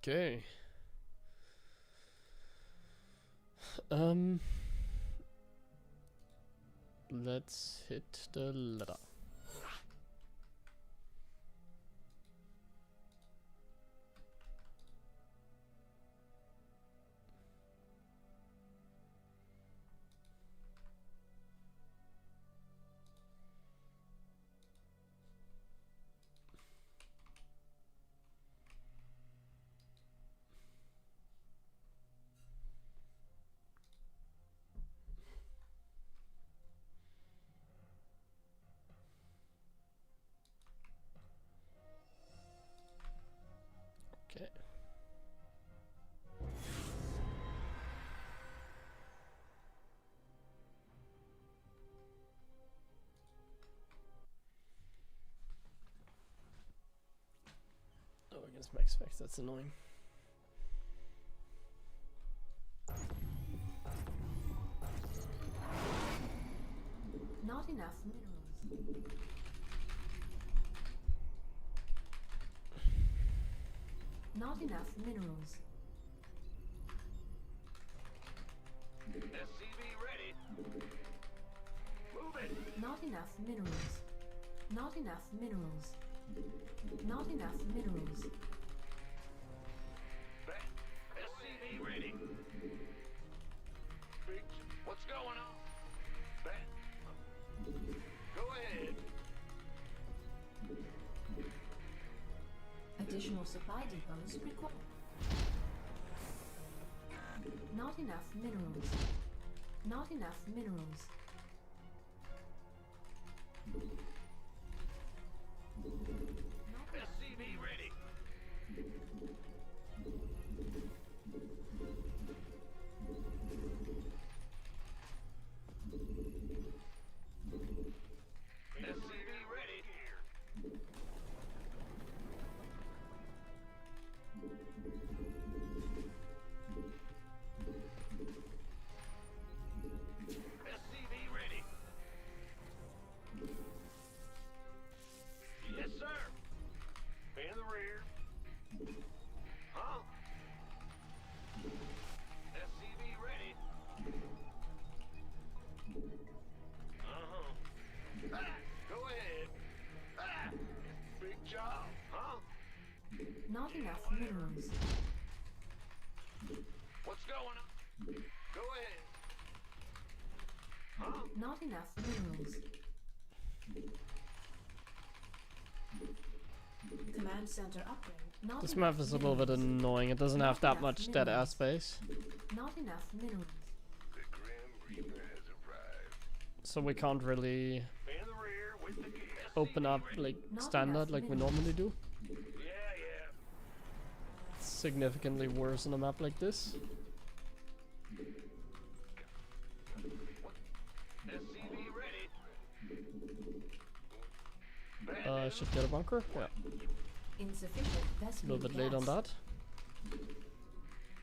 Okay. Let's hit the ladder. Okay. Oh, against max specs, that's annoying. Not enough minerals. Not enough minerals. SCV ready. Move it. Not enough minerals. Not enough minerals. Not enough minerals. SCV ready. What's going on? Go ahead. Additional supply depots required. Not enough minerals. Not enough minerals. SCV ready. SCV ready. SCV ready. Yes, sir. In the rear. Huh? SCV ready. Uh-huh. Ah, go ahead. Ah, big job, huh? Not enough minerals. What's going on? Go ahead. Huh? Not enough minerals. Command center upgrade. Not This enough map is a little bit minerals. annoying. It doesn't have that much dead air Minerals. space, Not enough minerals. The Grim Reaper has arrived. so we can't really In the rear with the open up like Not standard enough like we minerals. normally do. Yeah, yeah. It's significantly worse on a map like this. SCV ready. I should get a bunker. Yeah, Insufficient a vessel little bit late on that.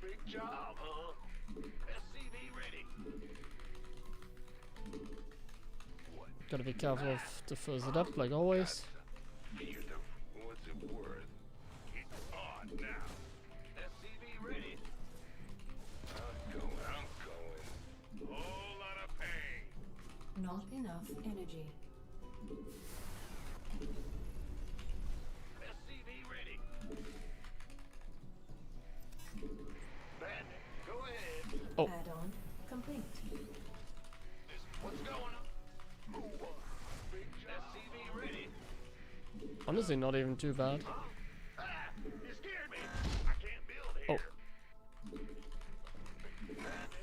Big job, huh? SCV ready. Gotta be careful of to fuzz it up like always. What's it worth? It's on now. SCV ready. I'm going. Whole lot of pain. Not enough energy. SCV ready. Bandit, go ahead. Oh. Add-on complete. What's going on? Move on. Big job. SCV ready. Honestly, not even too bad. Huh? Ah, you scared me. I can't build here. Oh.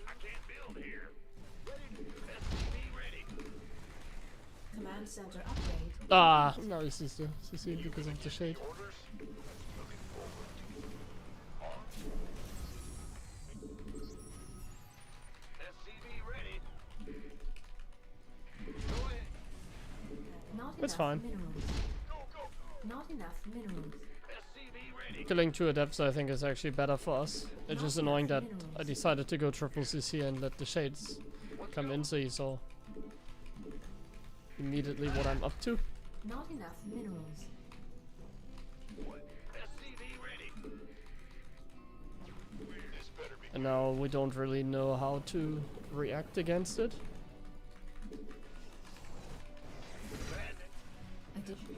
I can't build here. SCV ready. Command center upgrade. Ah, no, this is because of the shade. Orders? Looking forward to SCV ready. Go ahead. Not That's enough fine. minerals. Go, go. Not enough minerals. SCV ready. Killing 2 adepts I think is actually better for us. It's just annoying that I decided to go triple CC and let the shades come in, so you saw immediately what I'm up to. Not enough minerals. SCV ready. And now we don't really know how to react against it. Additional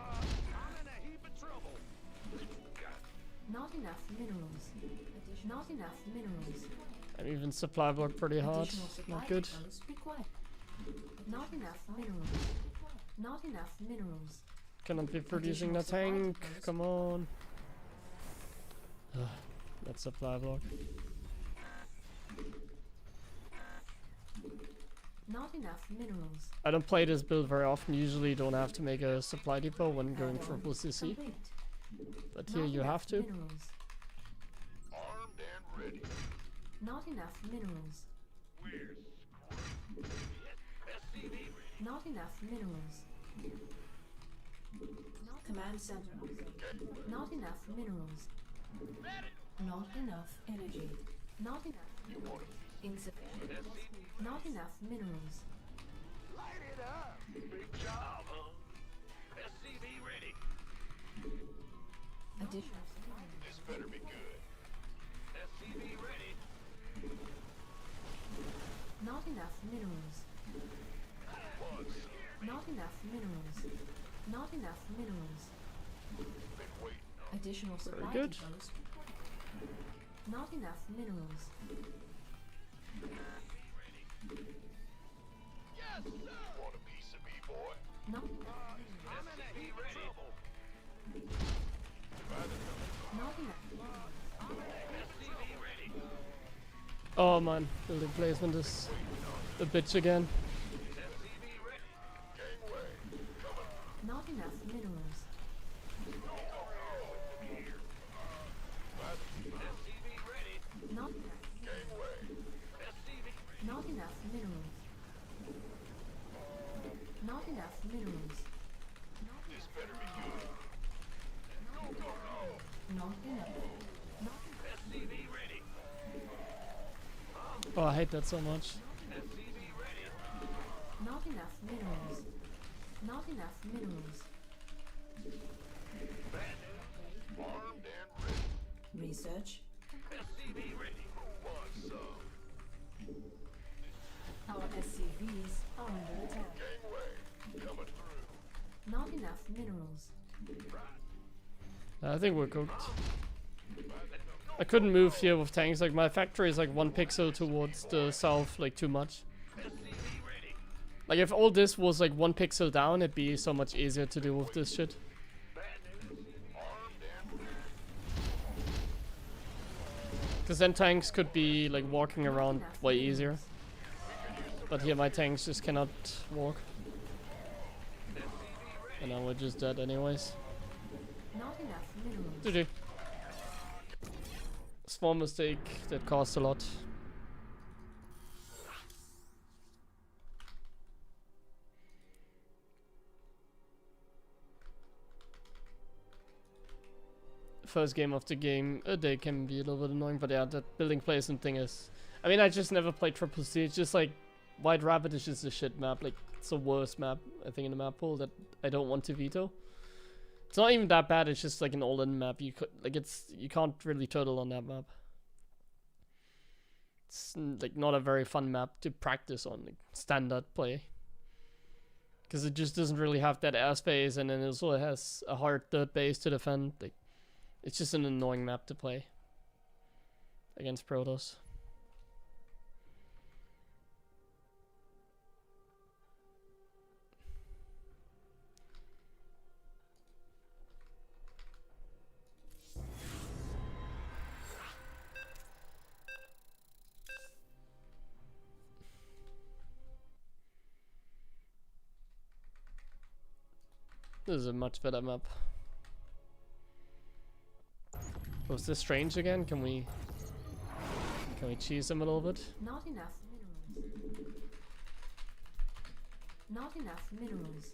I'm in a heap of trouble. not enough minerals. Not enough minerals. And even supply block pretty hard. Additional supply Not good. depots required. Not enough minerals. Not enough minerals. Cannot be producing the Additional supply tank. depots. Come on. That supply block. Not enough minerals. I don't play this build very often. Usually don't have to make a supply depot when going triple CC. Complete. But here Not you enough have to. Minerals. Armed and ready. Not enough minerals. We're screwed. SCV ready. Not enough minerals. Command center. Not enough minerals. Not enough energy. Not enough. Insufficient. Not enough minerals. Light it up. Big job, huh? SCV ready. Additional. This better be good. SCV ready. Not enough minerals. Not enough minerals. Not enough minerals. Been waiting. Additional supply good. depots. Not enough minerals. Yes, sir. Want a piece of me, boy? Not I'm in a heap of trouble. not enough. SCV ready. Oh man, building placement is a bitch again. SCV ready. Gangway. Not enough minerals. SCV ready. Not Gangway. SCV ready. not enough minerals. Not enough minerals. This better be good. Go, go, go. Not enough. Not SCV ready. Oh, I hate that so much. SCV ready. not enough minerals. Not enough minerals. Armed and ready. Research. SCV ready. Who wants some? Our SCVs are under attack. Gangway. Coming through. Not enough minerals. I think we're cooked. I couldn't move here with tanks. Like my factory is like 1 pixel towards the south, like too much. SCV ready. Like if all this was like 1 pixel down, it'd be so much easier to deal with this shit. Bad news. Armed and ready. Because then tanks could be like walking around way easier. But here my tanks just cannot walk. And now we're just dead anyways. Not enough minerals. GG. Small mistake that cost a lot. First game of the game, they can be a little bit annoying, but yeah, that building placement thing is... I mean, I just never played Triple C, it's just like... White Rabbit is just a shit map, like, it's the worst map, I think, in the map pool that I don't want to veto. It's not even that bad, it's just like an all-in map, you could, like, you can't really turtle on that map. It's, like, not a very fun map to practice on, like, standard play. Because it just doesn't really have that airspace, and then it also has a hard third base to defend, like... It's just an annoying map to play against Protoss. This is a much better map. Was this strange again? Can we cheese him a little bit? Not enough minerals. Not enough minerals.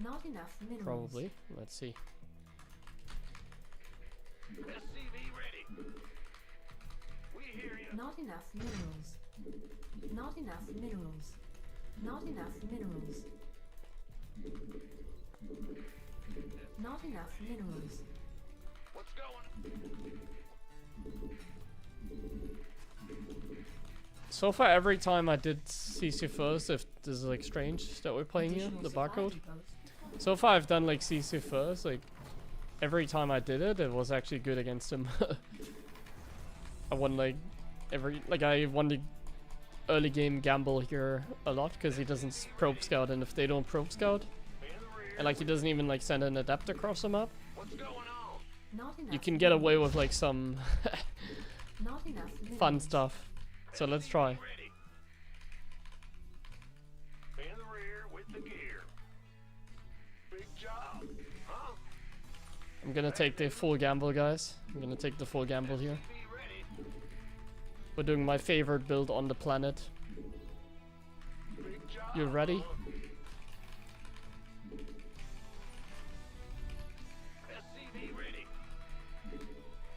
Not enough minerals. Probably. Let's see. SCV ready. We hear you. Not enough minerals. Not enough minerals. Not enough minerals. Not enough minerals. What's going So far, every time I did CC first, if this is like strange that we're playing here, Additional the supply barcode. depots. So far, I've done like CC first, like every time I did it, it was actually good against him. I won like I won the early game gamble here a lot because he doesn't probe scout, and if they don't probe scout, in the rear? and like he doesn't even like send an adept across the map, What's going on? Not enough you can get away minerals. with like some Not enough fun minerals. stuff. So let's try. Ready. In the rear with the gear. Big job, huh? I'm gonna take the full gamble, guys. I'm gonna take the full gamble here. Be ready. We're doing my favorite build on the planet. Big job. You ready? SCV ready.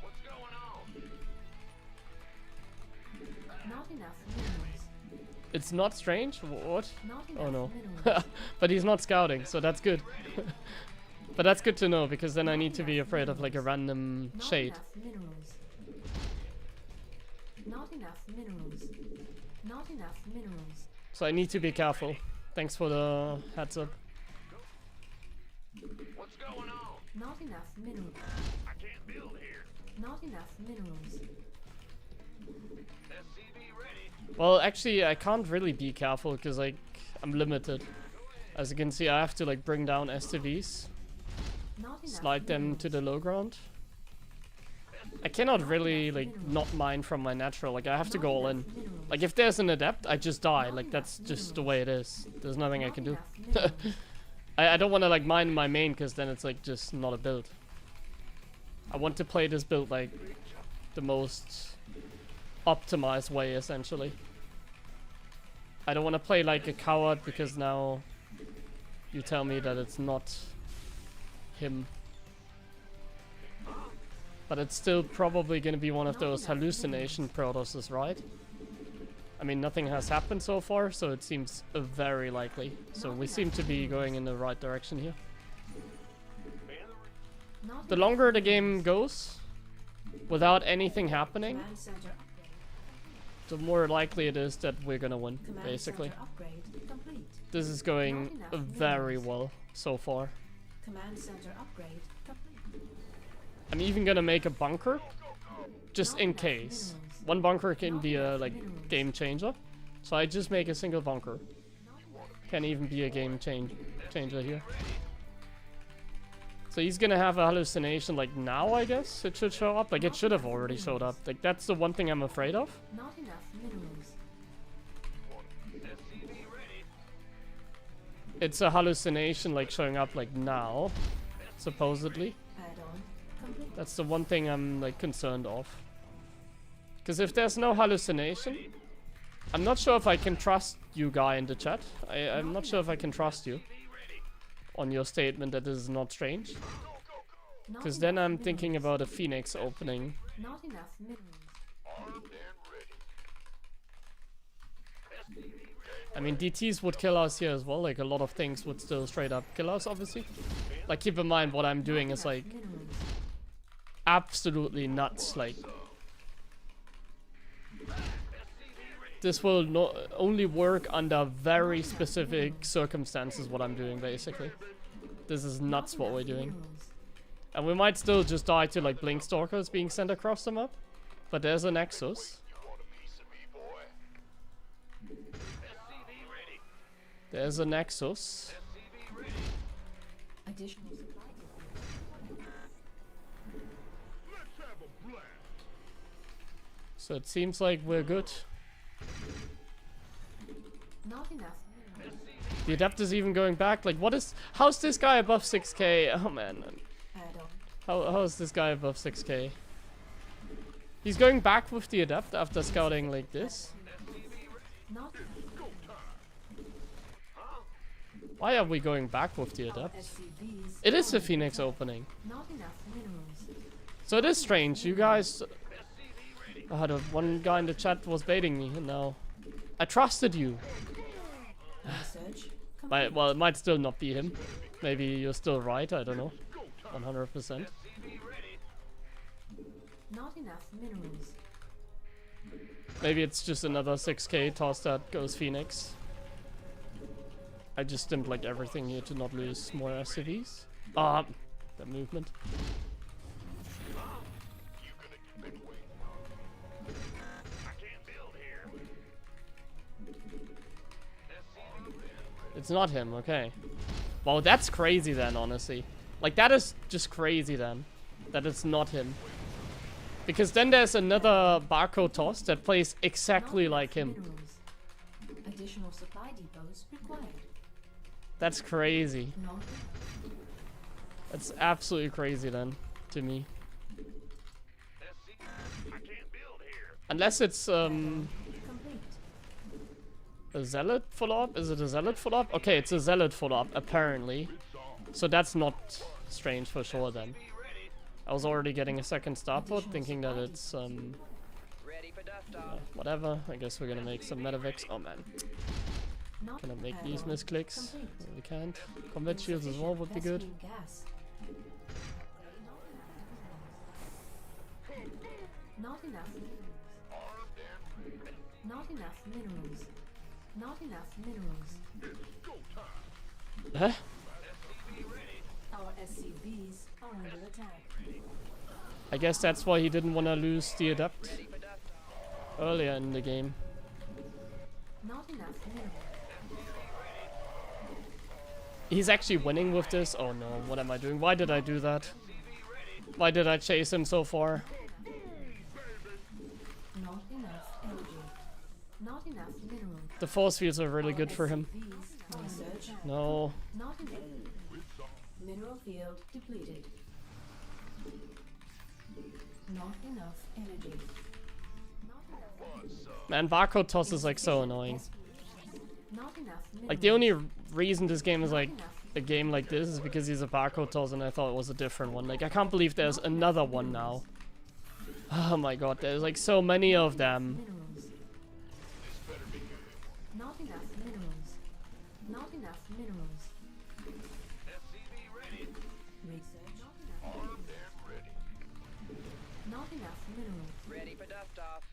What's going on? Not enough minerals. It's not strange? What? Not Oh enough no. minerals. But he's not scouting, so that's good. But that's good to know, because then I need to be afraid of like a random Not shade. enough minerals. Not enough minerals. Not enough minerals. So I need to be careful. Thanks for the heads up. What's going on? Not enough minerals. I can't build here. Not enough minerals. SCV ready. Well, actually, I can't really be careful because like I'm limited. As you can see, I have to like bring down STVs, Not enough slide them to the low ground. I cannot really like not mine from my natural. Like I have to go all in. Like if there's an adept, I just die. Like that's just the way it is. There's nothing I can do. I don't want to like mine my main because then it's like just not a build. I want to play this build like the most optimized way essentially. I don't want to play like a coward because now you tell me that it's not him. But it's still probably going to be one of those hallucination protosses, right? I mean, nothing has happened so far, so it seems very likely. So we seem to be going in the right direction here. Not The enough longer the game minerals. goes, without anything happening, Command center upgrade. the more likely it is that we're gonna win, Command basically. center upgrade complete. This is going very well so far. Command center upgrade complete. I'm even gonna make a bunker, just in case. One bunker can be a like game changer, so I just make a single bunker. Can even be a game changer here. So he's gonna have a hallucination like now, I guess it should show up. Like it should have already showed up. Like that's the one thing I'm afraid of. Not enough minerals. SCV ready. It's a hallucination like showing up like now, supposedly. Add-on complete. That's the one thing I'm like concerned of. Because if there's no hallucination, I'm not sure if I can trust you guy in the chat. I'm not sure if I can trust you on your statement that this is not strange. Not Because then enough I'm thinking minerals. about a Phoenix opening. Not enough minerals. Armed and ready. SCV ready. I mean, DTs would kill us here as well. Like a lot of things would still straight up kill us, obviously. Like keep in mind what I'm doing is like Minerals. absolutely nuts. Like this will not only work under very specific circumstances. What I'm doing basically, this is nuts what we're doing, Minerals. and we might still just die to like blink stalkers being sent across the map. But there's a nexus. You want a piece of me, boy? SCV ready. There's a nexus. SCV ready. Additional supply depots. Let's have a blast. So it seems like we're good. Not enough minerals. The adept is even going back. Like what is? How's this guy above 6k? Oh man. Add-on. How is this guy above 6k? He's going back with the adept after scouting like this. Not Why are we going back with the adept? SCVs. It is a Phoenix opening. Not enough minerals. So it is strange. You guys... the one guy in the chat was baiting me and now... I trusted you. Research Well, it might still not be him. Maybe you're still right. I don't know. 100%. SCV ready. Not enough minerals. Maybe it's just another 6k toss that goes Phoenix. I just stimped like everything here to not lose more SCVs. Ah, the movement. I can't build here. It's not him, okay. Well, that's crazy then, honestly. Like, that is just crazy then. That it's not him. Because then there's another barcode toss that plays exactly like him. Minerals. Additional supply depots required. That's crazy. Not That's absolutely crazy then, to me. I can't build here. Unless it's, complete. a zealot follow-up? Is it a zealot follow-up? Okay, it's a zealot follow-up, apparently. So that's not strange for sure then. I was already getting a second starport, thinking that it's, Ready for dust off. whatever. I guess we're gonna make some metavics. Oh man, Not gonna make add-on these misclicks. complete. We can't. Combat shields as well would be good. Vespene gas. Not enough minerals. Not enough minerals. Not enough minerals. Huh? Our SCVs are under attack. I guess that's why he didn't want to lose the adept Ready for dust off. earlier in the game. Not enough minerals. He's actually winning with this. Oh no, what am I doing? Why did I do that? Why did I chase him so far? Not enough energy. Not enough minerals. The force fields are really good for him. SCVs research. No. Not enough. Mineral field depleted. Not enough energy. Not enough. Man, barcode toss is like so annoying. Not enough minerals. Like the only reason this game is like a game like this is because he's a barcode toss and I thought it was a different one. Like I can't believe there's another one now. Oh my god, there's like so many of them. Minerals. Not enough minerals. Not enough minerals. SCV ready. Research. Armed and ready. Not enough minerals. Ready for dust off.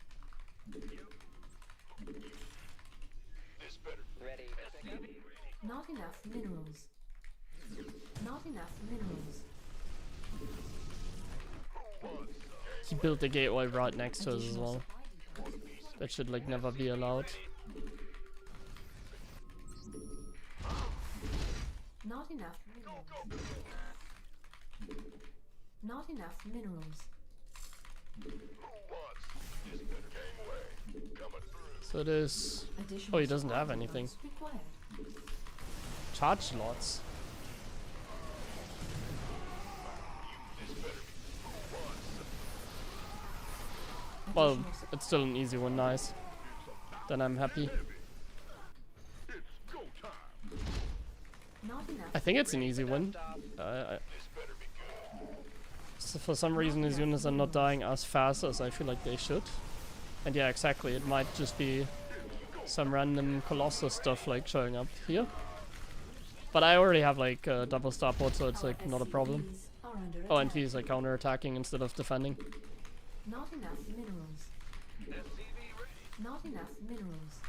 This better. Ready for pickup. Not enough minerals. Not enough minerals. He built the gateway right next to us as well. That should like never be allowed. Not enough minerals. Not enough minerals. So there's Additional Oh, he doesn't supply have anything. depots required. charge slots. Well, Additional supply- it's still an easy one, nice. Then I'm happy. Not enough. I think it's an easy win. So for some reason his units are not dying as fast as I feel like they should. And yeah, exactly, it might just be some random Colossus stuff like showing up here. But I already have like double starport, so it's like not a problem. SCVs are under Oh, and attack. he's like counter-attacking instead of defending. Not enough minerals. Not enough minerals.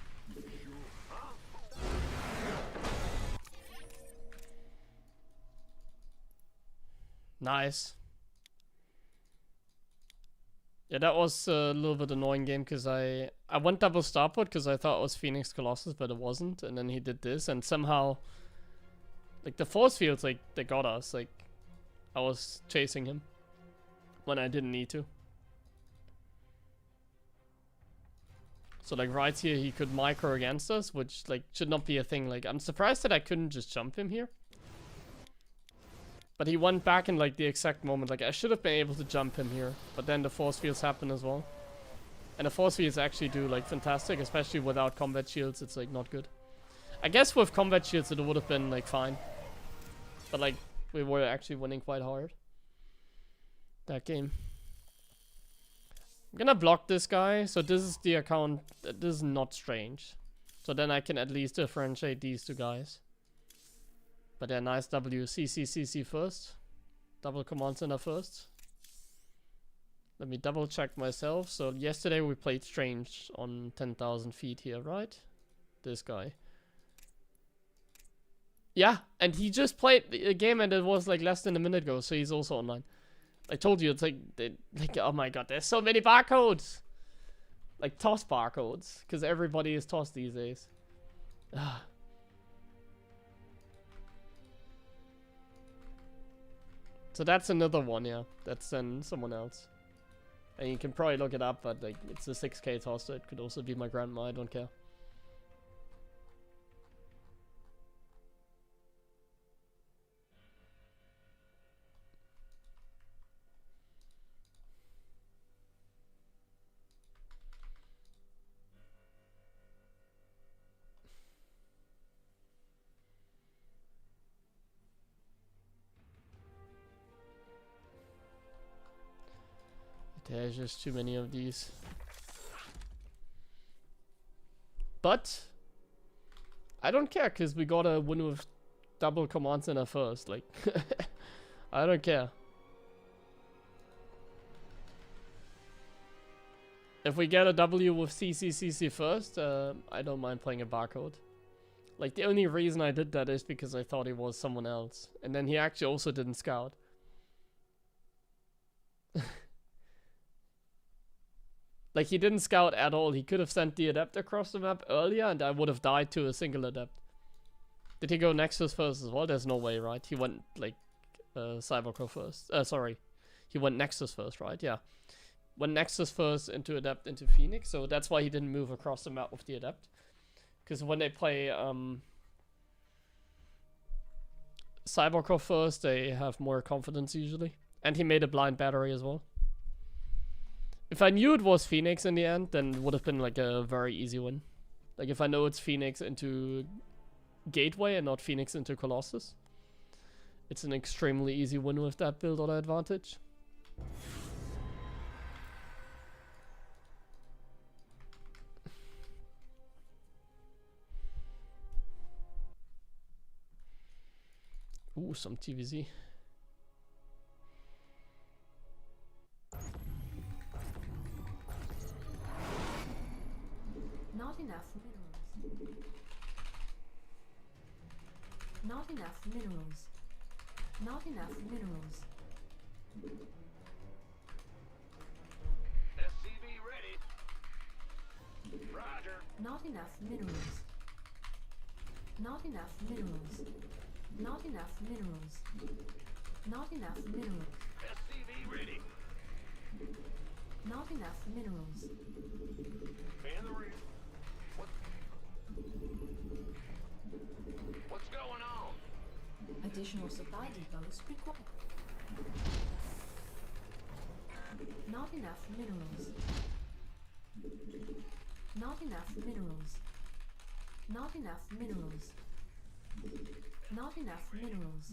Nice. Yeah, that was a little bit annoying game because I went double starport because I thought it was Phoenix Colossus, but it wasn't. And then he did this, and somehow, like the force fields, like they got us. Like I was chasing him when I didn't need to. So like right here, he could micro against us, which like should not be a thing. Like I'm surprised that I couldn't just jump him here. But he went back in like the exact moment. Like I should have been able to jump him here, but then the force fields happen as well. And the force fields actually do like fantastic, especially without combat shields. It's like not good. I guess with combat shields it would have been like fine. But like we were actually winning quite hard that game. I'm gonna block this guy. So this is the account. This is not strange. So then I can at least differentiate these two guys. But yeah, nice W. CC first. Double command center first. Let me double check myself. So yesterday we played Strange on 10,000 feet here, right? This guy. Yeah, and he just played a game and it was like less than a minute ago, so he's also online. I told you, it's like, oh my god, there's so many barcodes! Like toss barcodes, because everybody is tossed these days. So that's another one, yeah. That's then someone else. And you can probably look it up, but like it's a 6K toss, so it could also be my grandma, I don't care. There's just too many of these. But I don't care, because we got a win with double command center first. Like, I don't care. If we get a W with CCCC first, I don't mind playing a barcode. Like, the only reason I did that is because I thought he was someone else. And then he actually also didn't scout. Like, he didn't scout at all. He could have sent the adept across the map earlier and I would have died to a single adept. Did he go Nexus first as well? There's no way, right? He went, like, Cybercore first. Sorry. He went Nexus first, right? Yeah. Went Nexus first into adept into Phoenix, so that's why he didn't move across the map with the adept. Because when they play Cybercore first, they have more confidence usually. And he made a blind battery as well. If I knew it was Phoenix in the end, then it would have been like a very easy win. Like if I know it's Phoenix into Gateway and not Phoenix into Colossus, it's an extremely easy win with that build order advantage. Ooh, some TVZ. Not enough minerals. Not enough minerals. Not enough minerals. SCV ready. Roger. Not enough minerals. Not enough minerals. Not enough minerals. Not enough minerals. SCV ready. Not enough minerals. Man the rear. What's going on? Additional supply depots required. Not enough minerals. Not enough minerals. Not enough minerals. Not enough minerals.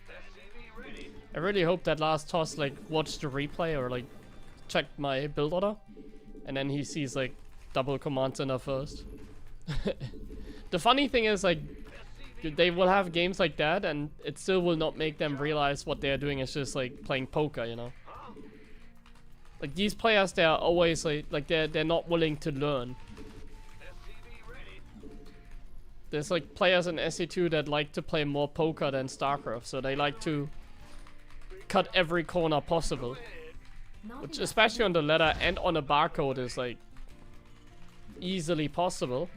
SCV ready. I really hope that last toss like watched the replay or like checked my build order, and then he sees like double command center first. The funny thing is like they will have games like that and it still will not make them realize what they're doing is just like playing poker, you know. Like these players, they are always like they're not willing to learn. SCV ready. There's like players in SE2 that like to play more poker than StarCraft, so they like to cut every corner possible. Not Which enough especially on the ladder and on a barcode is like easily possible.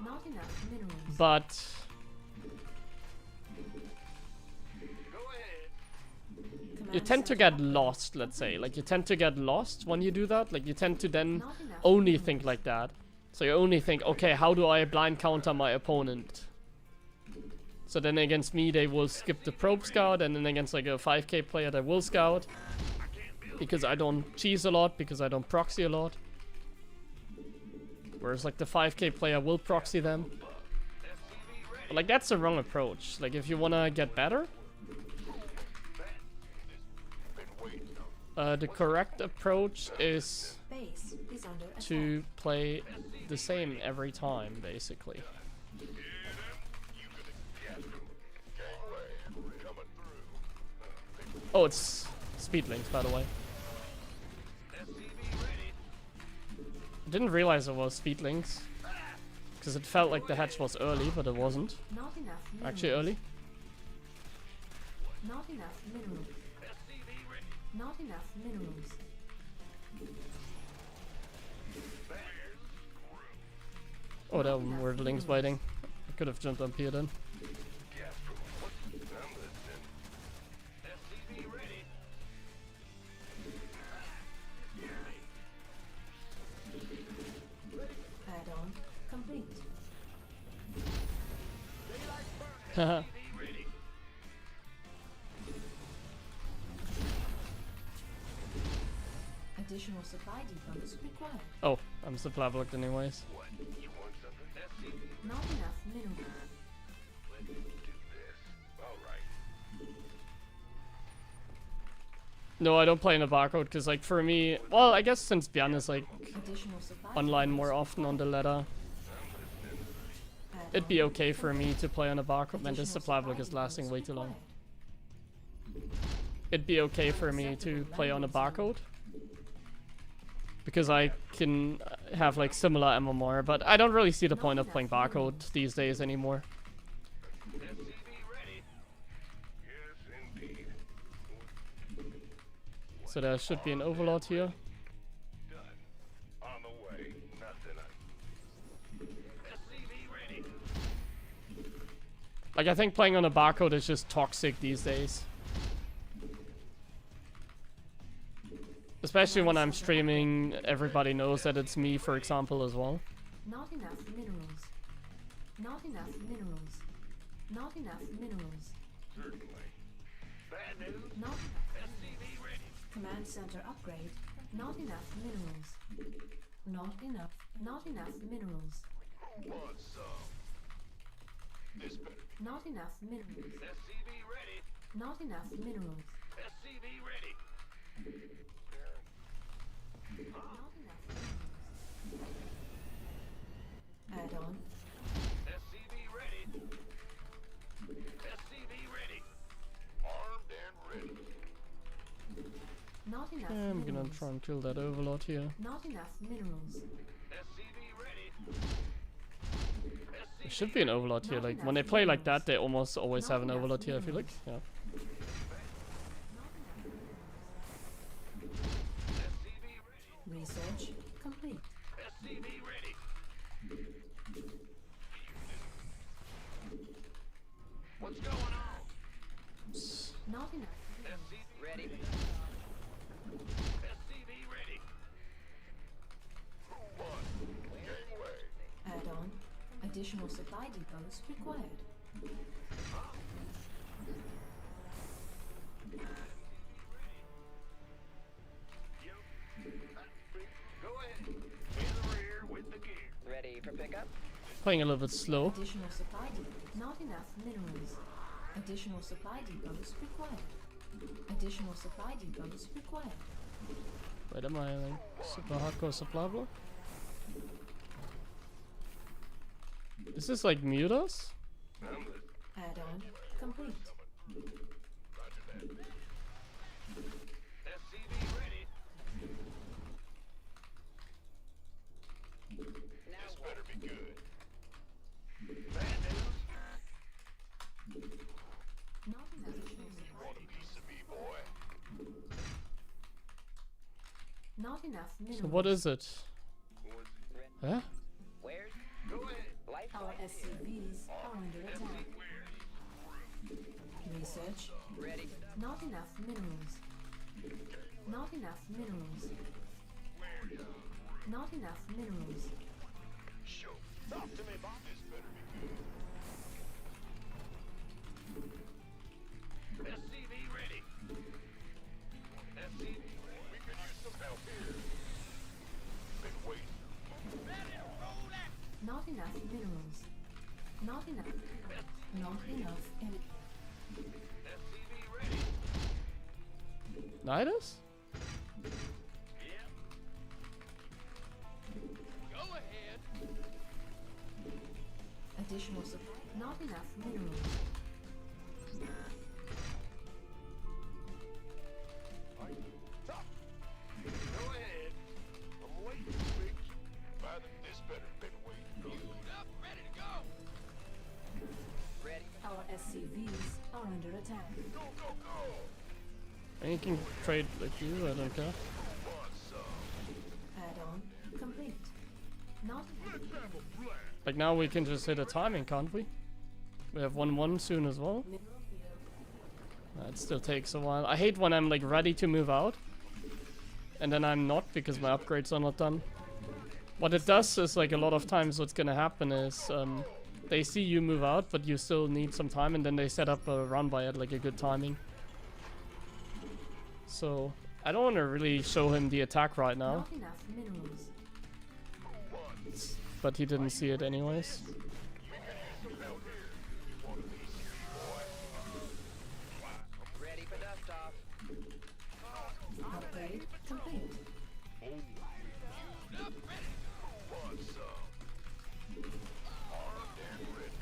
Not enough minerals. But Go ahead. you tend to get lost, let's say. Like you tend to get lost when you do that. Like you tend to then Not enough only minerals. think like that. So you only think, okay, how do I blind counter my opponent? So then against me, they will skip the probe scout, and then against like a 5K player, they will scout. Because I don't cheese a lot, because I don't proxy a lot. Whereas like the 5K player will proxy them. But, like that's the wrong approach. Like if you wanna get better, the correct approach is Base is under attack. to play the same every time, basically. Oh, it's speedlings, by the way. I didn't realize it was speedlings. Because it felt like the hatch was early, but it wasn't. Not enough minerals. Actually early. Not enough minerals. Not enough minerals. Oh, there were the lings waiting. I could have jumped up here then. Add-on complete. Haha. Additional supply depots required. Oh, I'm supply blocked anyways. Not enough minerals. No, I don't play in a barcode because, like, for me, well, I guess since Bjarne is like Additional supply online more depots often on the ladder, add-on it'd be okay for me to play on a barcode when this supply block is lasting way too long. It'd be okay for me to play on a barcode because I can have like similar MMR, but I don't really see the point of playing barcode these days anymore. So there should be an overlord here. On the way. Nothing. SCV ready. Like, I think playing on a barcode is just toxic these days. Especially when I'm streaming, everybody knows that it's me, for example, as well. Not enough minerals. Not enough minerals. Not enough minerals. Certainly. Bad news. Not enough. SCV ready. Command center upgrade. Not enough minerals. Not enough. Not enough minerals. Who wants some? This better be. Not enough minerals. SCV ready. Not enough minerals. SCV ready. Not enough minerals. Add-on. SCV ready. SCV ready. Armed and ready. Not enough I'm gonna minerals. try and kill that overlord here. Not enough minerals. SCV ready. There should be an overlord here. Like, when they play like that, they almost always have an overlord here, I feel like. Yeah. SCV ready. Research complete. SCV ready. What's going on? Not enough minerals. SCV Ready? SCV ready. Who won? Gangway. Add-on. Additional supply depots required. Go ahead. In the rear with the gear. Ready for pickup? Playing a little bit slow. Additional supply depots. Not enough minerals. Additional supply depots required. Additional supply depots required. Wait, am I like super hardcore supply block? Is this like mute us? Add-on complete. SCV ready. This better be good. Bad news. Not enough additional supply. Want a piece of me, boy? Not enough minerals. So what is it? Huh? Where's Go ahead. life? Our SCVs are under attack. Research. Ready? Not enough minerals. Not enough minerals. Not enough minerals. Show. Talk to me, Bob. This better be good. SCV ready. SCV ready. We could use some help here. Been waiting. Not enough minerals. Not enough. Not enough. SCV ready. Nidus? Yep. Go ahead. Additional supply. Not enough minerals. Top. Go ahead. I'm waiting, Rick. This better been waiting. Up, ready to go. Ready. Our SCVs are under attack. Go, go, go. And you can trade like you, I don't care. Want some? Add-on complete. Not Let's have a blast. Like now we can just hit a timing, can't we? We have 1-1 soon as well. mineral field. It still takes a while. I hate when I'm like ready to move out. And then I'm not because my upgrades are not done. What it does is like a lot of times what's gonna happen is they see you move out but you still need some time and then they set up a run by it like a good timing. So I don't want to really show him the attack right now. Not enough minerals. But he didn't see it anyways. Ready for dust off. Upgrade complete. Want some? Armed and ready.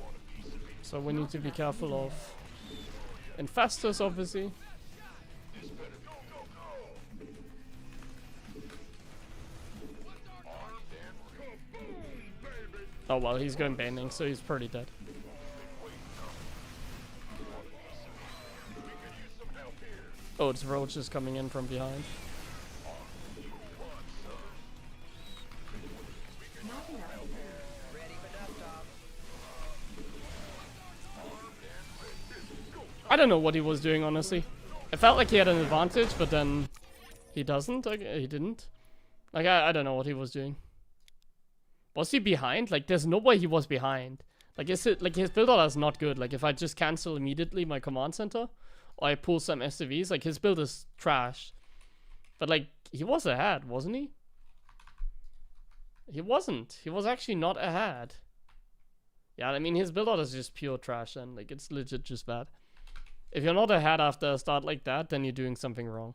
Want a piece of me? So we need to be careful of infestors, obviously. This better go, go, go. Armed and ready. Kaboom, baby. Oh well, he's going bending, so he's pretty dead. Some help here. Oh, it's roaches coming in from behind. Not enough. Ready for dust off. I don't know what he was doing, honestly. It felt like he had an advantage, but then he doesn't. He didn't. Like, I don't know what he was doing. Was he behind? Like, there's no way he was behind. Like, his build order is not good. Like, if I just cancel immediately my command center, or I pull some SCVs, like, his build is trash. But, like, he was ahead, wasn't he? He wasn't. He was actually not ahead. Yeah, I mean, his build order is just pure trash, and, like, it's legit just bad. If you're not ahead after a start like that, then you're doing something wrong.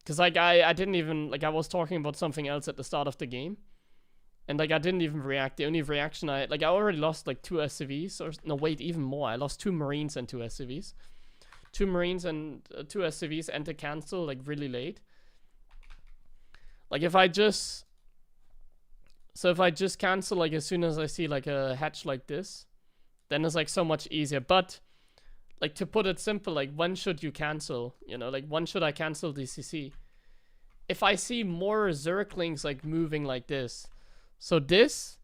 Because, like, I didn't even, like, I was talking about something else at the start of the game. And, like, I didn't even react. The only reaction I already lost, like, 2 SCVs. Or, no, wait, even more. I lost 2 Marines and 2 SCVs. 2 Marines and 2 SCVs and a cancel, like, really late. Like, if I just... So, if I just cancel, like, as soon as I see, like, a hatch like this, then it's, like, so much easier. But, like, to put it simple, like, when should you cancel? You know, like, when should I cancel DCC? If I see more Zerglings, like, moving like this. So this,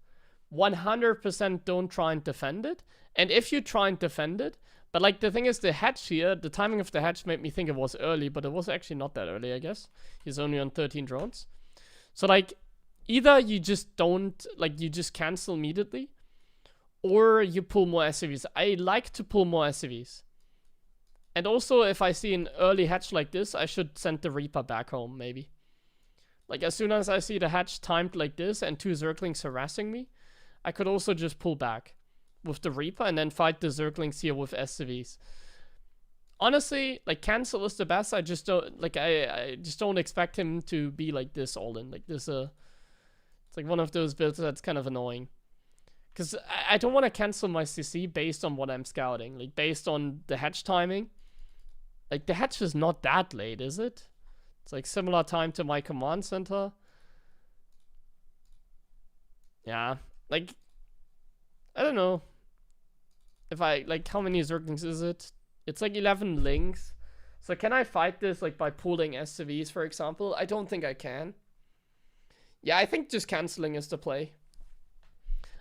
100% don't try and defend it. And if you try and defend it, but, like, the thing is, the hatch here, the timing of the hatch made me think it was early, but it was actually not that early, I guess. He's only on 13 drones. So, like, either you just don't, like, you just cancel immediately, or you pull more SCVs. I like to pull more SCVs. And also, if I see an early hatch like this, I should send the Reaper back home, maybe. Like, as soon as I see the hatch timed like this and 2 Zerglings harassing me, I could also just pull back with the Reaper and then fight the Zerglings here with SCVs. Honestly, like, cancel is the best. I just don't, like, I just don't expect him to be like this all in. Like, this, it's like one of those builds that's kind of annoying. Because I don't want to cancel my CC based on what I'm scouting. Like, based on the hatch timing. Like, the hatch is not that late, is it? It's like similar time to my command center. Yeah. Like, I don't know. If I, like, how many Zerglings is it? It's like 11 links. So can I fight this, like, by pulling SCVs, for example? I don't think I can. Yeah, I think just canceling is the play.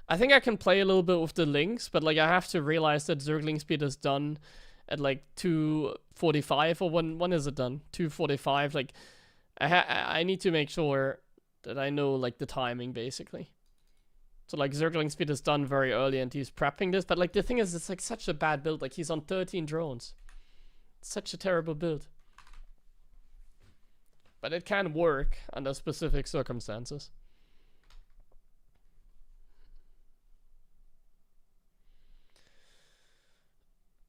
I think I can play a little bit with the links, but, like, I have to realize that Zergling speed is done at, like, 2:45, or when is it done? 2:45. Like, I need to make sure that I know, like, the timing, basically. So, like, Zergling speed is done very early, and he's prepping this. But, like, the thing is, it's, like, such a bad build. Like, he's on 13 drones. It's such a terrible build. But it can work under specific circumstances.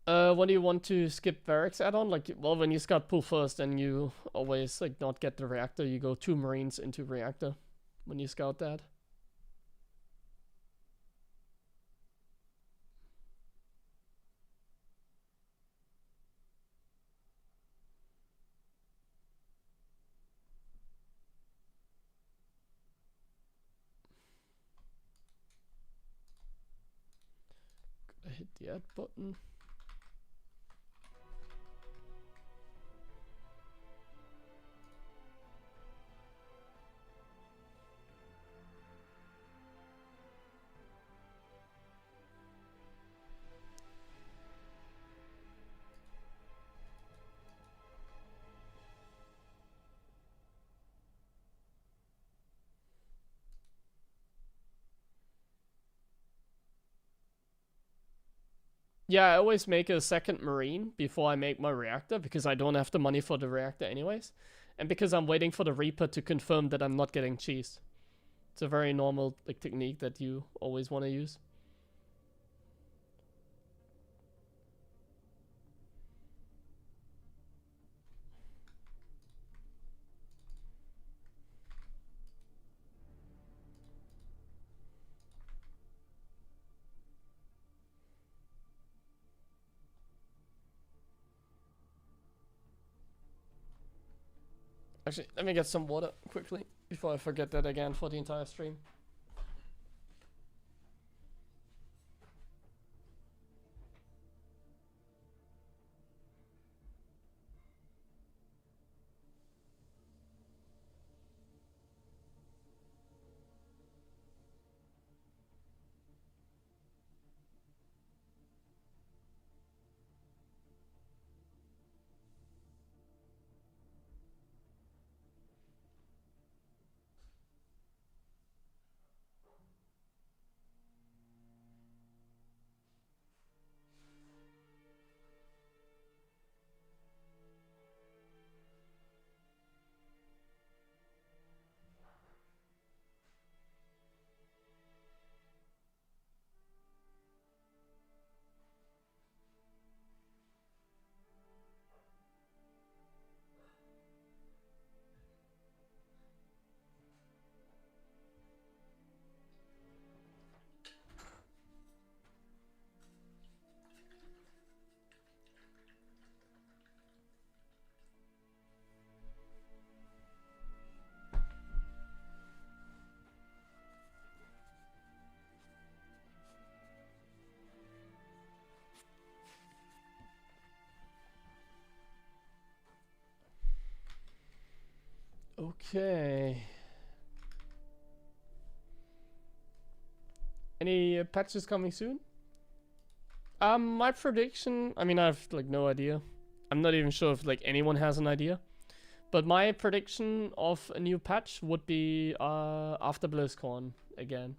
When you want to skip barracks add-on, like, well, when you scout pool first, then you always like not get the reactor. You go 2 marines into reactor when you scout that. Gotta hit the add button. Yeah, I always make a second marine before I make my reactor because I don't have the money for the reactor anyways. And because I'm waiting for the Reaper to confirm that I'm not getting cheesed. It's a very normal like technique that you always want to use. Actually, let me get some water quickly before I forget that again for the entire stream. Okay. Any patches coming soon? My prediction, I mean, I have like no idea. I'm not even sure if like anyone has an idea. But my prediction of a new patch would be after BlizzCon again.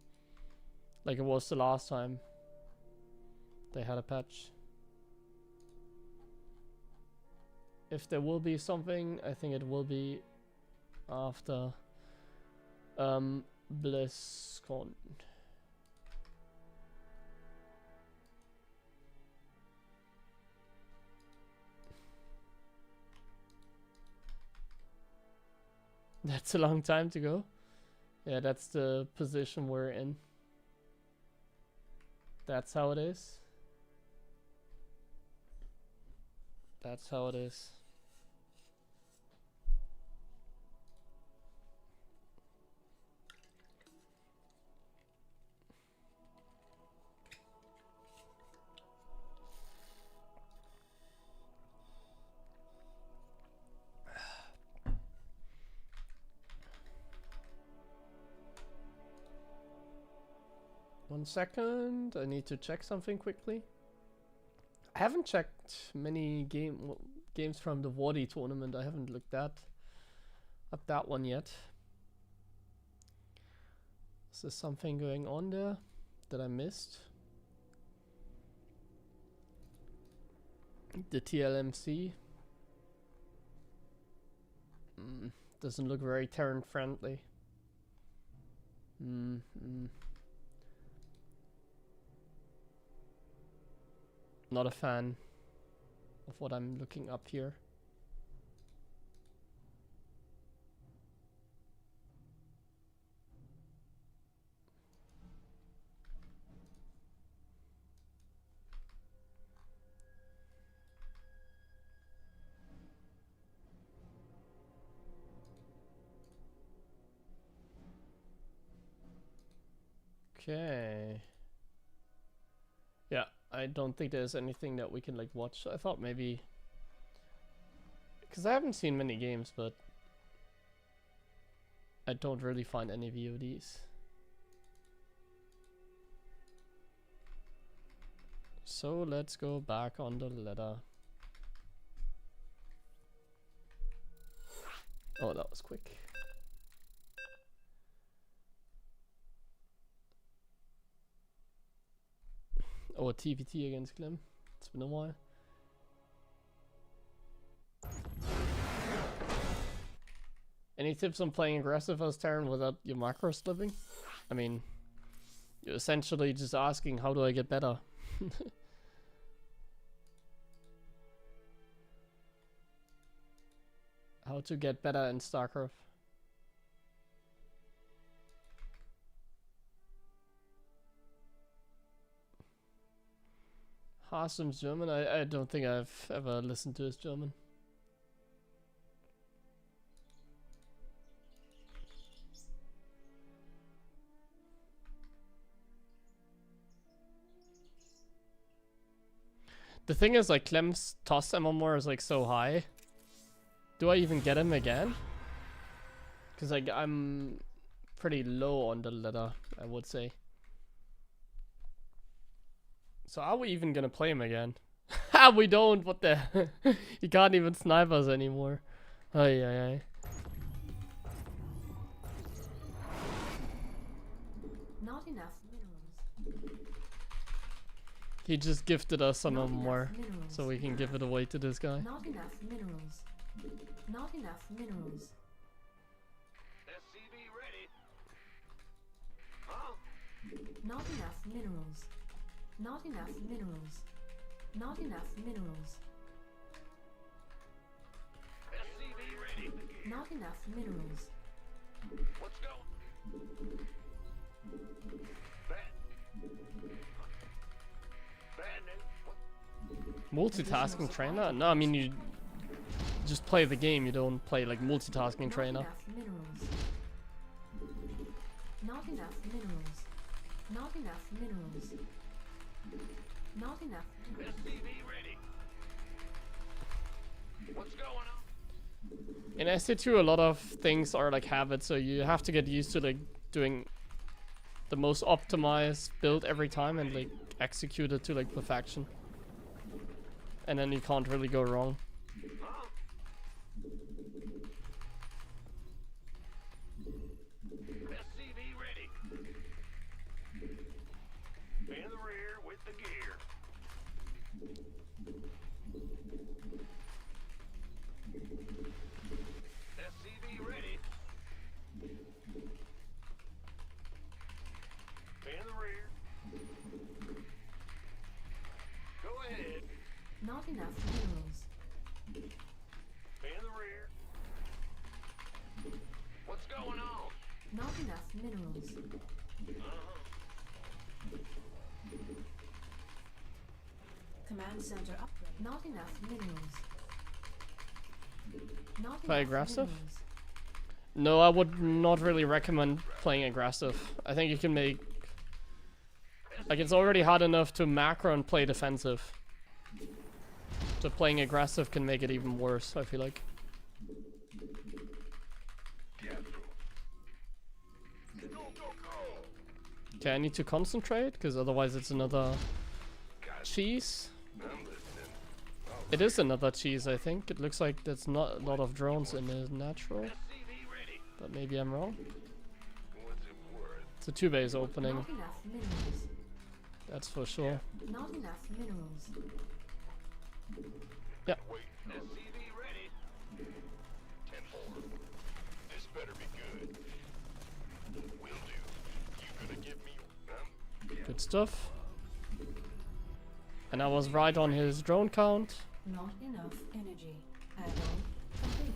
Like it was the last time they had a patch. If there will be something, I think it will be after BlizzCon. That's a long time to go. Yeah, that's the position we're in. That's how it is. That's how it is. One second, I need to check something quickly. I haven't checked many games from the Wardy tournament. I haven't looked up that one yet. Is there something going on there that I missed? The TLMC doesn't look very Terran friendly. Not a fan. of what I'm looking up here. Okay. Yeah, I don't think there's anything that we can like watch. I thought maybe, because I haven't seen many games, but I don't really find any VODs. So let's go back on the ladder. Oh, that was quick. Oh, a TPT against Clem. It's been a while. Any tips on playing aggressive as Terran without your macro slipping? I mean, you're essentially just asking, how do I get better? How to get better in StarCraft. Hasem's German? I don't think I've ever listened to his German. The thing is, like, Clem's toss MMR is like so high. Do I even get him again? Because like I'm pretty low on the ladder, I would say. So are we even gonna play him again? Ha! We don't. What the? He can't even snipe us anymore. Ay ay ay. Not enough minerals. He just gifted us some Not more, enough minerals. so we can give it away to this guy. Not enough minerals. Not enough minerals. SCV ready. Huh? Not enough minerals. Not enough minerals. Not enough minerals. SCV ready. Not enough minerals. Let's go. Bad. Bad news. Multitasking trainer? No, I mean you just play the game. You don't play like multitasking Not trainer. enough minerals. Not enough minerals. Not enough minerals. Not enough. SCV ready. What's going on? In SC2 a lot of things are like habits, so you have to get used to like doing the most optimized build every time and like execute it to like perfection. And then you can't really go wrong. Huh? SCV ready. In the rear with the gear. SCV ready. In the rear. Go ahead. Not enough minerals. In the rear. What's going on? Not enough minerals. Command center upgrade. Not enough minerals. Not Play enough aggressive? minerals. No, I would not really recommend playing aggressive. I think you can make... Like, it's already hard enough to macro and play defensive. So playing aggressive can make it even worse, I feel like. Okay, I need to concentrate, because otherwise it's another cheese. It is another cheese, I think. It looks like there's not a lot of drones in the natural. But maybe I'm wrong. It's a 2-base opening, Not enough minerals. that's for sure. Not enough minerals. Yeah. Wait, SCV ready. 10-4. This better be good. Will do. You gonna give me Good stuff. And I was right on his drone count. Not enough energy. Add-on complete.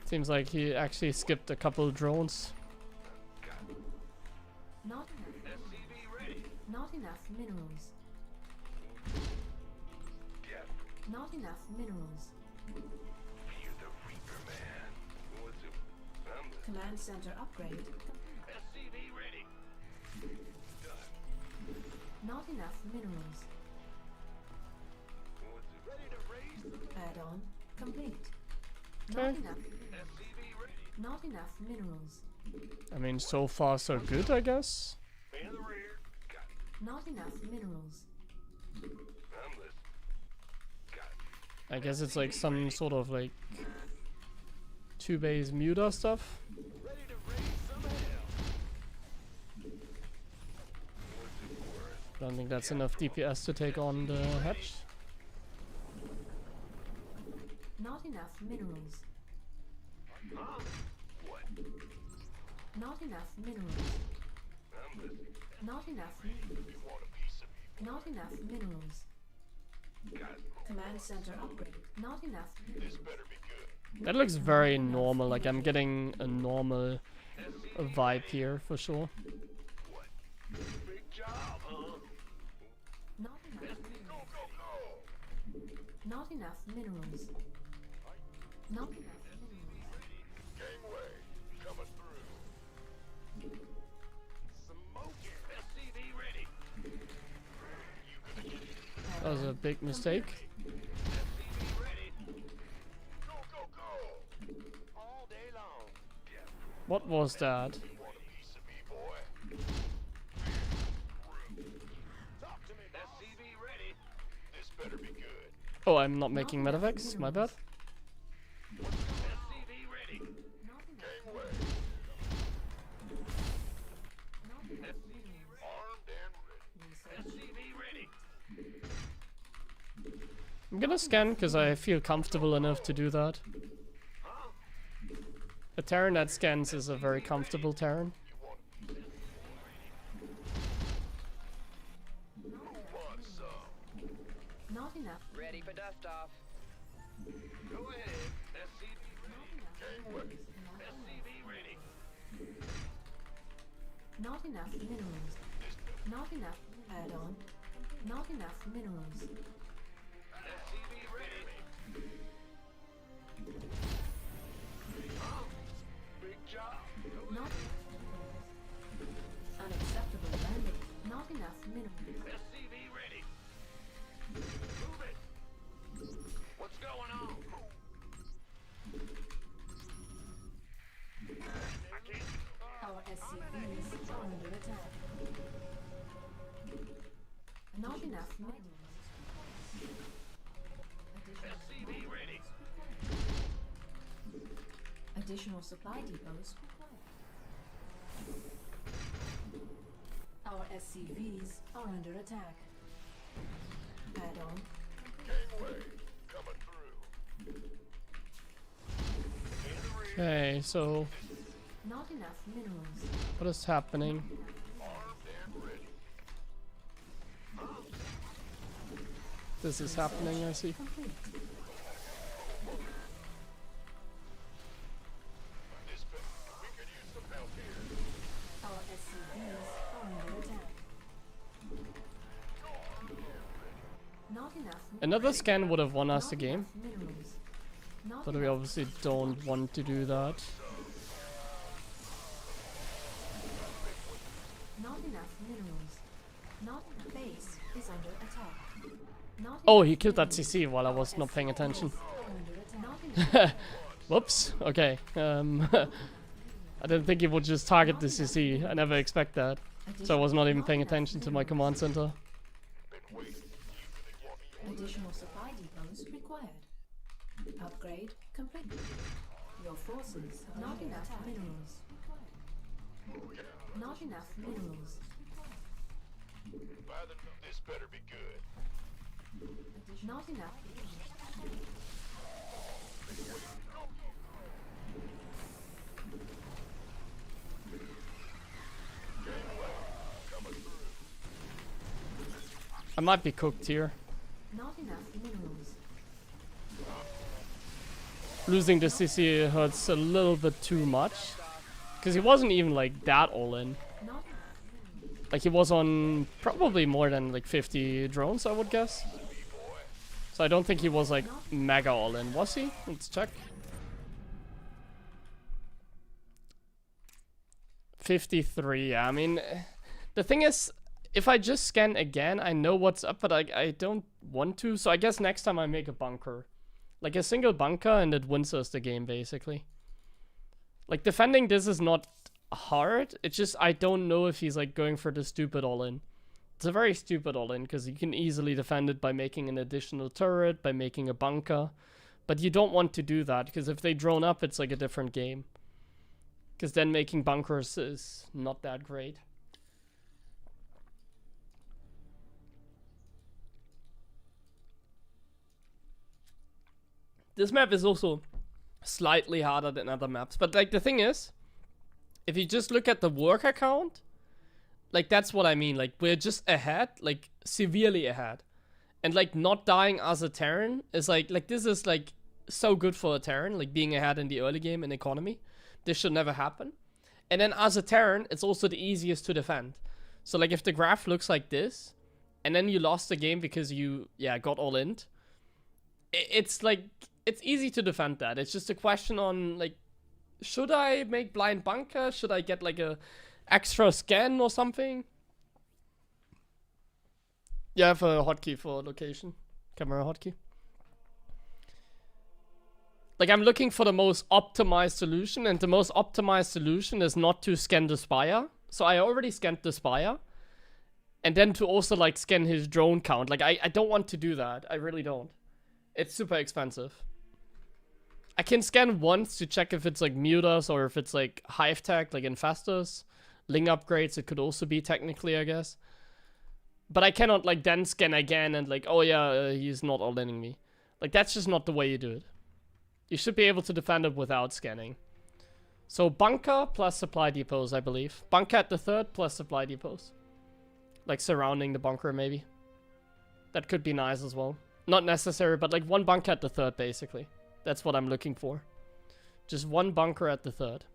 Seems like he actually skipped a couple drones. Not enough. SCV ready. Not enough minerals. Yeah. Not enough minerals. Fear the Reaper, man. What's it? I'm the Command center upgrade. SCV ready. Done. Not enough minerals. What's it? Ready to raise? Add-on complete. Okay. Not enough. SCV ready. Not enough minerals. I mean, so far so good, I guess. In the rear. Got it. Not enough minerals. I'm listening. Got it. I guess it's like some sort of like 2-base muta stuff. Ready to raise some hell. What's it worth? I don't think that's enough DPS to take on the hatch. Not enough minerals. Huh? What? Not enough minerals. I'm listening. Not enough. You want a piece of me? Not enough minerals. Got it. Command center upgrade. Not enough. This better be good. That looks very normal, like I'm getting a normal vibe here for sure. What? Big job, huh? Not enough. Go, go, go! Not enough minerals. Not enough minerals. Gangway, coming through. Smoke it. SCV ready. You gonna get it? That was a big mistake. SCV ready. Go, go, go! All day long. Yeah. What was that? You want a piece of me, boy? Talk to me, SCV ready. This better be good. Oh, I'm not making medevacs, my bad. SCV ready. Not enough. Gangway, Not enough minerals. armed and ready. Research. SCV ready. I'm gonna scan because I feel comfortable enough to do that. Huh? A Terran that scans is a very comfortable Terran. You want who wants some? Not enough. Ready for dust off. Go ahead. SCV ready. Gangway. SCV ready. Not enough minerals. Not enough. Add-on. Not enough minerals. SCV ready. Huh? Big job. Not unacceptable landing. Not enough minerals. SCV ready. Move it. What's going on? I can't. Our SCVs are under attack. Not enough minerals. SCV ready. Additional supply depots required. Our SCVs are under attack. Add-on. Gangway, coming through. In the rear. Okay, so Not enough minerals. what is happening? Armed and ready. This is happening, I see. Complete. This bit, we could use some help here. Our SCVs are under attack. Not enough. Another scan would have won us Not the game, enough minerals. Not but we enough. obviously don't want to do that. Not enough minerals. Not enough. Base is under attack. Not Oh, enough he killed that minerals. CC while I was not paying attention. Are under attack. Not enough. Whoops. Okay. I didn't think he would just target the CC. I never expect that. So I was not even paying attention to my command center. Been waiting. You really want me Additional supply depots required. Upgrade complete. Your forces. Not enough minerals. Not enough minerals. by the this better be good. Not enough. I might be cooked here. Not enough minerals. losing the CC hurts a little bit too much. Because he wasn't even like that all in. Not Like he was on probably more than like 50 drones, I would guess. So I don't think he was like mega all in, was he? Let's check. 53, yeah, I mean, the thing is, if I just scan again, I know what's up, but I don't want to, so I guess next time I make a bunker. Like a single bunker and it wins us the game, basically. Like, defending this is not hard, it's just I don't know if he's like going for the stupid all-in. It's a very stupid all-in, because you can easily defend it by making an additional turret, by making a bunker. But you don't want to do that, because if they drone up, it's like a different game. Because then making bunkers is not that great. This map is also slightly harder than other maps. But like the thing is, if you just look at the worker count, like that's what I mean. Like we're just ahead, like severely ahead. And like not dying as a Terran is like this is like so good for a Terran, like being ahead in the early game in economy. This should never happen. And then as a Terran, it's also the easiest to defend. So like if the graph looks like this, and then you lost the game because you, got all in, it's like, it's easy to defend that. It's just a question on like, should I make blind bunker? Should I get like a extra scan or something? Yeah, I have a hotkey for location. Camera hotkey. Like, I'm looking for the most optimized solution, and the most optimized solution is not to scan the Spire. So I already scanned the Spire. And then to also, like, scan his drone count. Like, I don't want to do that. I really don't. It's super expensive. I can scan once to check if it's, like, mutas or if it's, like, hive tech, like infestors. Ling upgrades, it could also be technically, I guess. But I cannot, like, then scan again and, like, oh yeah, he's not all-inning me. Like, that's just not the way you do it. You should be able to defend it without scanning. So bunker plus supply depots, I believe. Bunker at the third plus supply depots. Like surrounding the bunker, maybe. That could be nice as well. Not necessary, but like one bunker at the third, basically. That's what I'm looking for. Just one bunker at the third.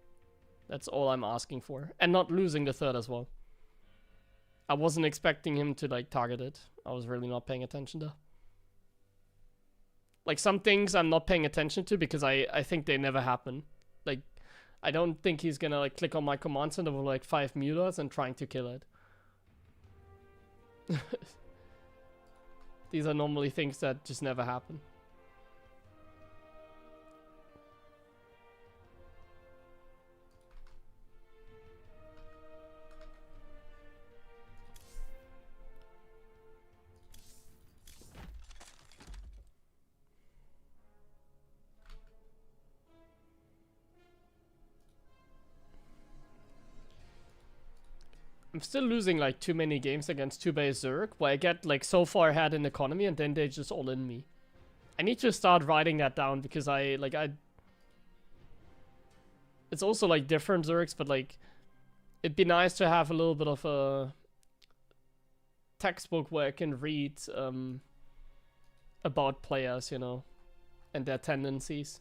That's all I'm asking for. And not losing the third as well. I wasn't expecting him to like target it. I was really not paying attention though. Like, some things I'm not paying attention to because I think they never happen. Like, I don't think he's gonna, like, click on my command center with, like, 5 mutas and trying to kill it. These are normally things that just never happen. I'm still losing like too many games against 2-base Zerg where I get like so far ahead in economy and then they just all in me. I need to start writing that down because it's also like different Zergs, but like it'd be nice to have a little bit of a textbook where I can read about players, you know, and their tendencies.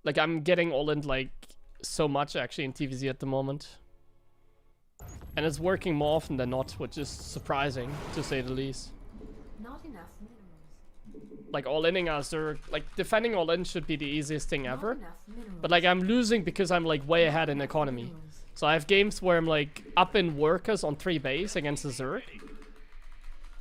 Like, I'm getting all in, like, so much, actually, in TVZ at the moment. And it's working more often than not, which is surprising, to say the least. Not enough minerals. Like, all-inning us, or, like, defending all-in should be the easiest thing ever. Not enough minerals. But, like, I'm losing because I'm, like, way ahead in economy. So I have games where I'm, like, up in workers on 3 base against the Zerg.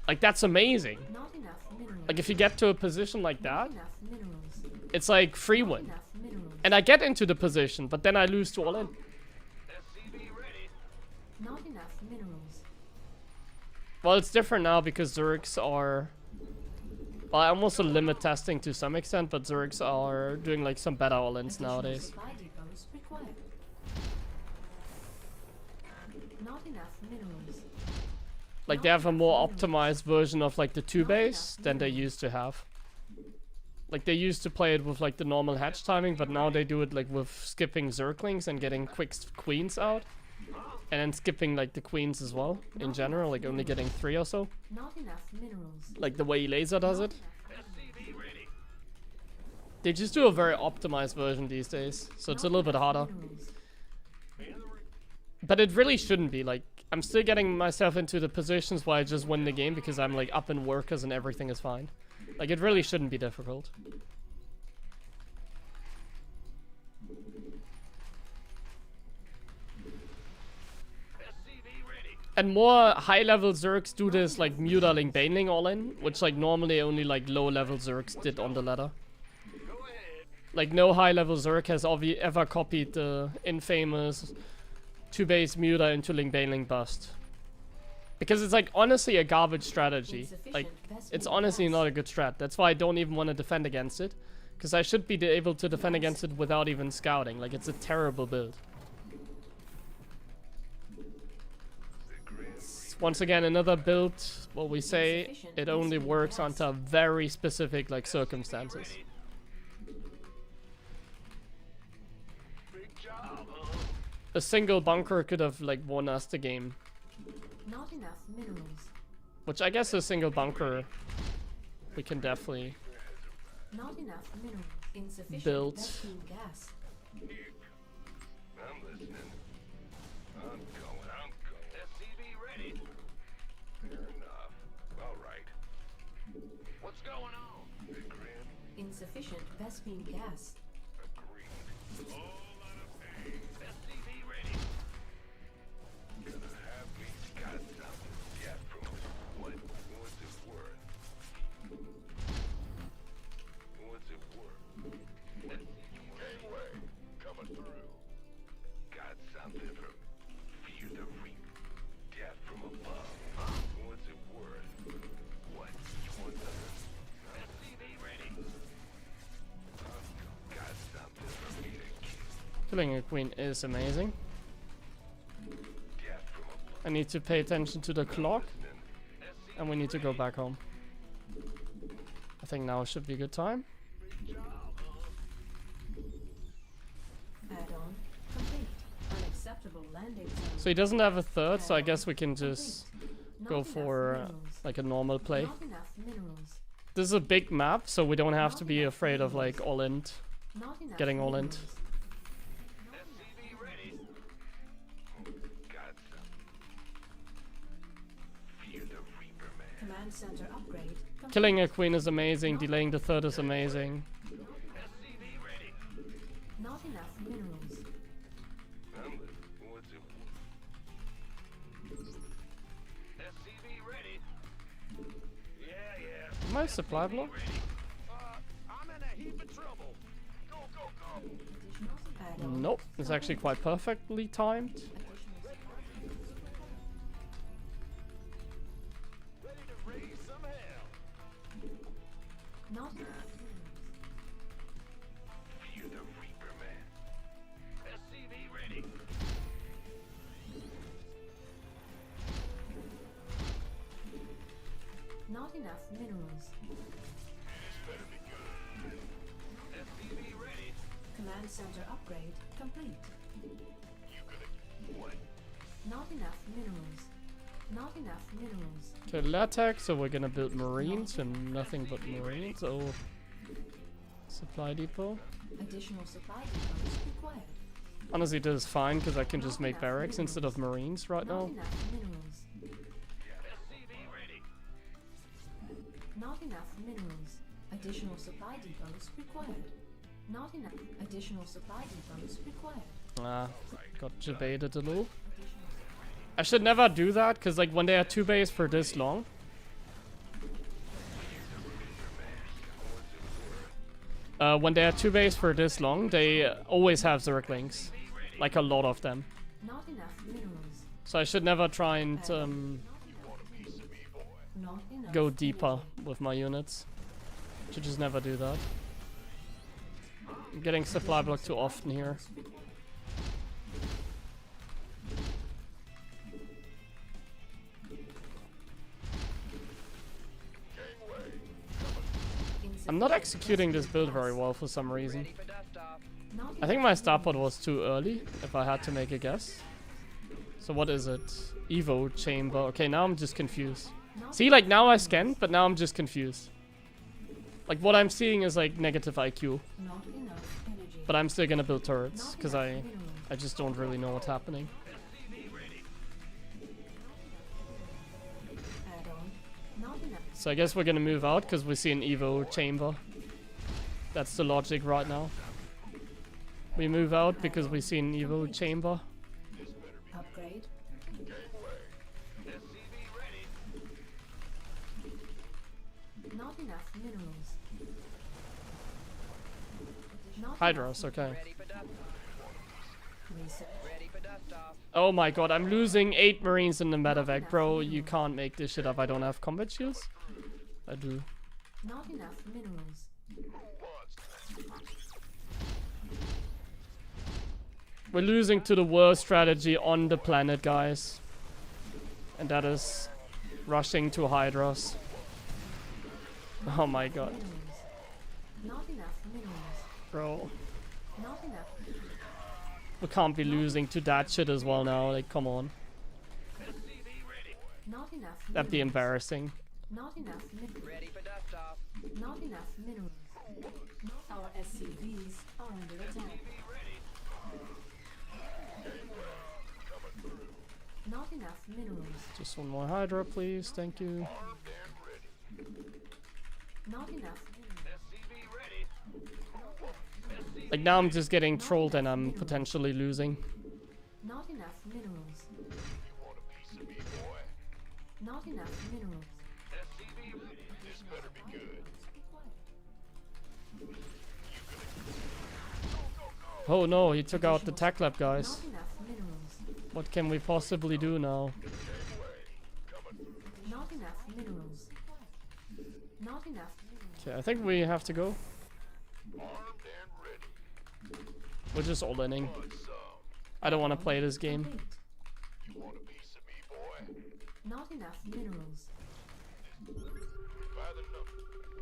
Like, that's amazing. Not enough minerals. Like, if you get to a position like that, Not enough minerals. it's, like, free Not win. enough minerals. And I get into the position, but then I lose to all-in. SCV ready. Not enough minerals. Well, it's different now because Zergs are... Well, I'm also limit testing to some extent, but Zergs are doing like some better all-ins Additional nowadays. supply depots required. Not enough minerals. Like they have a more optimized version of like the 2-base than they used to have. Like they used to play it with like the normal hatch timing, but now they do it like with skipping Zerglings and getting quick queens out. And then skipping like the queens as well, in general, like only getting 3 or so. Not enough minerals. Like the way Laser does it. SCV ready. They just do a very optimized version these days, so it's a little bit harder. Minerals. But it really shouldn't be, like, I'm still getting myself into the positions where I just win the game because I'm like up in workers and everything is fine. Like, it really shouldn't be difficult. SCV ready. And more high-level Zergs do this, like, Mutaling Baneling all-in, which, like, normally only, like, low-level Zergs did on the ladder. Go ahead. Like, no high-level Zerg has ever copied the infamous 2-base Muta into Ling Baneling bust. Because it's, like, honestly a garbage strategy. Like, it's honestly not a good strat. That's why I don't even want to defend against it. Because I should be able to defend against it without even scouting. Like, it's a terrible build. Once again, another build, what we say, it only works under very specific, like, circumstances. Big job, huh? A single bunker could have, like, won us the game. Not enough minerals. Which I guess a single bunker, we can definitely Not enough minerals. Insufficient build. vacuum gas. I'm listening. I'm going. SCV ready. Fair enough. All right. What's going on? Big Grim. Insufficient Vespine gas. Agreed. Whole lot of pain. SCV ready. Gonna have me got something. Yeah, from what? What's it worth? What's it worth? Gangway, coming through. Got something from Fear the Reap. Death from above. What's it worth? What? What's it? SCV ready. Got something for me to kill. Killing a queen is amazing. Death from above. I need to pay attention to the clock, and we need to go back home. I think now should be a good time. Add-on complete. Unacceptable landing zone. So he doesn't have a third, so I guess we can just Not go enough for minerals. like a normal play. Not enough minerals. This is a big map, so we don't have to be afraid of like all-in. Not enough Getting all in. minerals. SCV ready. Got some. Fear the Reaper, man. Command center upgrade complete. Killing a queen is amazing, delaying the third is amazing. SCV ready. Not enough minerals. What's it worth? SCV ready. Yeah. My supply block? I'm in a heap of trouble. Go. Additional add-on. Nope, it's actually quite perfectly timed. Ready to raise some hell. Not enough minerals. Fear the Reaper, man. SCV ready. Not enough minerals. This better be good. SCV ready. Command center upgrade complete. You gonna what? Not enough minerals. Not enough minerals. To attack, so we're gonna build marines and nothing but marines. Oh, supply depot. Additional supply depots required. Honestly, this is fine because I can just make barracks instead of marines right Not now. enough minerals. SCV ready. Not enough minerals. Additional supply depots required. Not enough. Additional supply depots required. Ah, got debated a little. Additional I should never do that because like when they are 2 base for this long. When they are 2 base for this long, they always have Zerglings. Like a lot of them. Not enough minerals. So I should never try and Not enough. go deeper with my units. Should just never do that. I'm getting supply block too often here. I'm not executing this build very well for some reason. Ready for dust off. Not I think my starport was too early, if I had to make a guess. So what is it? Evo chamber. Okay, now I'm just confused. See, like now I scanned, but now I'm just confused. Like what I'm seeing is like negative IQ, Not enough energy. but I'm still gonna build turrets Not because enough I minerals. just don't really know what's happening. Add-on. Not enough. So I guess we're gonna move out because we see an Evo chamber. That's the logic right now. We move out because we see an Evo chamber. Upgrade. Not enough minerals. Not Hydros, enough okay. Ready for dust off. research. Ready for dust off. Oh my god, I'm losing 8 marines in the medevac, bro. You can't make this shit up. I don't have combat shields. I do. Not enough minerals. We're losing to the worst strategy on the planet, guys. And that is rushing to Hydros. Oh my god, Minerals. Not enough minerals. bro. Not enough. We can't be losing to that shit as well now. Like, come on. Not enough. That'd be minerals. embarrassing. Not enough minerals. Ready for dust off. Not enough minerals. Our SCVs are under attack. Not enough minerals. Just one more Hydra, please. Thank you. Not enough minerals. Like, now I'm just getting trolled and I'm potentially losing. Not enough minerals. Not enough minerals. This better be good. Oh no, he took out the tech lab, guys. Not enough minerals. What can we possibly do now? Not enough minerals. Not enough minerals. Okay, I think we have to go. We're just all inning. I don't want to play this game. Complete. You want a piece of me, boy? Not enough minerals. By the number,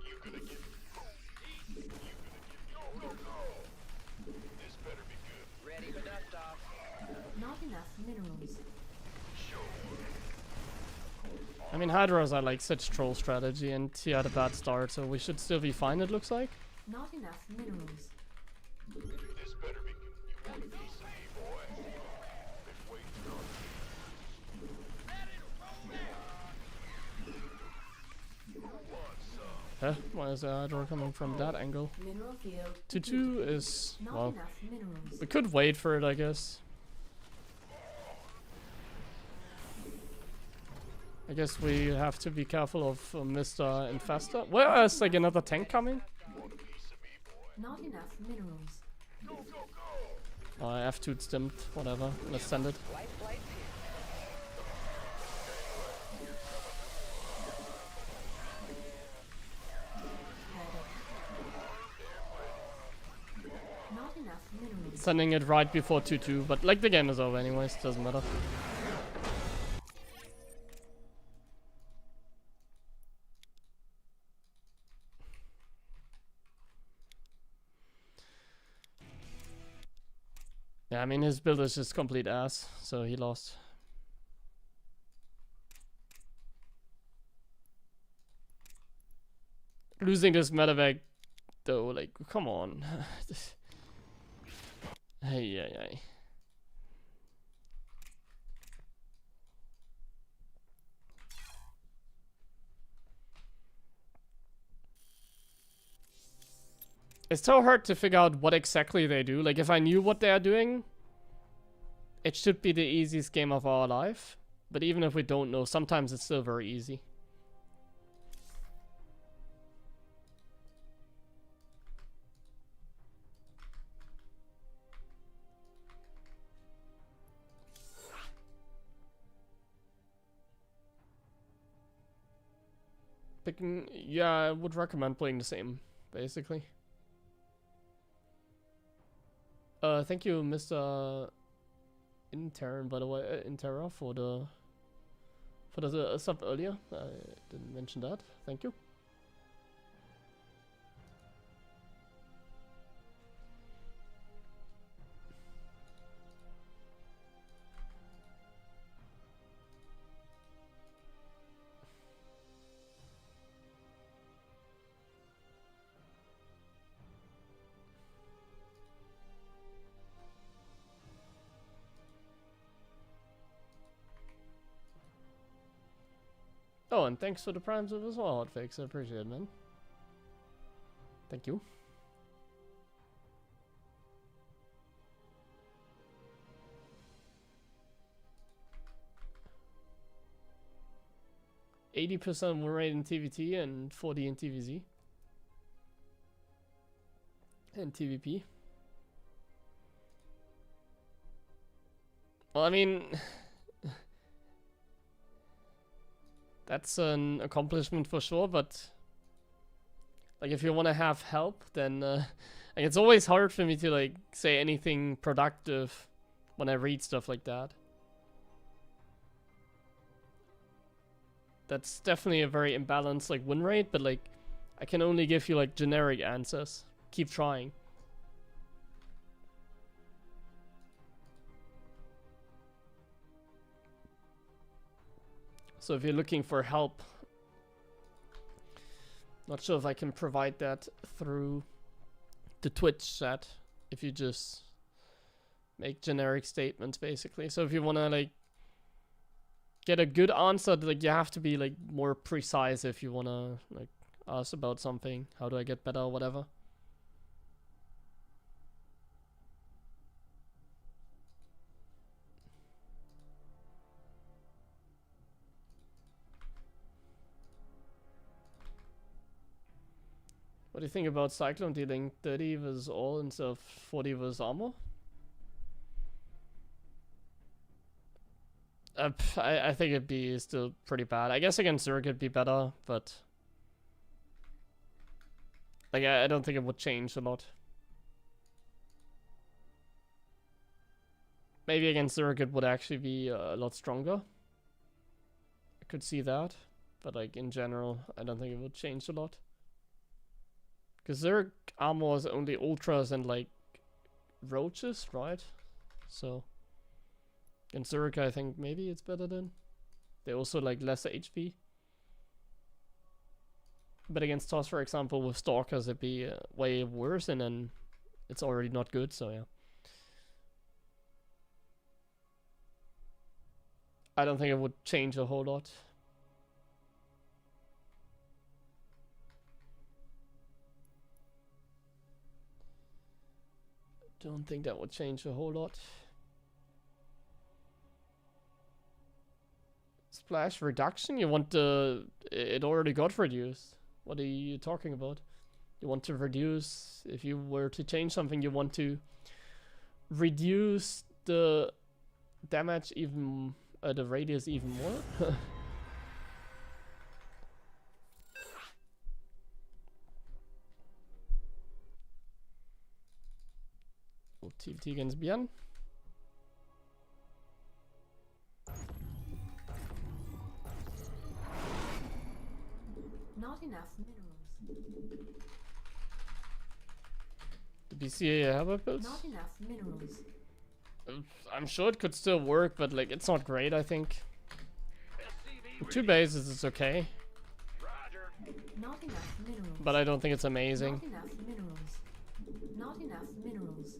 you gonna get. You gonna get. No. This better be good. Ready for dust off. Not enough minerals. I mean, Hydras are like such troll strategy and he had a bad start, so we should still be fine, it looks like. Not enough minerals. This better be good. You want a piece of me, boy? Been waiting on you. Huh? Why is the Hydra coming from that angle? Mineral field. 2-2 is, Not well, enough minerals. we could wait for it, I guess. I guess we have to be careful of Mr. Infestor. Where is like another tank coming? Not enough minerals. F2 stimmed, whatever. Let's send it. Light flight here. Not enough minerals. Sending it right before 2-2, but like the game is over anyways, doesn't matter. Yeah, I mean his build is just complete ass, so he lost. Losing this medevac though, like, come on. Hey, hey. It's so hard to figure out what exactly they do. Like, if I knew what they are doing, it should be the easiest game of our life. But even if we don't know, sometimes it's still very easy. Picking, yeah, I would recommend playing the same, basically. Thank you, Mr. Intern, by the way, Intera, for the sub earlier. I didn't mention that. Thank you. Oh, and thanks for the prime sub as well, Hotfix. I appreciate it, man. Thank you. %, win rate in TVT and 40 in TVZ. And TVP. Well, I mean, that's an accomplishment for sure, but like if you want to have help, then like it's always hard for me to like say anything productive when I read stuff like that. That's definitely a very imbalanced like win rate, but like I can only give you like generic answers. Keep trying. So if you're looking for help, not sure if I can provide that through the Twitch chat. If you just make generic statements, basically. So if you wanna like get a good answer, like you have to be like more precise if you wanna like ask about something. How do I get better or whatever. What do you think about Cyclone dealing 30 with all instead of 40 with armor? I think it'd be still pretty bad. I guess against Zerg it'd be better, but like I don't think it would change a lot. Maybe against Zerg it would actually be a lot stronger. I could see that, but like in general, I don't think it would change a lot. Because Zerg armor is only ultras and like roaches, right? So in Zerg I think maybe it's better then. They also like lesser HP. But against Toss, for example, with Stalkers it'd be way worse, and then it's already not good, so yeah. I don't think it would change a whole lot. Don't think that would change a whole lot. Splash reduction? You want the... It already got reduced. What are you talking about? You want to reduce... If you were to change something, you want to reduce the damage even... the radius even more? TVT against Björn. Not enough minerals. The BCA have builds? Not enough minerals. I'm sure it could still work, but like it's not great, I think. With 2 bases is okay. Not enough minerals. But I don't think it's amazing. Not enough minerals. Not enough minerals.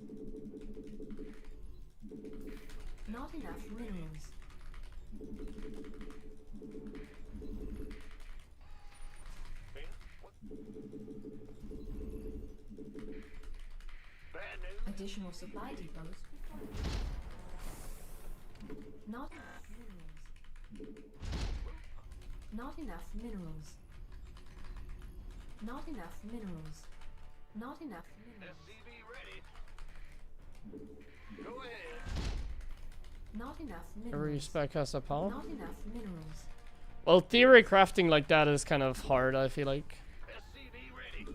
Not enough minerals. Additional supply depots. Not enough minerals. Not enough minerals. Not enough minerals. Not enough minerals. SCV ready. Go ahead. Not enough Every minerals. spec has a power. Not enough minerals. Well, theory crafting like that is kind of hard, I feel like. SCV ready.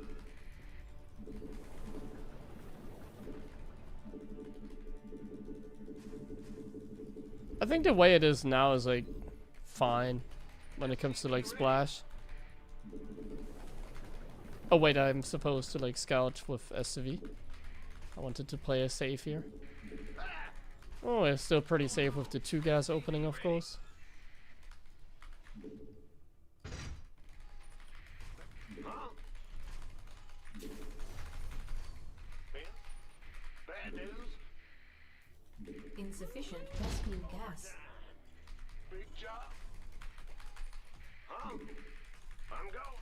I think the way it is now is like fine when it comes to like splash. Oh wait, I'm supposed to like scout with SCV. I wanted to play it safe here. Oh, it's still pretty safe with the 2 gas opening, of course. Bad news. Insufficient rescue gas. Big job. on. I'm going.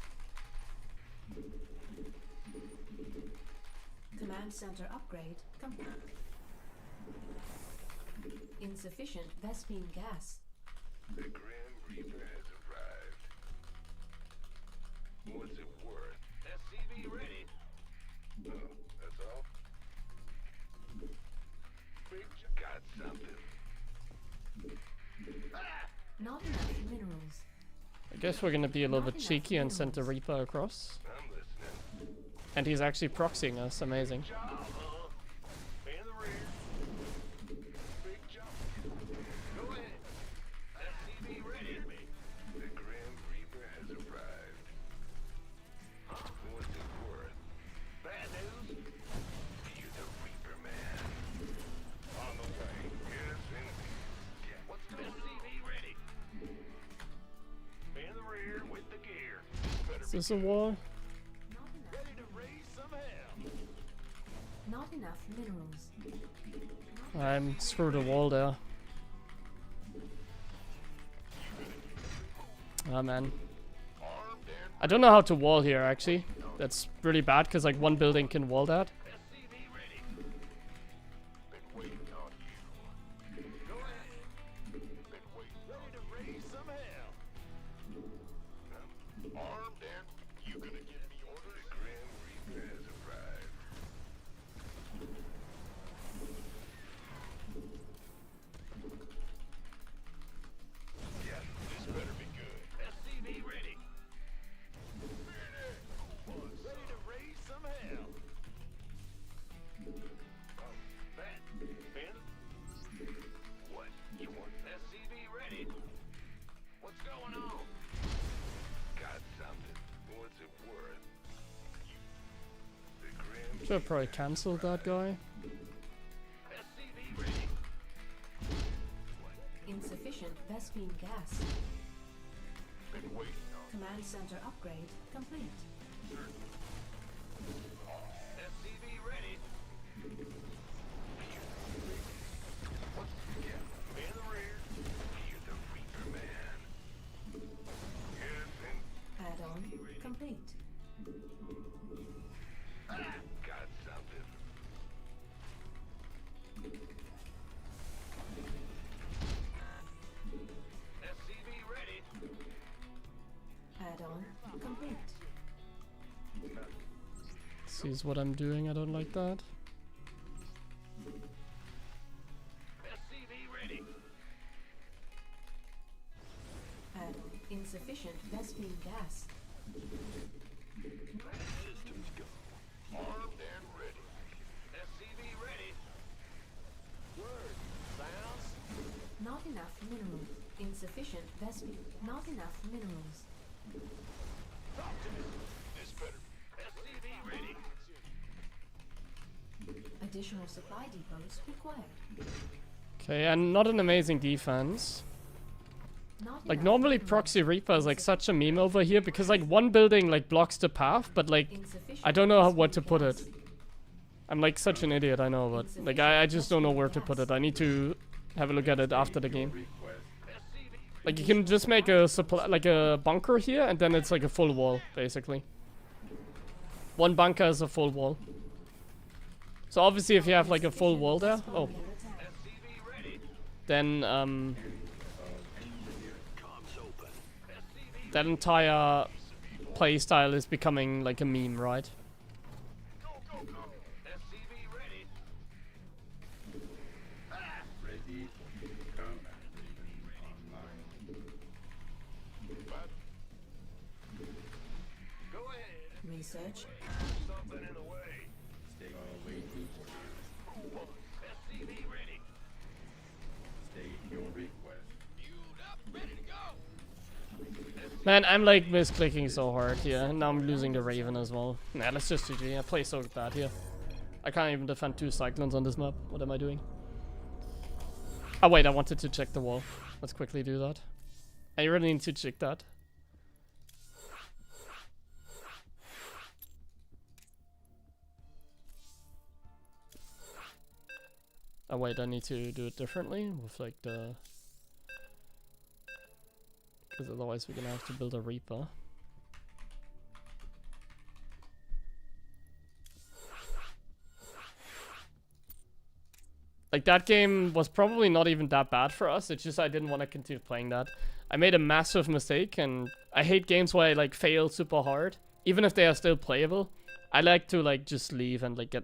Command center upgrade complete. Insufficient Vespine gas. The Grim Reaper has arrived. What's it worth? SCV ready. Oh, that's all? Big got something. Ah! Not enough minerals. I guess we're gonna be a little bit cheeky and send the Reaper across. I'm listening. And he's actually proxying us, amazing. Job, huh? In the rear. Big jump. Go ahead. SCV ready. The Grim Reaper has arrived. What's it worth? Bad news? You're the Reaper man. On the way. Yes, indeed. Yeah. What's going on? SCV ready. In the rear with the gear. Better Is be this a war? Not enough. ready to raise some hell. Not enough minerals. I'm screwed a wall there. Ah man. Armed and I don't know how to wall here actually. That's really bad because like one building can wall that. SCV ready. Been waiting on you. Go ahead. Been waiting. Ready to raise some hell. Armed and you gonna give me orders? The Grim Reaper has arrived. Yeah, this better be good. SCV ready. Ready to raise some hell. Ben? What? You want SCV ready? What's going on? Got something. What's it worth? The Grim Should have probably cancelled that guy. SCV ready. Insufficient Vespine gas. Been waiting on Command center upgrade complete. SCV ready. Yeah, in the rear. You're the Reaper man. Yes, and Add-on complete. got something. SCV ready. Add-on complete. Sees what I'm doing, I don't like that. SCV ready. Add-on insufficient Vespine gas. Systems go. Armed and ready. SCV ready. Word. Sounds. Not enough minerals. Insufficient Vespine. Not enough minerals. Talk to me. This better. SCV ready. Additional supply depots required. Okay, and not an amazing defense. Not Like enough normally minerals. proxy Reaper is like such a meme over here because like one building like blocks the path, but like Insufficient I don't know how, Vespine what to put gas. it. I'm like such an idiot, I know, but like I just don't know where to put it. I need to have a look at it after the game. Like you can just make a supply, like a bunker here, and then it's like a full wall, basically. One bunker is a full wall. So obviously, if you have like a full wall there, oh, SCV ready. then Comms open. that entire play style is becoming like a meme, right? Go, go, go. SCV ready. Ready, come online. Go ahead. Research. Something in the way. Stay waiting. SCV ready. State your request. Fueled up, ready to go. Man, I'm like misclicking so hard here, and now I'm losing the Raven as well. Nah, let's just GG. I play so bad here. I can't even defend 2 Cyclones on this map. What am I doing? Oh wait, I wanted to check the wall. Let's quickly do that. I really need to check that. Oh wait, I need to do it differently with like the Because otherwise we're gonna have to build a Reaper. Like, that game was probably not even that bad for us. It's just I didn't want to continue playing that. I made a massive mistake, and I hate games where I, like, fail super hard. Even if they are still playable. I like to, like, just leave and, like,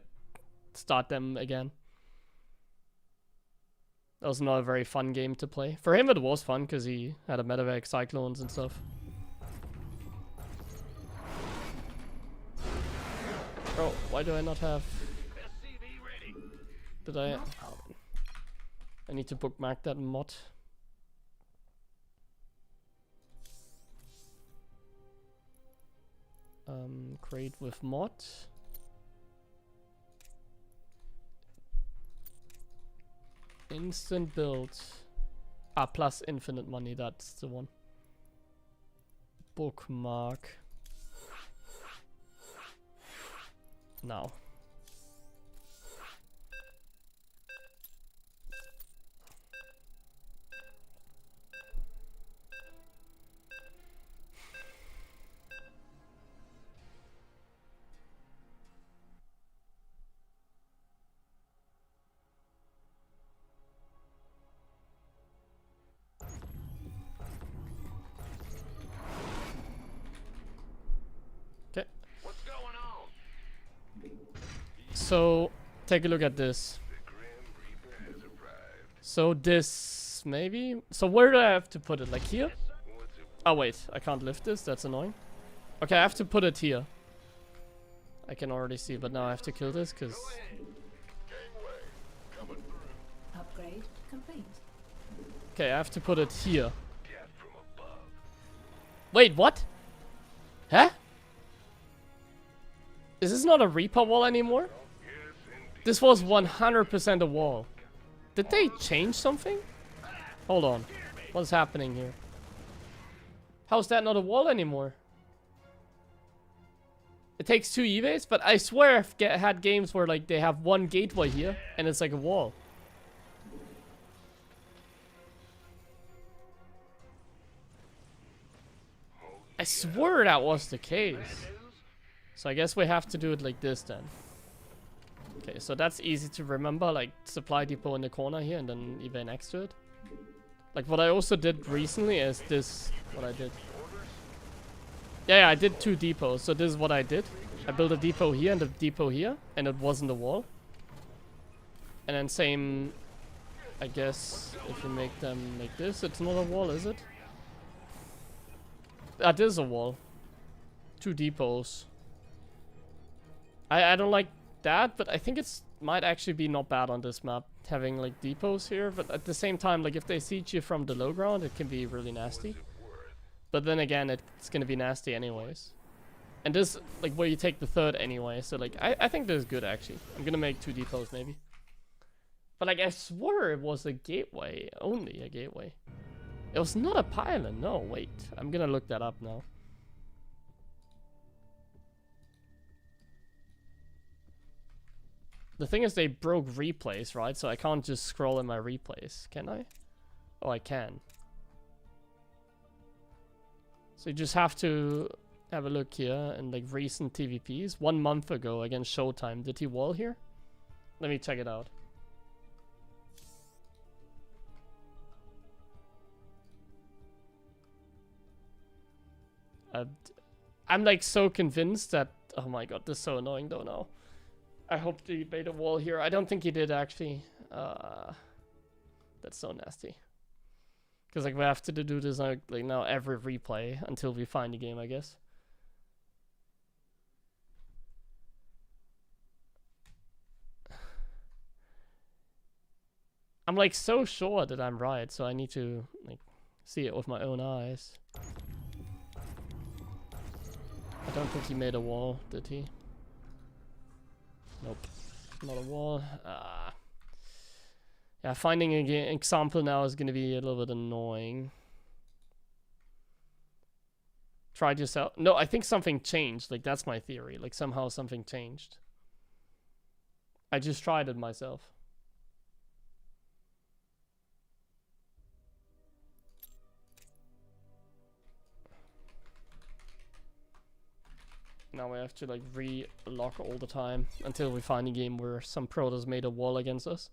start them again. That was not a very fun game to play. For him, it was fun, because he had a medevac, cyclones, and stuff. Bro, why do I not have... SCV ready. Did I... Oh, I need to bookmark that mod. Create with mod. Instant build. Ah, plus infinite money, that's the one. Bookmark. Now. What's going on? So, take a look at this. The Grim Reaper has arrived. So this, maybe? So where do I have to put it? Like here? What's it? Oh wait, I can't lift this, that's annoying. Okay, I have to put it here. I can already see, but now I have to kill this, because... Go ahead. Gangway coming through. Upgrade complete. Okay, I have to put it here. Death from above. Wait, what? Huh? Is this not a Reaper wall anymore? Yes, indeed. This was 100% a wall. Did they change something? Hold on. What's happening here? How's that not a wall anymore? It takes 2 eBays, but I swear I've had games where like they have one gateway here and it's like a wall. I swear that was the case. So I guess we have to do it like this then. Okay, so that's easy to remember, like supply depot in the corner here and then eBay next to it. Like what I also did recently is this, what I did. Yeah, I did 2 depots, so this is what I did. I built a depot here and a depot here, and it wasn't a wall. And then same, I guess, if you make them like this, it's not a wall, is it? That is a wall. 2 depots. I don't like that, but I think it's might actually be not bad on this map, having like depots here, but at the same time, like if they siege you from the low ground, it can be really nasty. But then again, it's gonna be nasty anyways. And this, like where you take the 3rd anyway, so like, I think this is good actually. I'm gonna make 2 depots maybe. But like, I swore it was a gateway, only a gateway. It was not a pylon, no, wait. I'm gonna look that up now. The thing is they broke replays, right? So I can't just scroll in my replays, can I? Oh, I can. So you just have to have a look here and like recent TVPs. 1 month ago against Showtime. Did he wall here? Let me check it out. I'm like so convinced that... Oh my god, this is so annoying though now. I hope he made a wall here. I don't think he did actually. That's so nasty. Because like we have to do this like now every replay until we find the game, I guess. I'm like so sure that I'm right, so I need to like see it with my own eyes. I don't think he made a wall, did he? Nope, not a wall. Yeah, finding an example now is going to be a little bit annoying. Tried yourself. No, I think something changed. Like, that's my theory. Like, somehow something changed. I just tried it myself. Now we have to like re-lock all the time until we find a game where some protoss made a wall against us.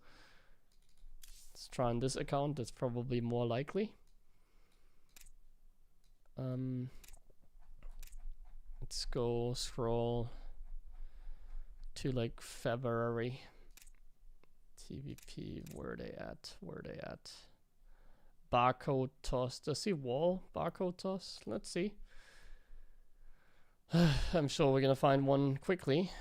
Let's try on this account, that's probably more likely. Let's go scroll to like February. TVP, where are they at? Where are they at? Barcode toss. Does he wall barcode toss? Let's see. I'm sure we're gonna find one quickly.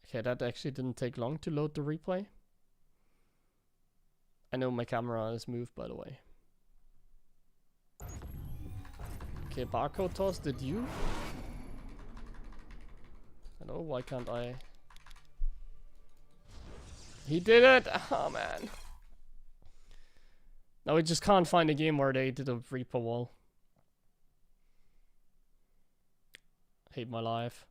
Okay, that actually didn't take long to load the replay. I know my camera is moved, by the way. Okay, barcode toss, did you? Hello, why can't I? He did it! Oh man. Now we just can't find a game where they did a Reaper wall. Hate my life.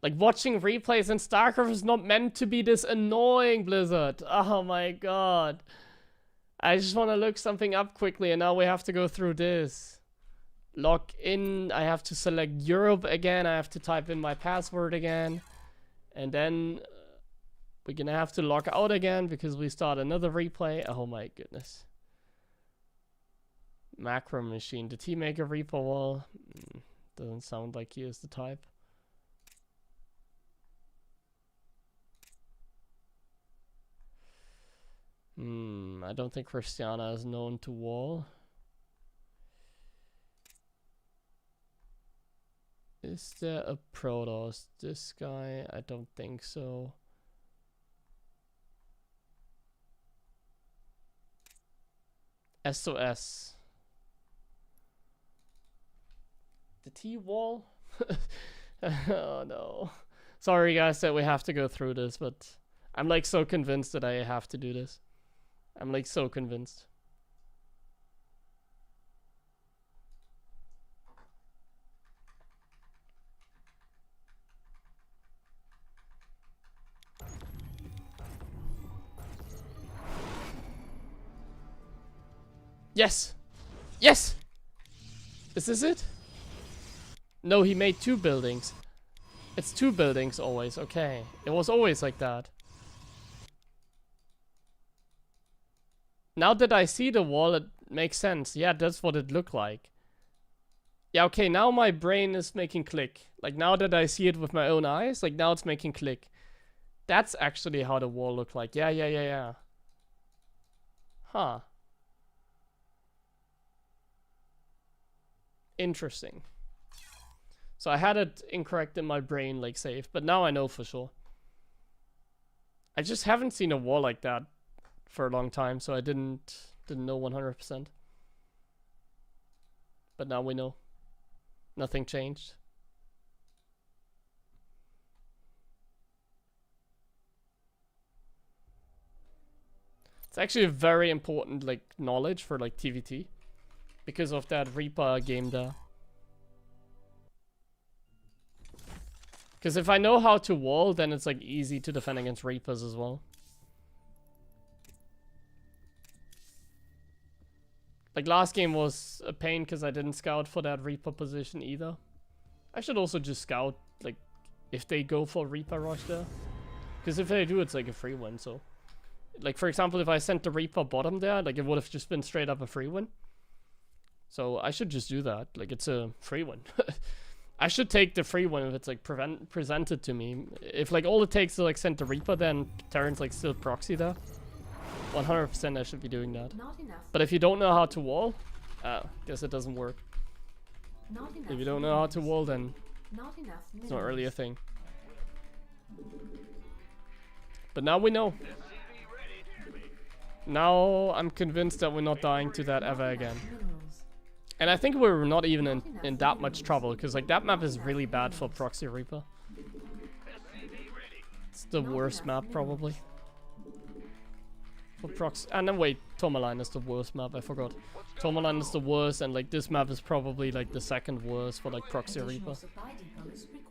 Like, watching replays in StarCraft is not meant to be this annoying, Blizzard. Oh my god. I just want to look something up quickly and now we have to go through this. Log in, I have to select Europe again, I have to type in my password again. And then we're gonna have to log out again because we start another replay. Oh my goodness. Macro machine, did he make a Reaper wall? Doesn't sound like he is the type. I don't think Christiana is known to wall. Is there a Protoss? This guy? I don't think so. SOS. The T wall? Oh no. Sorry guys that we have to go through this, but I'm like so convinced that I have to do this. I'm like so convinced. Yes! Yes! Is this it? No, he made 2 buildings. It's 2 buildings always, okay. It was always like that. Now that I see the wall, it makes sense. Yeah, that's what it looked like. Yeah, okay, now my brain is making click. Like, now that I see it with my own eyes, like, now it's making click. That's actually how the wall looked like. Yeah. Huh. Interesting. So I had it incorrect in my brain, like, saved, but now I know for sure. I just haven't seen a wall like that for a long time, so I didn't know 100%. But now we know. Nothing changed. It's actually a very important like knowledge for like TVT because of that Reaper game there. Because if I know how to wall, then it's like easy to defend against Reapers as well. Like last game was a pain because I didn't scout for that Reaper position either. I should also just scout like if they go for Reaper rush there. Because if they do, it's like a free win. So like for example, if I sent the Reaper bottom there, like it would have just been straight up a free win. So I should just do that. Like it's a free win. I should take the free win if it's like presented to me. If like all it takes to like send the Reaper, then Terran's like still proxy there. 100% I should be doing that. But if you don't know how to wall, guess it doesn't work. If you don't know how to wall, then it's not really a thing. But now we know. Now I'm convinced that we're not dying to that ever again. And I think we're not even in that much trouble, because like that map is really bad for Proxy Reaper. It's the worst map probably. For Proxy, and then wait, Tourmaline is the worst map, I forgot. Tourmaline is the worst, and like this map is probably like the second worst for like Proxy Reaper.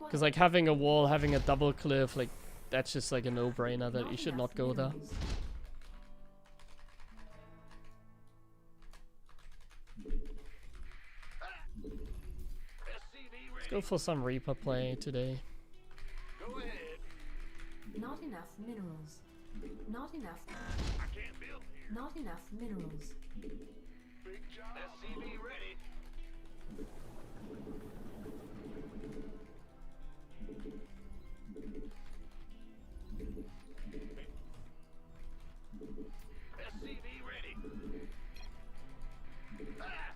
Because like having a wall, having a double cliff, like that's just like a no-brainer that you should not go there. Let's go for some Reaper play today. Go ahead. Not enough minerals. Not enough. I can't build here. Not enough minerals. Big job. SCV ready. SCV ready. Ah!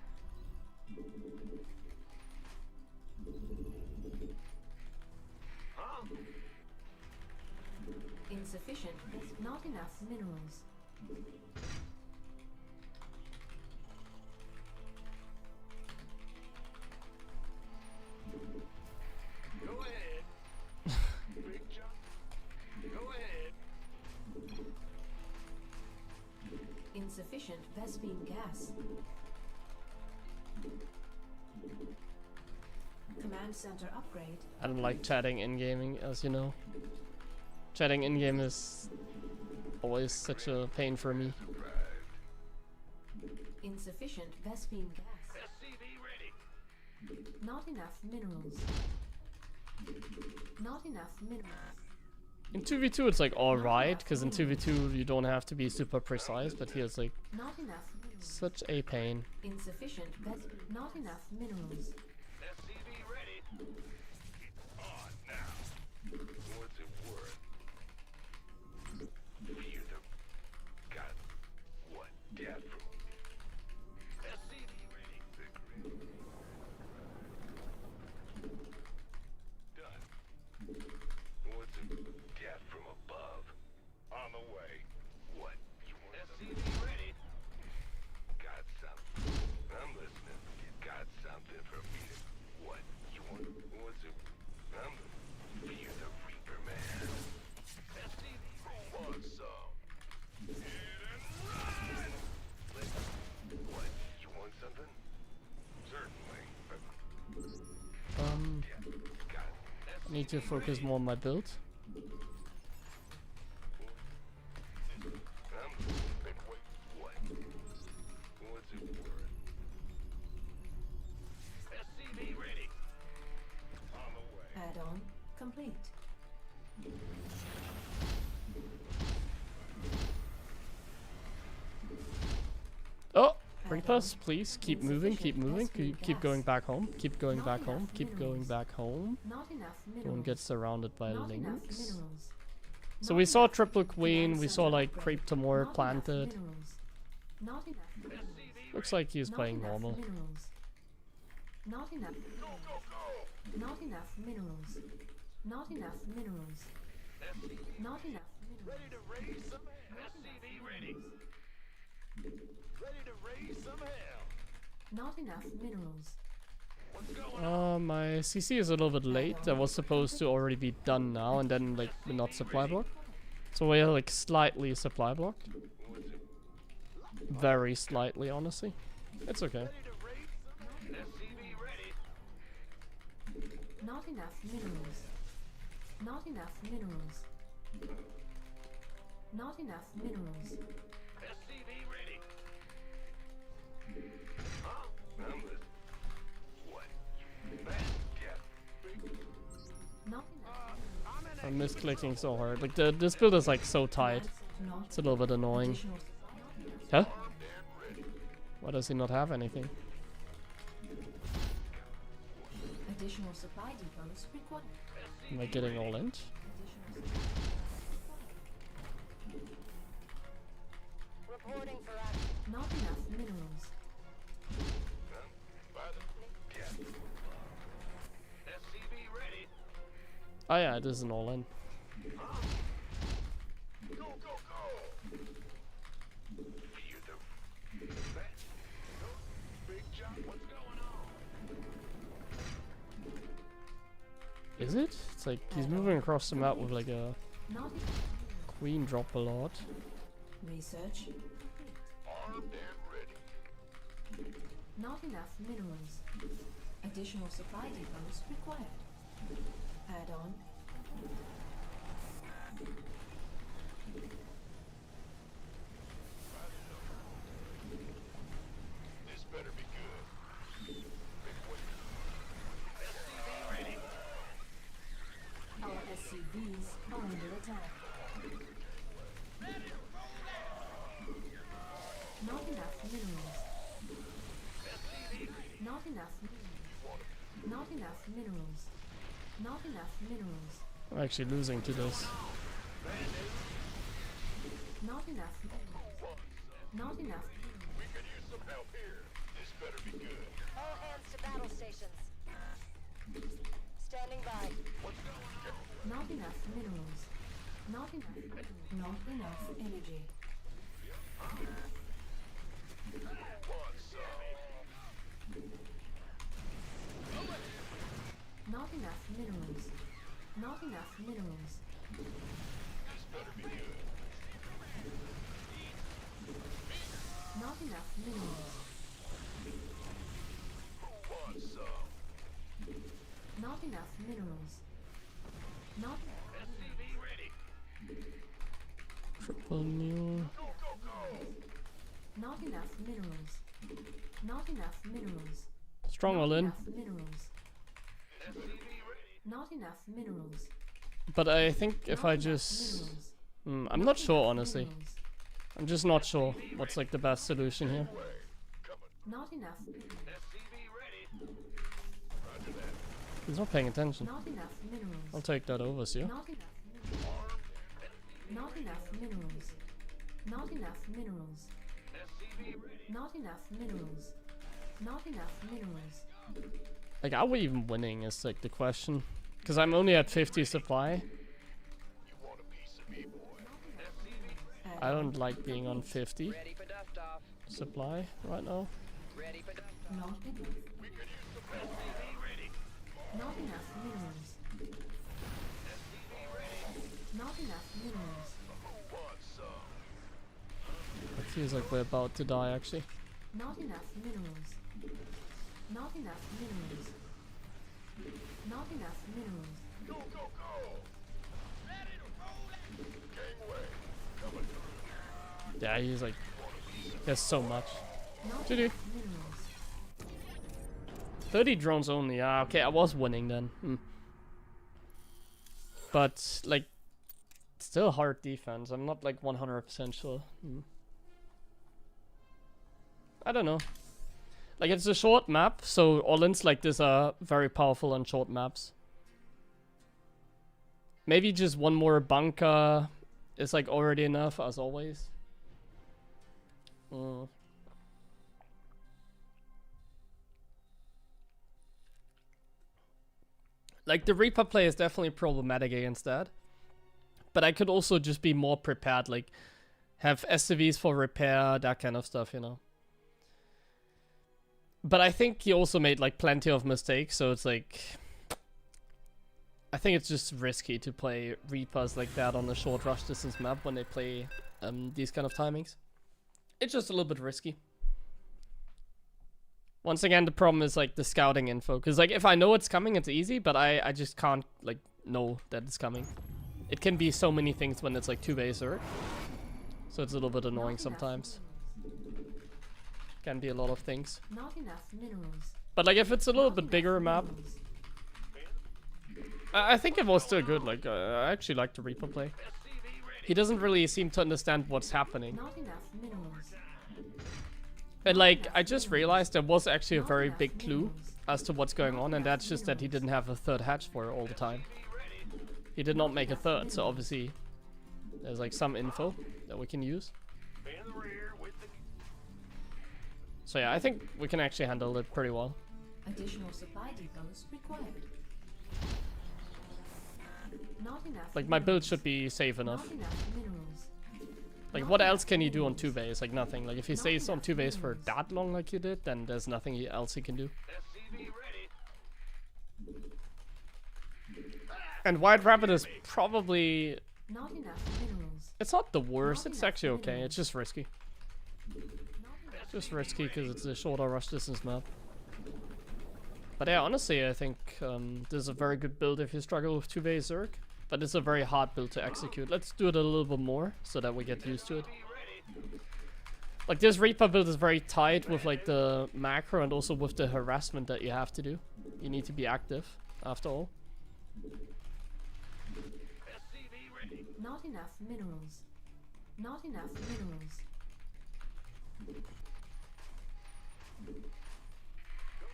Huh? Insufficient. Not enough minerals. Go ahead. Big jump. Go ahead. Insufficient Vespine gas. Command center upgrade. I don't like chatting in gaming, as you know. Chatting in game is always such a pain for me. Insufficient Vespine gas. SCV ready. Not enough minerals. Not enough minerals. In 2v2 it's like alright, because in 2v2 you don't have to be super precise, but here it's like Not enough minerals. such a pain. Insufficient not enough minerals. SCV ready. On now. What's it worth? You the got what? Death from SCV ready. Done. What's it? Death from above. On the way. What? You want SCV ready. Got something. I'm listening. Got something for me to what? You want? What's it? I'm the Fear the Reaper man. SCV who wants some? Hit and run! What? You want something? Certainly. Got I need to focus more on my build. What? What's it worth? SCV ready. On the way. Add-on complete. Oh! Reapers, please keep moving, keep moving, keep going back home, keep going back home, keep going back home. Not enough minerals. Don't get surrounded by Not enough links. minerals. So Not we saw enough triple queen, we saw center like upgrade. creep to more Not enough planted. minerals. Not enough. Looks like he's Not playing enough normal. Minerals. Not enough. Not enough minerals. Not enough minerals. Not enough minerals. Ready to raise some hell. SCV ready. Ready to raise some hell. Not enough minerals. What's going on? My CC is a little bit late. That was supposed to already be done now, and then like not supply blocked. So we're like slightly supply blocked. What's it? Very slightly, honestly. It's okay. Ready to raise some hell. SCV ready. Not enough minerals. Not enough minerals. Not enough minerals. SCV ready. Huh? I'm listening. What? Bad death. Not enough. I'm misclicking so hard. Like this build is like so tight. Not It's a little bit annoying. additional Huh? Why does he not have anything? additional supply depots required. Am I getting all in? Reporting for action. Not enough minerals. By the death. SCV ready. Oh yeah, it is an all in. Go, go, go! Fear the... Big jump, what's going on? Is it? It's like he's moving across the map with like a Not queen drop a lot. research. Armed and ready. Not enough minerals. Additional supply depots required. Add on. This better be good. Big win. SCV SCVs are under attack. Not enough minerals. Not enough minerals. Not enough minerals. Not enough minerals. I'm actually losing to this. Not enough minerals. Not enough. We could use some help here. This better be good. All hands to battle stations. Standing by. Not enough minerals. Not enough. Not enough energy. Not enough minerals. Not enough minerals. This better be good. Not enough minerals. Who wants some? Not enough minerals. Not SCV ready. Triple mule. Go, go, go. not enough minerals. Not enough minerals. Strong Not all in. enough minerals. SCV ready. Not enough minerals. But I think if Not I enough just... minerals. I'm Not not sure, enough honestly. minerals. I'm just not sure what's like the best solution here. Not enough. SCV ready. He's not paying attention. Not enough minerals. I'll take that overseer. Not enough minerals. Not enough minerals. Not enough minerals. SCV ready. Not enough minerals. Not enough minerals. Like, are we even winning is like the question. Because I'm only at 50 supply. You want a piece of me, boy? SCV ready. I don't like being on 50 Ready for dust off. supply right now. Ready for dust off. Not enough. We could use some SCV ready. Not enough minerals. SCV ready. Not enough minerals. Who wants some? It feels like we're about to die actually. Not enough minerals. Not enough minerals. Not enough minerals. Go, go, go. Ready to roll it. Gangway. Coming through. Yeah, he's like... There's so much. Not To do. enough minerals. 30 drones only. Ah, okay, I was winning then. But, like... Still hard defense. I'm not like 100% sure. I don't know. Like, it's a short map, so all-ins like this are very powerful on short maps. Maybe just one more bunker is like already enough, as always. Like, the Reaper play is definitely problematic against that. But I could also just be more prepared, like, have SCVs for repair, that kind of stuff, you know. But I think he also made like plenty of mistakes, so it's like... I think it's just risky to play Reapers like that on a short rush distance map when they play these kind of timings. It's just a little bit risky. Once again, the problem is like the scouting info, because like if I know it's coming, it's easy, but I just can't like know that it's coming. It can be so many things when it's like 2-base Zerg. So it's a little bit annoying Not enough sometimes. minerals. Can be a lot of things. Not enough minerals. But like if it's a little Not bit enough bigger map, minerals. I think it was still good. Like I actually like the Reaper play. He doesn't really seem to understand what's happening. Not enough minerals. And like I just realized there was actually a very big clue as to what's going on, and that's just that he didn't have a third hatch for it all the time. He did not make a third, so obviously there's like some info that we can use. In the rear with the... So yeah, I think we can actually handle it pretty well. Additional supply depots required. Not enough. Like my build minerals. should be safe enough. Not enough minerals. Like Not what enough else can you do on minerals. 2-base? Like nothing. Like if he Not stays on enough 2-base for minerals. that long like you did, then there's nothing else he can do. SCV ready. And White Rabbit is probably... Not enough minerals. It's not the worst, Not it's enough actually okay. minerals. It's just risky. Not enough. Just risky because it's a shorter rush distance map. But yeah, honestly, I think this is a very good build if you struggle with 2-base Zerg. But it's a very hard build to execute. Let's do it a little bit more so that we get used to it. Like this Reaper build is very tight with like the macro and also with the harassment that you have to do. You need to be active after all. Not enough minerals. Not enough minerals.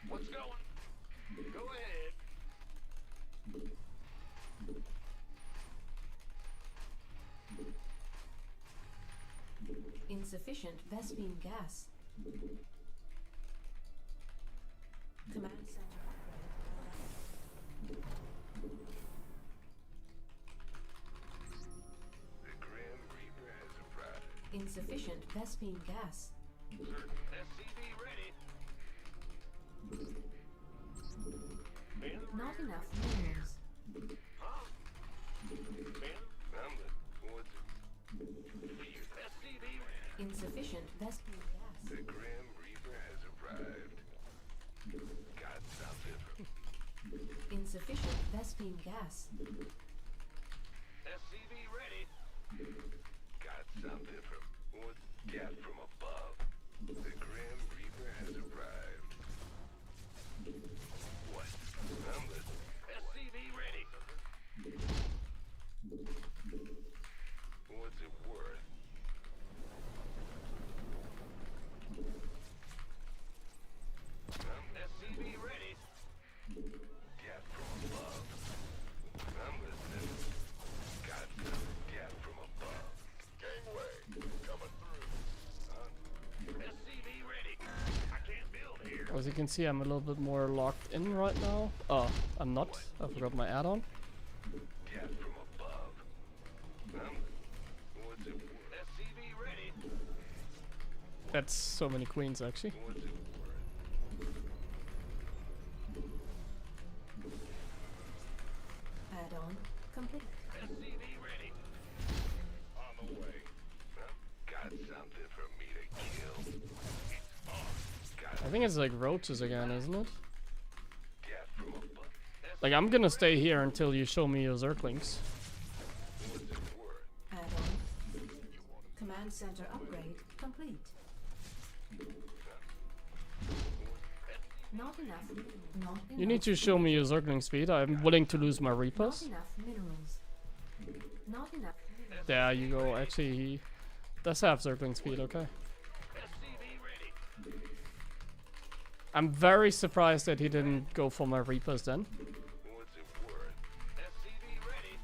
What's going? Go ahead. Insufficient Vespine gas. Command center upgrade. The Grim Reaper has arrived. Insufficient Vespine gas. SCV ready. Not enough minerals. SCV ready. Insufficient Vespine gas. The Grim Reaper has arrived. Got something. Insufficient Vespine gas. SCV ready. Got something from what's got from above. The Grim Reaper has arrived. What? I'm listening. SCV ready. What's it worth? SCV ready. Got from above. I'm listening. Got some gas from above. Gangway coming through. SCV ready. I can't build here. As you can see, I'm a little bit more locked in right now. Oh, I'm not. I forgot my add-on. Gas from above. What's it worth? SCV ready. That's so many queens, actually. What's it worth? Add-on complete. SCV ready. On the way. Got something for me to kill. It's on. Got I think it's like roaches again, isn't it? gas from above. Like, I'm gonna stay here until you show me your Zerglings. What's it worth? Add-on. Command center upgrade complete. Not enough. Not enough. You need to show me your Zergling speed. I'm willing to lose my Not Reapers. enough minerals. Not enough minerals. There you go. Actually, he does have Zergling speed, okay. SCV ready. I'm very surprised that he didn't go for my Reapers then. What's it worth? SCV ready.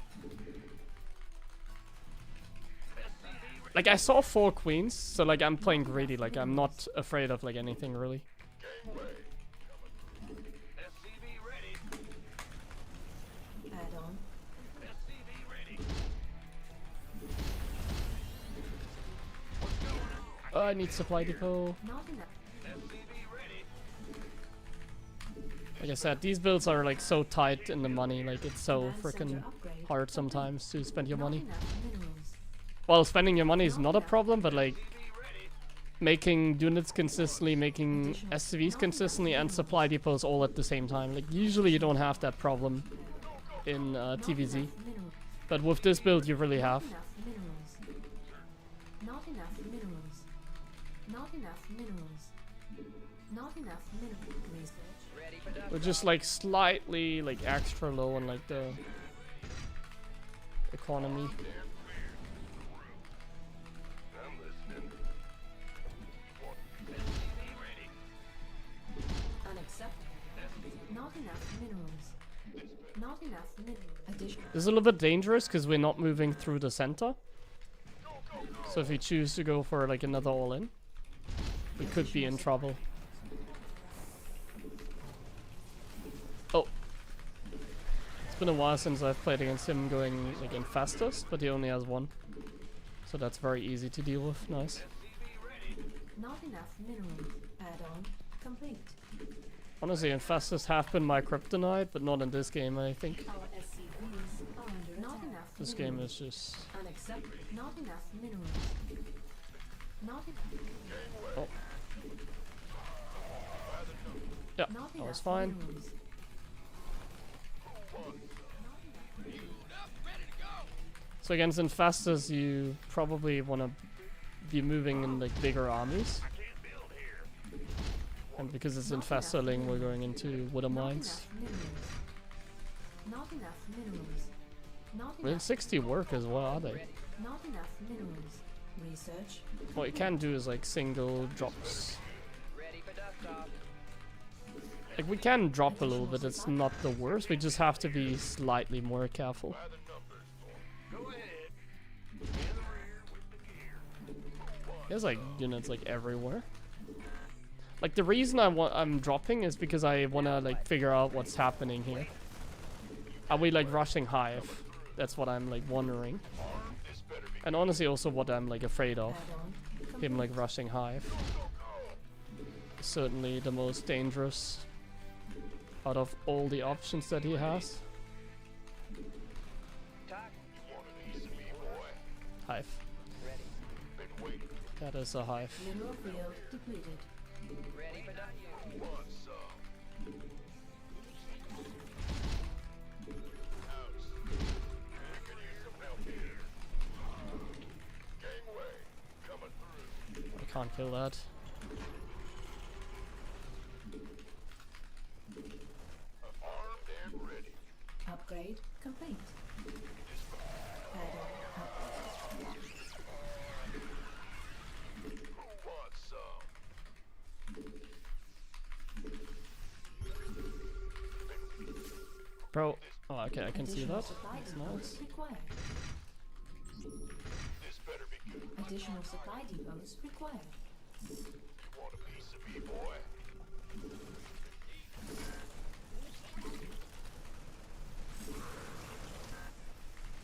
SCV ready. Like, I saw 4 queens, so like, I'm playing greedy. Like, I'm not afraid of like anything really. Gangway. SCV ready. Add-on. SCV ready. What's going on? I need supply depot. Not enough. SCV ready. Like I said, these builds are like so tight in the money. Like, it's so Command center freaking upgrade hard sometimes to spend your Not money. enough minerals. Well, spending your money is not a problem, but like SCV ready. making units consistently, making SCVs consistently, and supply depots all at the same time. Like, usually you don't have that problem in TVZ, Enough minerals. but with this build you really have. Enough minerals. Not enough minerals. Not enough minerals. Not enough minerals. Research. Ready for We're dust just like slightly like extra low on like the economy. I'm listening. SCV ready. Unacceptable. Not enough minerals. Not enough minerals. Additional. This is a little bit dangerous because we're not moving through the center. So if we choose to go for like another all-in, we could be in trouble. Oh. It's been a while since I've played against him going like Infestus, but he only has 1. So that's very easy to deal with. Nice. Not enough minerals. Add-on complete. Honestly, Infestus have been my kryptonite, but not in this game, I think. Our SCVs are under not enough. This game is just... Unacceptable. Not enough minerals. Not enough. Oh. Yeah, Not that was enough fine. minerals. So against Infestus, you probably want to be moving in like bigger armies. I can't build here. And because it's Infestorling, we're going into Wooder Not Mines. enough minerals. Not enough minerals. Not Will enough. 60 work as well, are they? Not enough minerals. Research. What you can do is like single drops. Ready for dust off. Like we can drop a little bit, it's not the worst, we just have to be slightly more careful. By the numbers, boy. Go ahead. In the rear with the gear. There's like units like everywhere. Like the reason I'm dropping is because I wanna like figure out what's happening here. Are we like rushing Hive? That's what I'm like wondering. This better be And honestly also what I'm like afraid of. Add-on. Him like rushing Hive. Certainly the most dangerous out of all the options that he has. Talk. want a piece of me, boy. Hive. Ready. Been waiting. That is a Hive. Mineral field depleted. Ready for dust. Who wants some? House. We could use some help here. Gangway. Coming through. I can't kill that. Armed and ready. Upgrade complete. Add-on. Who wants some? Bro. Oh, okay, I can see Additional that. supply That's depots nice. required. This better be good. Additional supply depots required. Want a piece of me, boy?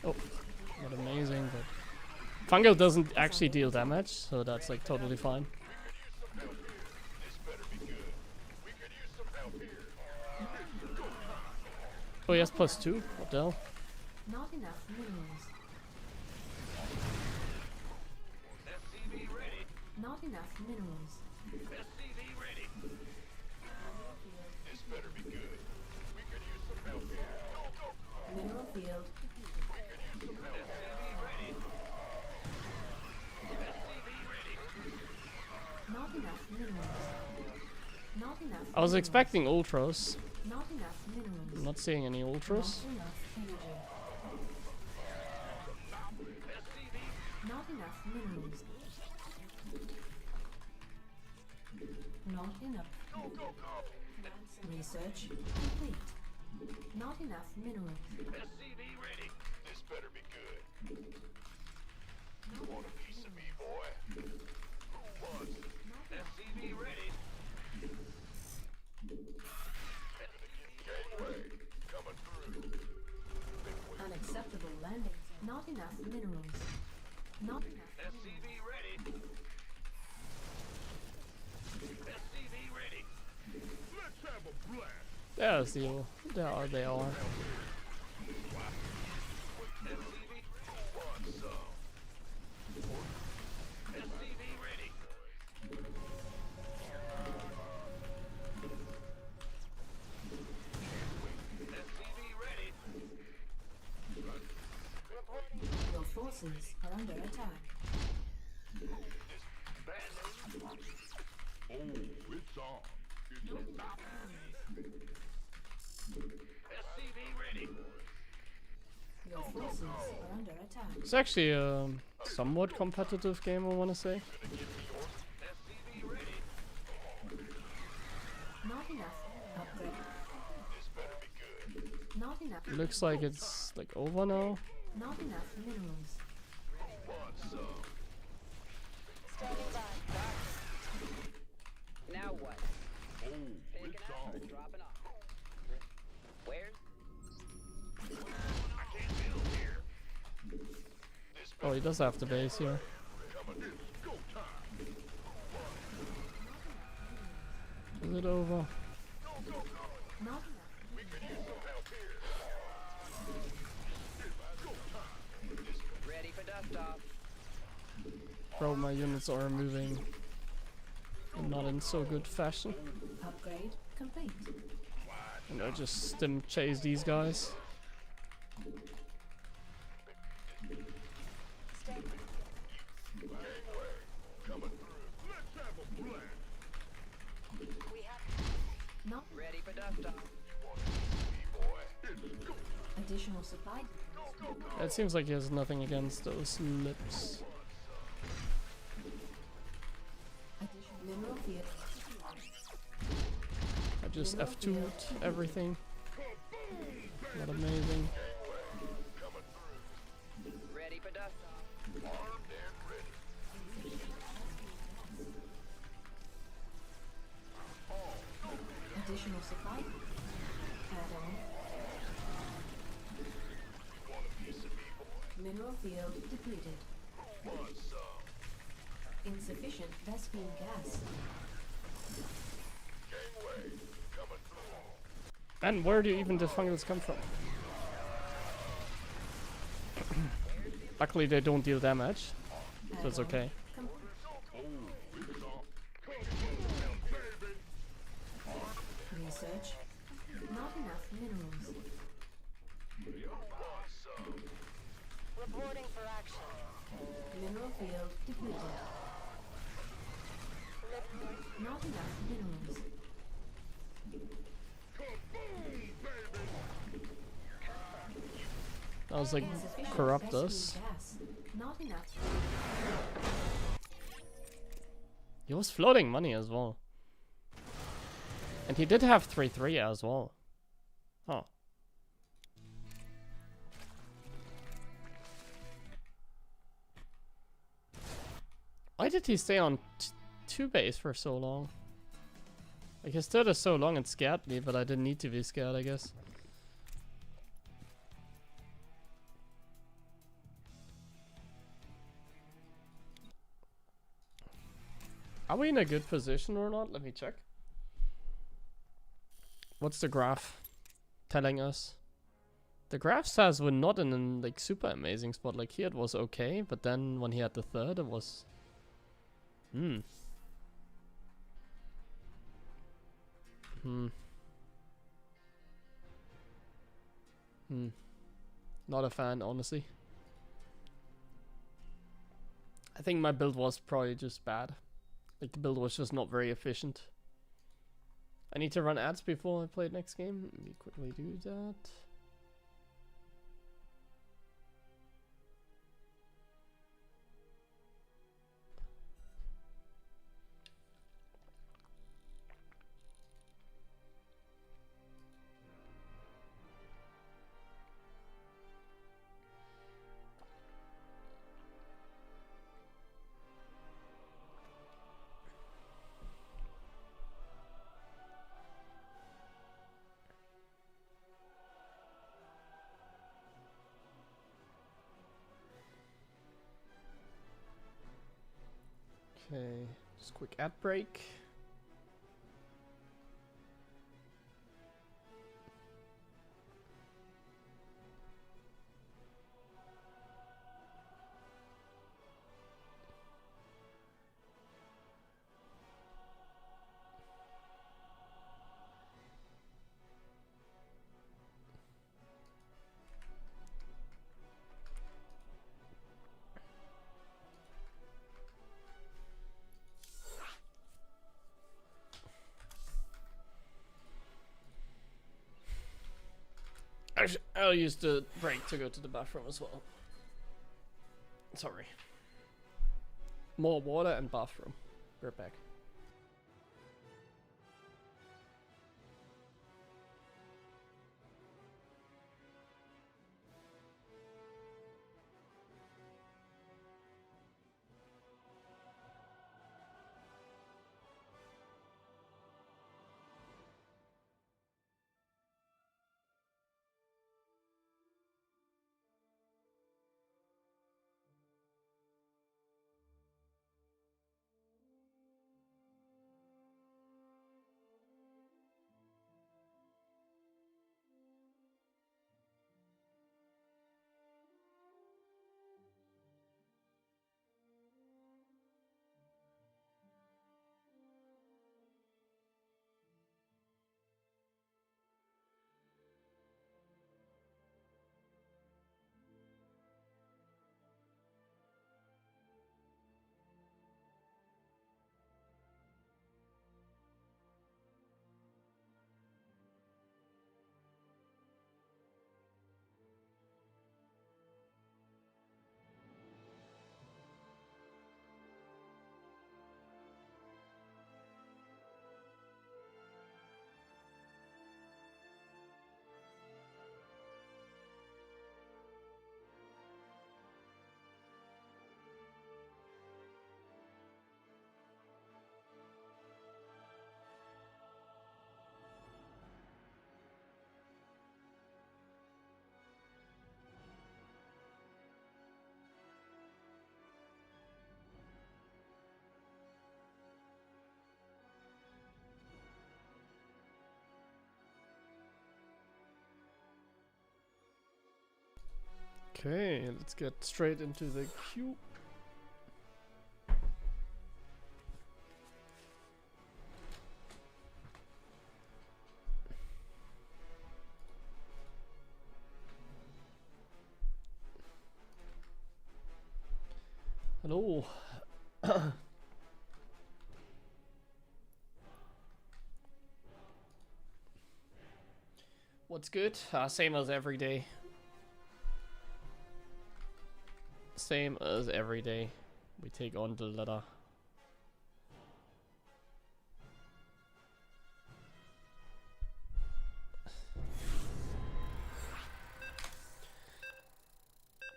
Oh, not amazing, but Fungo doesn't actually deal damage, so that's like totally fine. This better be good. We could use some help here. Oh, he has +2. What the hell? Not enough minerals. SCV ready. Not enough minerals. SCV ready. This better be good. We could use some help here. Go, go, go. Mineral field depleted. We could use some help. SCV ready. SCV ready. Not enough minerals. Not enough. I was minerals. expecting ultras. Not enough minerals. I'm not seeing any ultras. Not enough energy. Not enough minerals. Not enough. Go, go, go. Research complete. Not enough minerals. SCV ready. This better be good. You want a piece of me, boy? Who wants? SCV ready. Gangway. Coming through. Unacceptable landing. Not enough minerals. Not enough. SCV ready. SCV ready. Let's have a blast. There's the. There they are. SCV, who wants some? SCV ready. SCV ready. Your forces are under attack. Bad news. Oh, it's on. It's on. SCV ready. Your forces are under attack. It's actually a somewhat competitive game, I want to say. SCV ready. Not enough. Upgrade. This better be good. Not enough. Looks like it's like over now. Not enough minerals. Who wants some? Standing by. Now what? Oh, Picking it's up or on. dropping off? Where's? I can't build here. This Oh, he does have the base here. coming in. Go time. Is it over? Go, go, go. Not enough. We could use some help here. Go time. Ready for dust off. Bro, my units are moving not in so good fashion. Upgrade complete. And I just stim chase these guys. Gangway. Coming through. Let's have a blast. We have Not Ready for dust off. Me, boy. It's go. Additional supply depots. It seems like he has nothing against those lips. Additional mineral field. I just F2'd everything. Not amazing. Ready for dust off. Armed and ready. Additional supply. Add on. Want a piece of me, boy? Mineral field depleted. Want some? Insufficient Vespine gas. Gangway, coming through. And where do even the fungals come from? Luckily they don't deal damage. That's Add-on okay. complete. Research. Not enough minerals. Want some? Reporting for action. Mineral field depleted. Not enough minerals. I was like, Insufficient corrupt Vespine us. gas. Not enough. He was floating money as well. And he did have 3-3 as well. Huh. Why did he stay on 2 base for so long? Like his third is so long it scared me, but I didn't need to be scared, I guess. Are we in a good position or not? Let me check. What's the graph telling us? The graph says we're not in a like super amazing spot. Like here it was okay, but then when he had the third it was Hmm. Not a fan, honestly. I think my build was probably just bad. Like the build was just not very efficient. I need to run ads before I play next game. Let me quickly do that. Okay, just quick ad break. I'll use the break to go to the bathroom as well. Sorry. More water and bathroom. We're back. Okay, let's get straight into the queue. Hello. What's good? Same as every day. Same as every day. We take on the letter.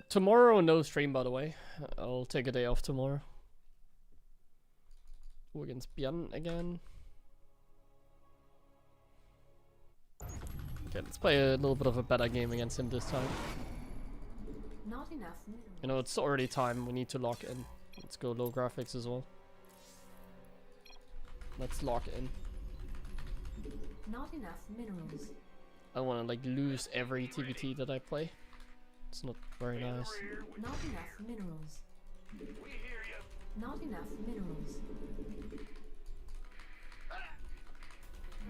Tomorrow, no stream, by the way. I'll take a day off tomorrow. We're against Björn again. Okay, let's play a little bit of a better game against him this time. Not enough minerals. You know, it's already time. We need to lock in. Let's go low graphics as well. Let's lock in. Not enough minerals. I want to like lose every TVT that I play. It's not very nice. Not enough minerals. We hear you. Not enough minerals.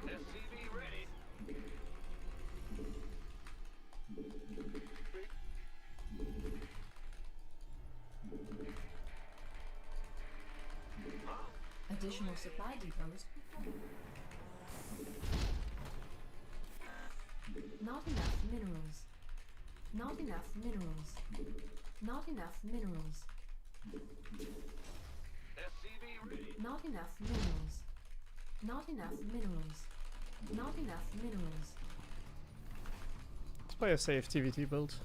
SCV ready. Additional supply depots. Not enough minerals. Not enough minerals. Not enough minerals. SCV ready. Not enough minerals. Not enough minerals. Not enough minerals. Let's play a safe TVT build.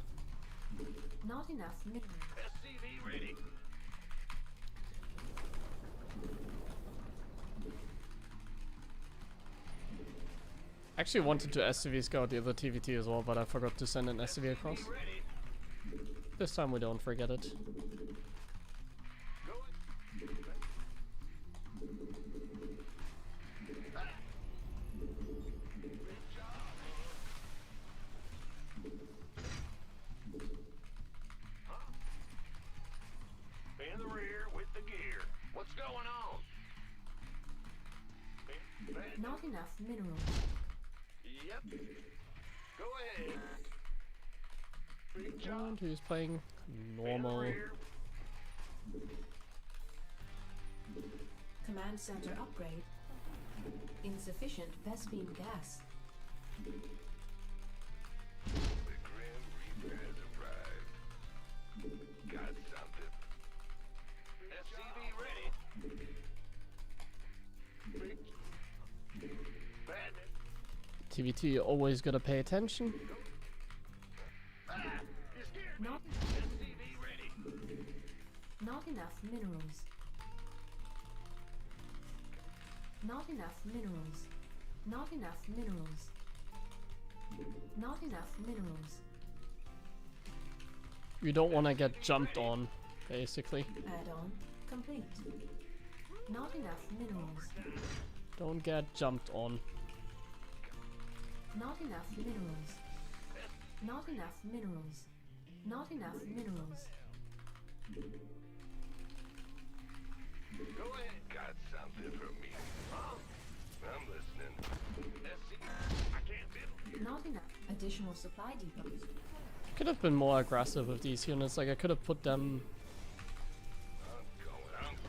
Not enough minerals. SCV ready. Actually wanted to SCV scout the other TVT as well, but I forgot to send an SCV across. Ready. This time we don't forget it. Go it. In the rear with the gear. What's going on? Not enough minerals. Yep. Go ahead. Big job. And who's playing In the normal? rear. Command center upgrade. Insufficient Vespine gas. The Grim Reaper has arrived. Got something. SCV ready. Big. Bandit. TVT always gotta pay attention. Ah, you scared me. Not, SCV ready. not enough minerals. Not enough minerals. Not enough minerals. Not enough minerals. You don't want to get jumped on, basically. Add-on complete. Not enough minerals. Don't get jumped on. Not enough minerals. Not enough minerals. Not enough minerals. Go ahead. Got something for me. Huh? I'm listening. SCV. I can't build. Not enough additional supply depots. Could have been more aggressive with these units. Like I could have put them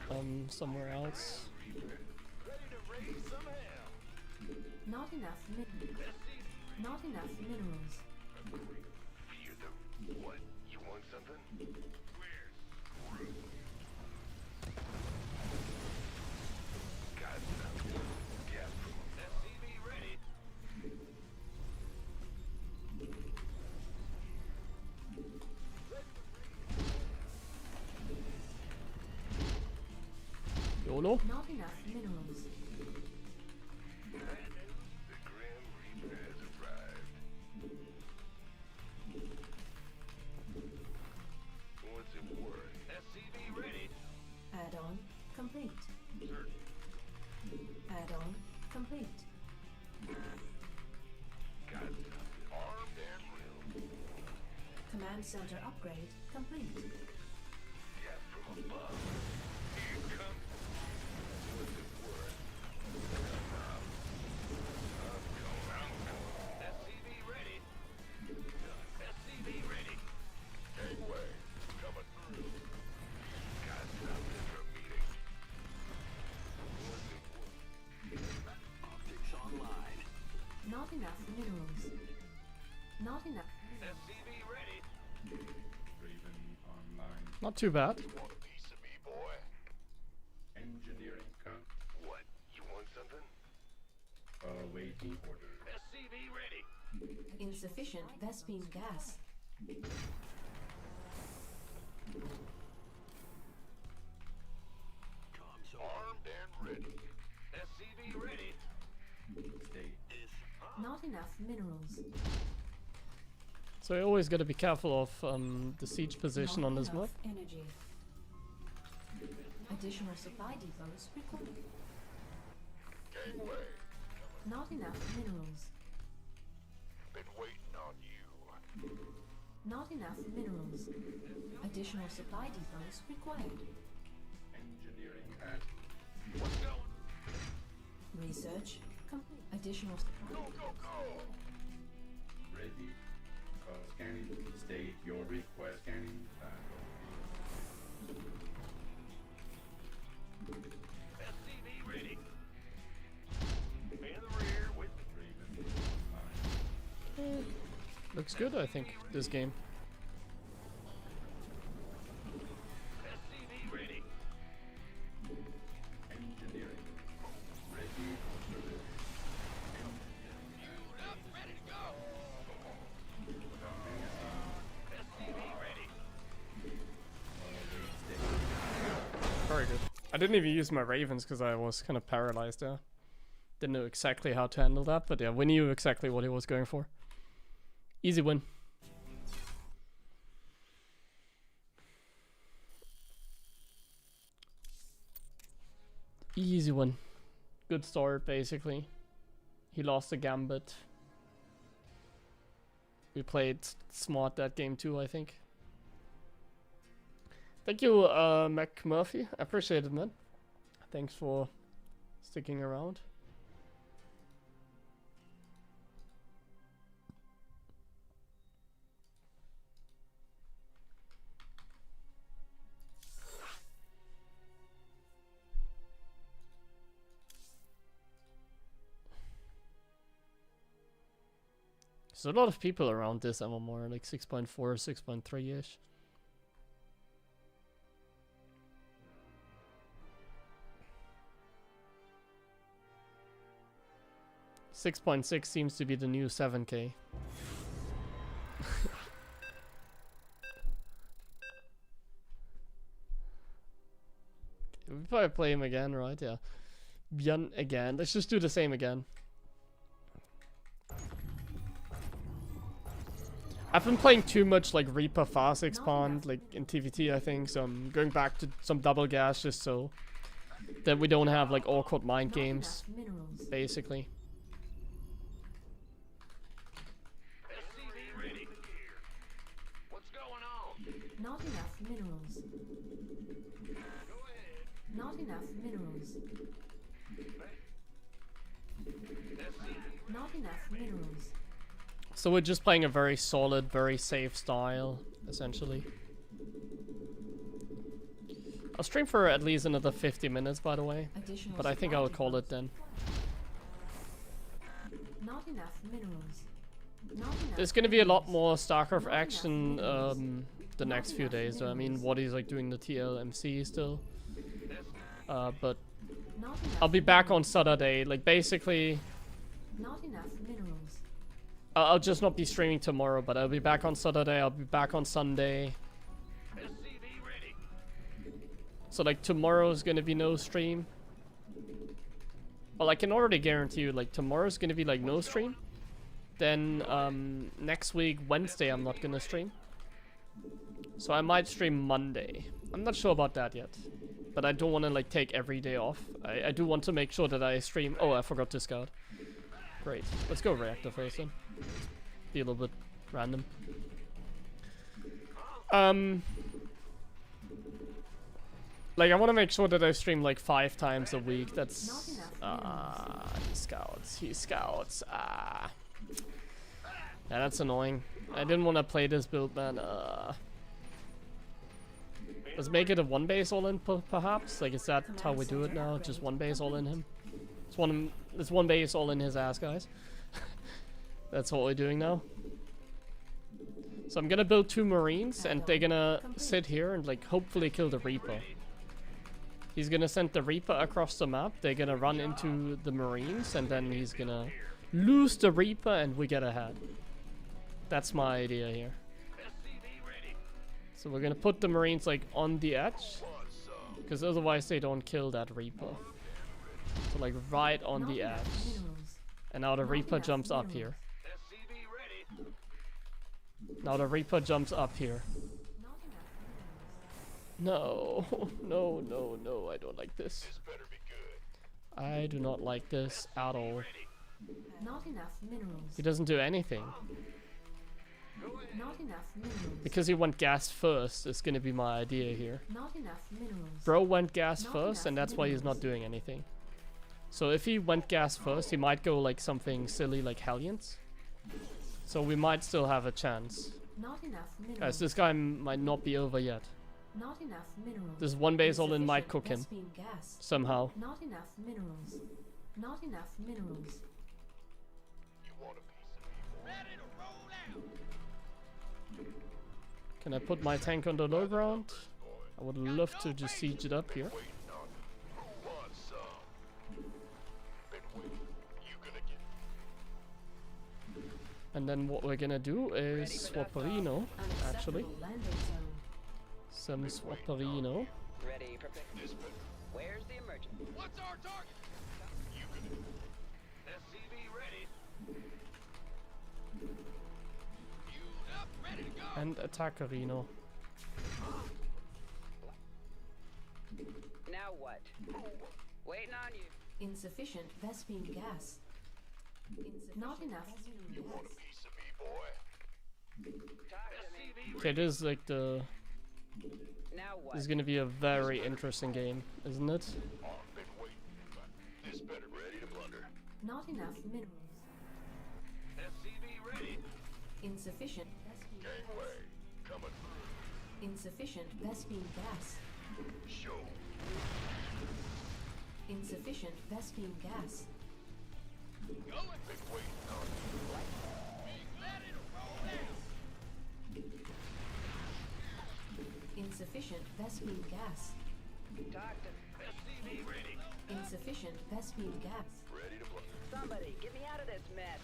I'm going. somewhere else. Ready to raise some hell. Not enough minerals. Not enough minerals. You're the what? You want something? Where's Screw? Got something. Get from SCV ready. YOLO? Not enough minerals. The Grim Reaper has arrived. What's it worth? SCV ready. Add-on complete. Add-on complete. Got something. Armed and real. Command Command center upgrade complete. Yeah, from above. Here comes. What's it worth? SCV ready. SCV ready. Gateway coming through. God, stop this from meeting. What's it worth? Optics online. Not enough minerals. Not enough. SCV ready. Raven online. Not too bad. Want a piece of me, boy? Engineering count. What? You want something? Awaiting order. SCV ready. Insufficient Vespine gas. Comms Armed and ready. SCV ready. State is Not enough minerals. So you always gotta be careful of the siege position on this map. Enough energy. Additional supply depots required. Gateway. Not enough minerals. Been waiting on you. Not enough minerals. Additional supply depots required. Engineering at What's going? Research complete. Additional supply. Go. ready. Scanning. State your request. Scanning. SCV ready. In the rear with Raven online. Looks good, I think, this game. SCV ready. Engineering. Ready for service. Ready to go. SCV ready. Very good. I didn't even use my ravens because I was kind of paralyzed there. Didn't know exactly how to handle that, but yeah, we knew exactly what he was going for. Easy win. Easy win. Good start, basically. He lost the gambit. We played smart that game too, I think. Thank you, Mac Murphy. I appreciate it, man. Thanks for sticking around. There's a lot of people around this MMR, like 6.4, 6.3-ish. 6.6 seems to be the new 7K. We probably play him again, right? Yeah. Björn again. Let's just do the same again. I've been playing too much like Reaper fast expand like in TVT, I think, so I'm going back to some double gas just so that we don't have like awkward mind games, basically. SCV ready. What's going on? Not enough minerals. Go ahead. Not enough minerals. SCV Not enough minerals. So we're just playing a very solid, very safe style, essentially. I'll stream for at least another 50 minutes, by the way, Additional but I think supply I'll call depots. it then. Not enough minerals. Not enough There's gonna be a lot minerals. more StarCraft action the next few days. I mean, Waddy's like doing the TLMC still, but Not enough I'll be back on minerals. Saturday. Like basically, Not enough minerals. I'll just not be streaming tomorrow, but I'll be back on Saturday. I'll be back on Sunday. SCV ready. So like tomorrow's gonna be no stream. Well, I can already guarantee you, like tomorrow's gonna be like no stream. Then next week Wednesday I'm not gonna stream. So I might stream Monday. I'm not sure about that yet, but I don't want to like take every day off. I do want to make sure that I stream. Oh, I forgot to scout. Great. Let's go reactor first then. Be a little bit random. Like, I want to make sure that I stream like 5 times a week. That's Not enough he scouts. Yeah, that's annoying. I didn't want to play this build, man. Let's make it a 1 base all in, perhaps. Like, is that how we do it now? Just 1 base all in him. It's 1 base all in his ass, guys. That's what we're doing now. So I'm gonna build 2 Marines, and they're gonna sit here and like hopefully kill the Reaper. He's gonna send the Reaper across the map. They're gonna run into the Marines, and then he's gonna lose the Reaper, and we get ahead. That's my idea here. So we're gonna put the Marines like on the edge, because otherwise they don't kill that Reaper. So like right on the edge. And now the Reaper jumps up here. Now the Reaper jumps up here. No, no, no, no, I don't like this. I do not like this at all. Not enough minerals. He doesn't do anything. Not enough minerals. Because he went gas first, is gonna be my idea here. Not enough minerals. Bro went gas Not first, enough and that's why he's not minerals. doing anything. So if he went gas first, he might go like something silly like Hellions. So we might still have a chance. Not enough minerals. Guys, this guy might not be over yet. Not enough minerals. This 1 base all in might cook him. Insufficient Vespene gas. Somehow. Not enough minerals. Not enough minerals. Can I put my tank on the low ground? I would love to just siege it up here. And then what we're gonna do is Swapperino, actually. Unacceptable landing zone. Some Swapperino. Ready for pick. Where's the emergency? What's our target? SCV ready. You up, ready to go. And Attackerino. Now what? Waiting on you. Insufficient Vespene gas. Not enough minerals. Piece of me, boy. Talk to me. Okay, this is like the... Now what? This is gonna be a very interesting game, isn't it? I've been waiting. This better ready to blunder. Not enough minerals. SCV ready. Insufficient Vespene Gateway gas. coming. Insufficient Vespene gas. Show. Insufficient Vespene gas. Been waiting on you. Ready to roll out. Insufficient Vespene gas. Talk to me. SCV ready. Insufficient Vespene gas. Ready to blunder. Somebody, get me out of this mess.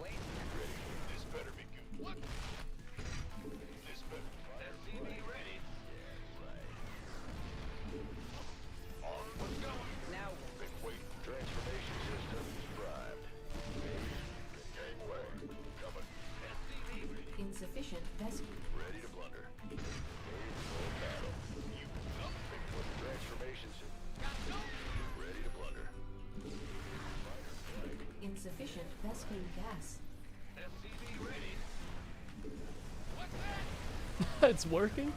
Wait. Ready. This better be good. What? This better be SCV ready. Yeah, right. On what's going? Now Been waiting. Transformation system primed. Gateway coming. SCV ready. Insufficient Vespene. Ready to blunder. Full battle. You up. Been putting transformation system. Ready to blunder. Insufficient Vespene gas. SCV ready. It's working?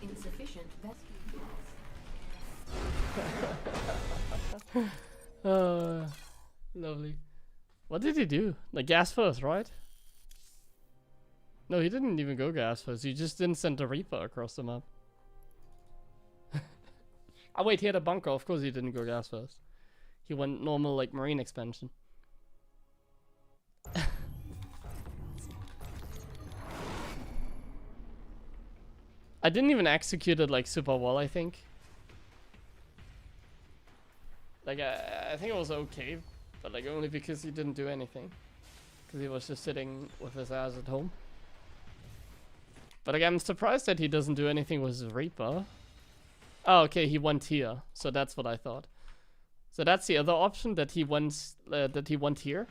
Insufficient Vespene gas. Lovely. What did he do? Like gas first, right? No, he didn't even go gas first. He just didn't send a Reaper across the map. Oh wait, he had a bunker. Of course he didn't go gas first. He went normal like marine expansion. I didn't even execute it like super well, I think. Like I think it was okay, but like only because he didn't do anything. Because he was just sitting with his ass at home. But like, I'm surprised that he doesn't do anything with his Reaper. Oh, okay, he went here. So that's what I thought. So that's the other option, that he went here.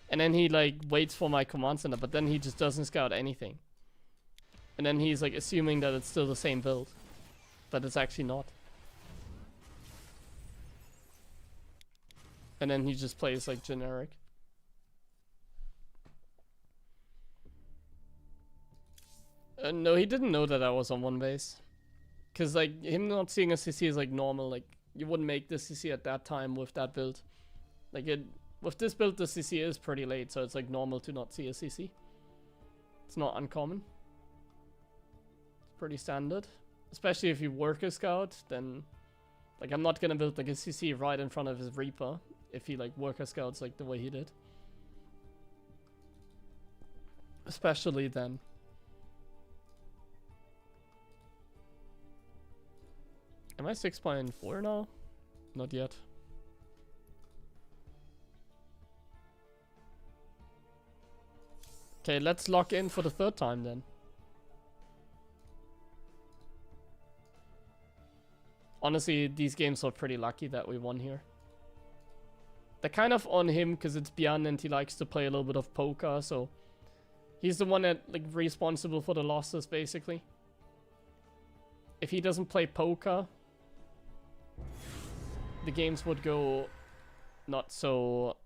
And then he like waits for my command center, but then he just doesn't scout anything. And then he's like assuming that it's still the same build. But it's actually not. And then he just plays like generic. No, he didn't know that I was on one base. Cause like him not seeing a CC is like normal. Like you wouldn't make the CC at that time with that build. Like with this build, the CC is pretty late, so it's like normal to not see a CC. It's not uncommon. It's pretty standard, especially if you work a scout. Then, like I'm not gonna build like a CC right in front of his Reaper if he like worker scouts like the way he did. Especially then. Am I 6.4 now? Not yet. Okay, let's lock in for the third time then. Honestly, these games are pretty lucky that we won here. They're kind of on him because it's Björn and he likes to play a little bit of poker, so he's the one that like responsible for the losses basically. If he doesn't play poker, the games would go not so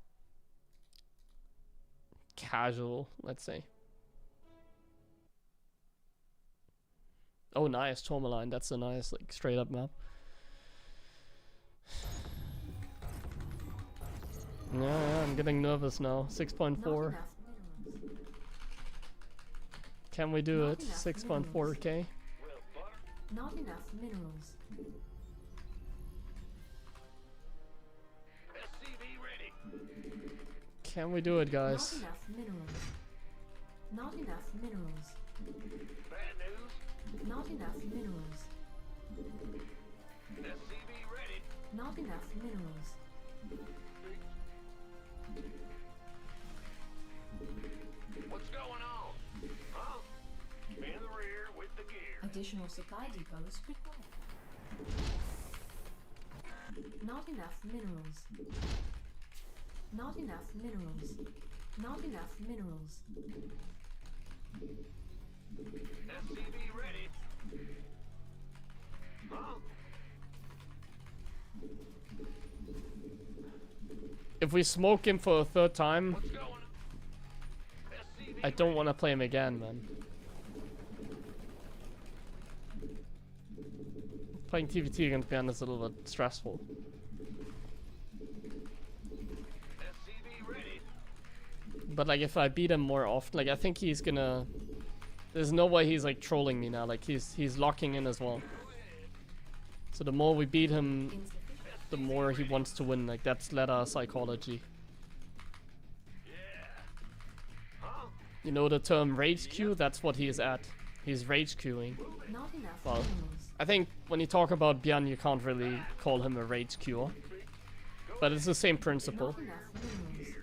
casual, let's say. Oh, nice, Tourmaline. That's a nice, like, straight up map. Yeah, I'm getting nervous now. 6.4. Can we do it? 6.4k. Not enough minerals. SCV ready. Can we do it, guys? Not enough minerals. Not enough minerals. Bad news. Not enough minerals. SCV ready. Not enough minerals. What's going on? Huh? In the rear with the gear. Additional supply depots required. Not enough minerals. Not enough minerals. Not enough minerals. SCV ready. Huh? If we smoke him for a third time, What's going on? SCV I don't want to play him again, man. Playing TVT against Björn is a little bit stressful. SCV ready. But like if I beat him more often, like I think he's gonna... There's no way he's like trolling me now, like he's locking in as well. So the more we beat him, the more he wants to win, like that's ladder psychology. Yeah. Huh? You know the term rage queue? That's what he is at. He's rage queuing. Not enough Well, minerals. I think when you talk about Björn, you can't really call him a rage queuer. But it's the same principle. Not enough minerals.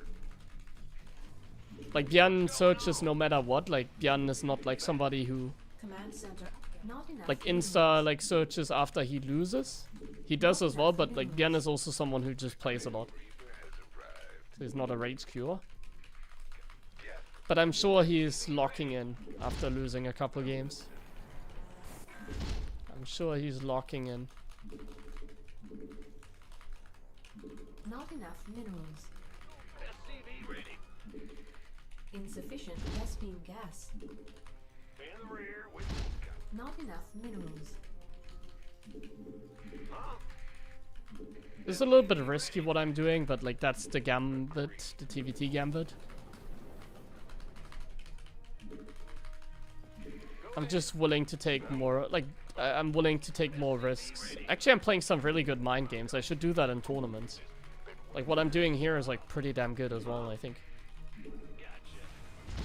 Like Björn searches no matter what, like Björn is not like somebody who Command center. Not enough like minerals. insta like searches after he loses. He does as well, but like Björn is also someone who just plays a lot. So he's not a rage queuer. But I'm sure he's locking in after losing a couple games. I'm sure he's locking in. Not enough minerals. SCV ready. Insufficient Vespine gas. In the rear with Not enough minerals. Huh? It's a little bit risky what I'm doing, but like that's the gambit, the TVT gambit. I'm just willing to take more, like, I'm willing to take more risks. Actually, I'm playing some really good mind games. I should do that in tournaments. Like, what I'm doing here is, like, pretty damn good as well, I think.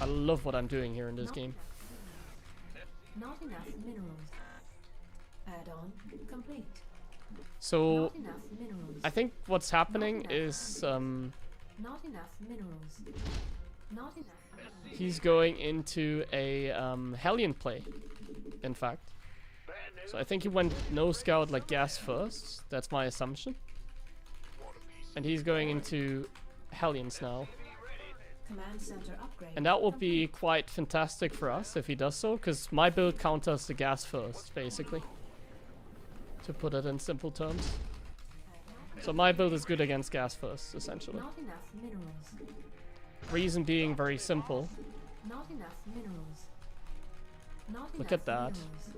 I love what I'm doing here in this game. Not enough minerals. Add-on complete. So, Not enough minerals. I think what's happening is, Not enough minerals. Not enough. he's going into a, Hellion play, in fact. Bad news. So I think he went no scout like gas first. That's my assumption. And he's going into Hellions now. Command center upgrade. And that will be quite fantastic for us if he does so, because my build counters the gas first, basically. To put it in simple terms. So my build is good against gas first, essentially. Not enough minerals. Reason being very simple. Not enough minerals. Not Look enough at that. minerals.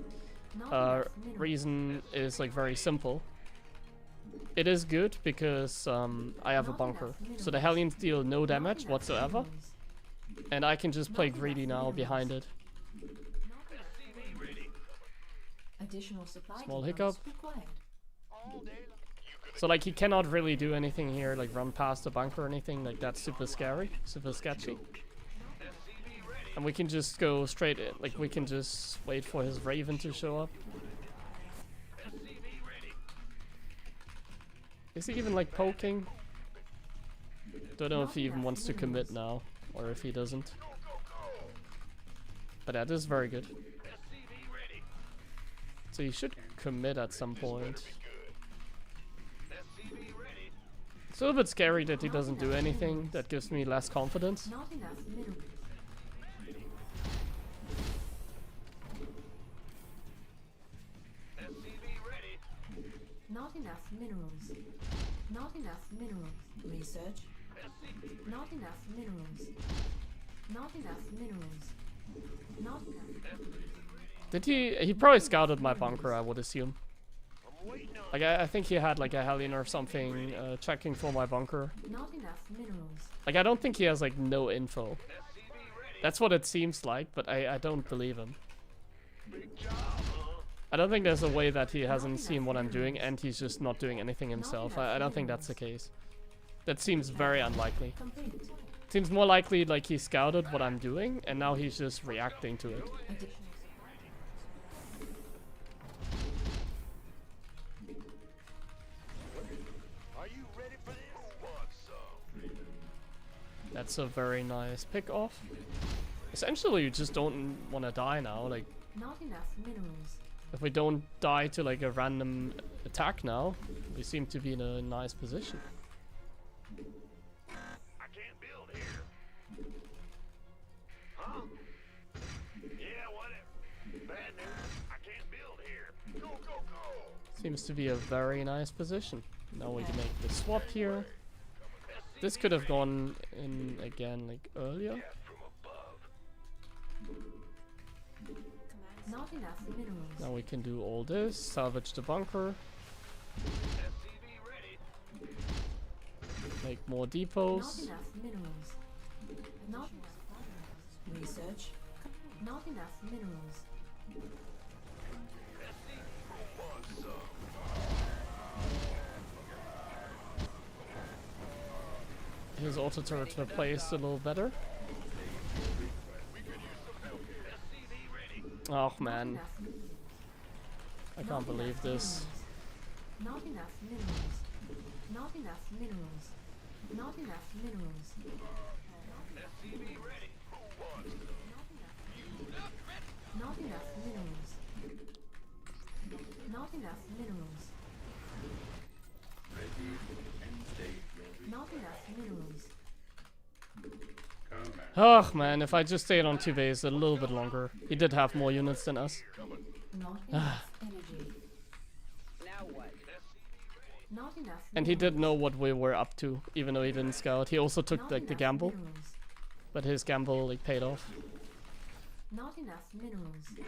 Not enough minerals. Reason is like very simple. It is good because I have a bunker. So the Hellions deal no Not damage enough whatsoever. minerals. And I can just play greedy now behind it. Not enough minerals. Additional supply Small depots hiccup. required. So like he cannot really do anything here, like run past the bunker or anything. Like that's super scary, super sketchy. And we can just go straight in. Like we can just wait for his Raven to show up. Is he even like poking? Don't know if he even wants to commit now, or if he doesn't. But that is very good. So he should commit at some point. It's a little bit scary that he doesn't do anything. That gives me less confidence. Not enough minerals. Not enough minerals. Not enough minerals. Research. Not enough minerals. Not enough minerals. Not enough. Did he probably scouted my bunker, I would assume. Like I think he had like a Hellion or something checking for my bunker. Not enough minerals. Like I don't think he has like no info. That's what it seems like, but I don't believe him. I don't think there's a way that he hasn't seen what I'm doing and he's just not doing anything himself. I don't think that's the case. That seems very unlikely. Complete. Seems more likely like he scouted what I'm doing and now he's just reacting to it. Additional Are you ready for this? Who wants some? That's a very nice pick off. Essentially you just don't want to die now. Like Not enough minerals. if we don't die to like a random attack now, we seem to be in a nice position. I can't build here. Huh? Yeah, whatever. Bad news. I can't build here. Go, go, go. Seems to be a very nice position. Now we can make the swap here. This could have gone in again like earlier. From above. Not enough minerals. Now we can do all this, salvage the bunker, SCV ready. make more Not depots. enough minerals. Not enough research. Not enough minerals. His auto turrets were placed a little better. Oh man, Enough. I can't believe this. Not enough minerals. Not enough minerals. Not enough minerals. Not enough minerals. Not enough minerals. Not enough minerals. Oh man, if I just stayed on 2 base a little bit longer. He did have more units than us. Not enough energy. Now what? Not enough. And he did know what we were up to, even though he didn't scout. He also took Not like the enough gamble, minerals. but his gamble like paid off. Not enough minerals. Not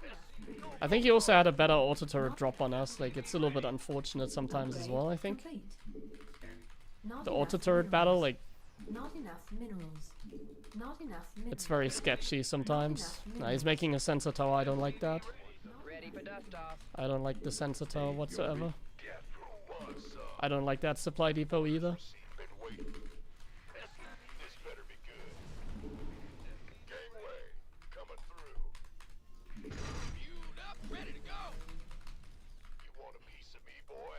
enough. I think he also had a better auto turret drop on us. Like it's a little bit unfortunate sometimes as well, I think. Complete. Not The enough auto turret minerals. battle, like Not enough minerals. Not enough minerals. it's very sketchy sometimes. Nah, he's making a sensor tower, I don't like that. Ready for dust off. I don't like the sensor tower whatsoever. Get who wants some? I don't like that supply depot either. Been waiting. This better be good. Gangway coming through. Fueled up, ready to go. You want a piece of me, boy?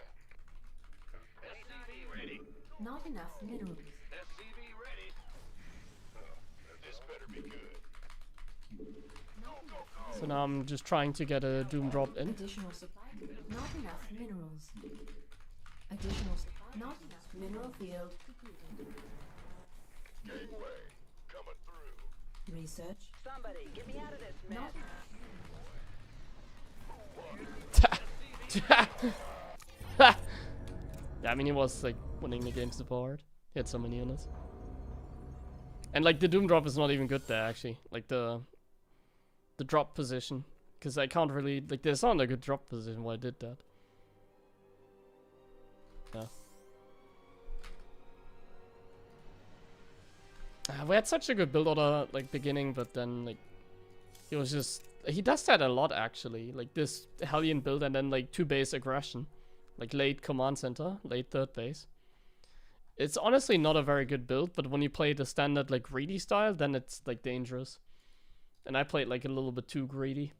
SCV ready. Not enough minerals. SCV ready. This better be good. So now I'm just trying to get a doom drop in. Additional supply. Not enough minerals. Additional supply. Not enough mineral field. Gangway coming through. Research. Somebody, get me out of this mess. Not Yeah, I mean, he was like winning the game super hard. He had so many units. And like the Doom drop is not even good there actually. Like the drop position. Because I can't really, like there's not a good drop position why I did that. Yeah. We had such a good build order like beginning, but then like he was just, he does that a lot actually. Like this Hellion build and then like 2 base aggression. Like late command center, late third base. It's honestly not a very good build, but when you play the standard like greedy style, then it's like dangerous. And I played like a little bit too greedy.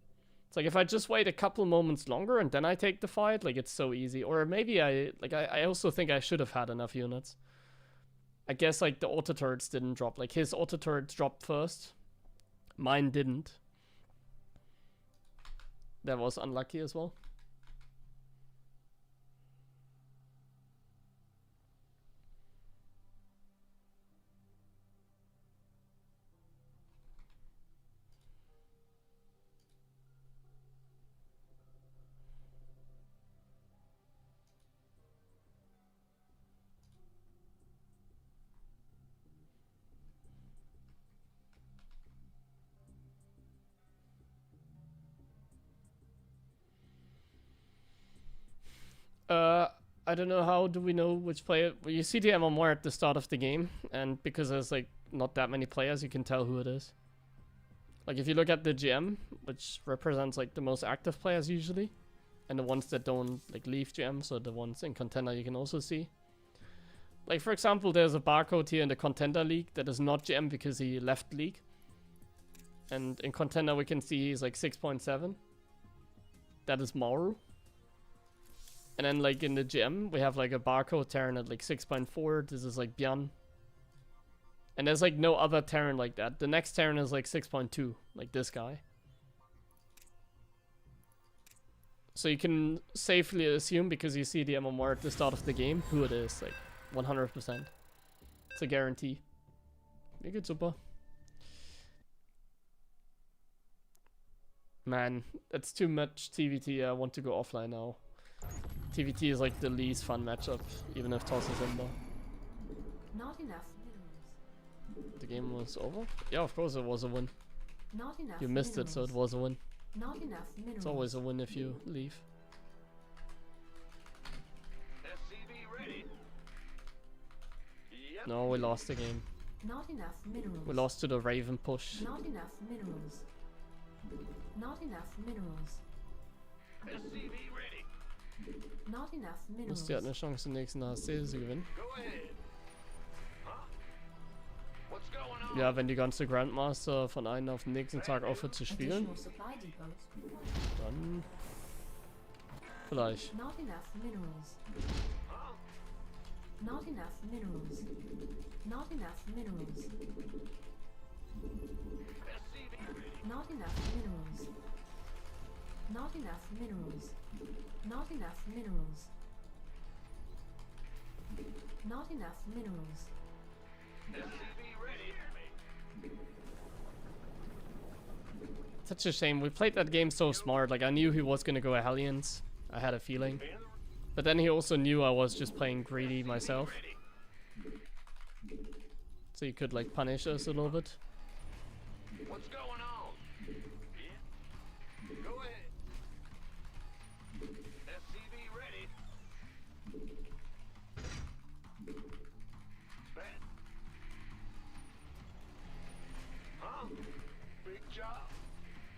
It's like if I just wait a couple moments longer and then I take the fight, like it's so easy. Or maybe I also think I should have had enough units. I guess like the auto turrets didn't drop. Like his auto turrets dropped first. Mine didn't. That was unlucky as well. I don't know, how do we know which player? Well, you see the MMR at the start of the game, and because there's like not that many players, you can tell who it is. Like if you look at the GM, which represents like the most active players usually, and the ones that don't like leave GM, so the ones in contender you can also see. Like for example, there's a barcode here in the contender league that is not GM because he left league. And in contender we can see he's like 6.7. That is Mauru. And then like in the GM, we have like a barcode Terran at like 6.4. This is like Bjorn. And there's like no other Terran like that. The next Terran is like 6.2, like this guy. So you can safely assume, because you see the MMR at the start of the game, who it is, like 100%. It's a guarantee. Mir geht's super. Man, it's too much TVT. I want to go offline now. TVT is like the least fun matchup, even if Toss is in there. Not enough minerals. The game was over? Yeah, of course it was a win. Not enough You missed it, so it was a win. Not enough minerals. It's always a win if you leave. SCV ready. Yep. No, we lost the game. Not enough minerals. We lost to the Raven push. Not enough minerals. Not enough minerals. SCV ready. Not enough minerals. Musste hat eine Chance, den nächsten HSC zu gewinnen. Go ahead. Huh? What's going on? Ja, wenn die ganze Grandmaster von einem auf den nächsten Tag aufhört zu spielen, Additional supply depots. dann vielleicht. Not enough minerals. Huh? Not enough minerals. Not enough minerals. SCV ready. Not enough minerals. Not enough minerals. Not enough minerals. Not enough minerals. SCV ready. Such a shame. We played that game so smart. Like I knew he was gonna go Hellions. I had a feeling. But then he also knew I was just playing greedy myself. So he could like punish us a little bit. What's going on? Yeah. Go ahead. SCV ready. Bad. Huh? Big job.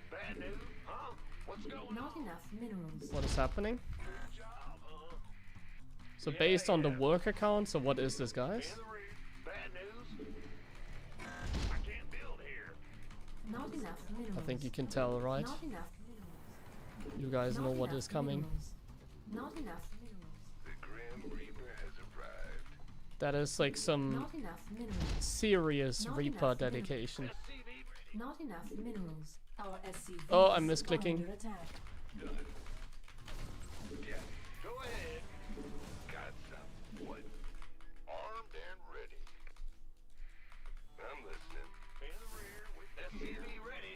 Bad news. Huh? What's going Not on? enough minerals. What is happening? Big job, huh? So based on the work account, so what is this, guys? In the rear. Bad news. I can't build here. Not enough minerals. I think you can tell, right? Not enough minerals. You guys know Not what enough is coming. minerals. Not enough minerals. The Grim Reaper has arrived. That is like some Not enough minerals. serious Not Reaper enough dedication. SCV ready. Not enough minerals. Our SCVs Oh, I'm are misclicking. under attack. Yeah. Go ahead. Got some. What? Armed and ready. I'm listening. In the rear with SCV ready.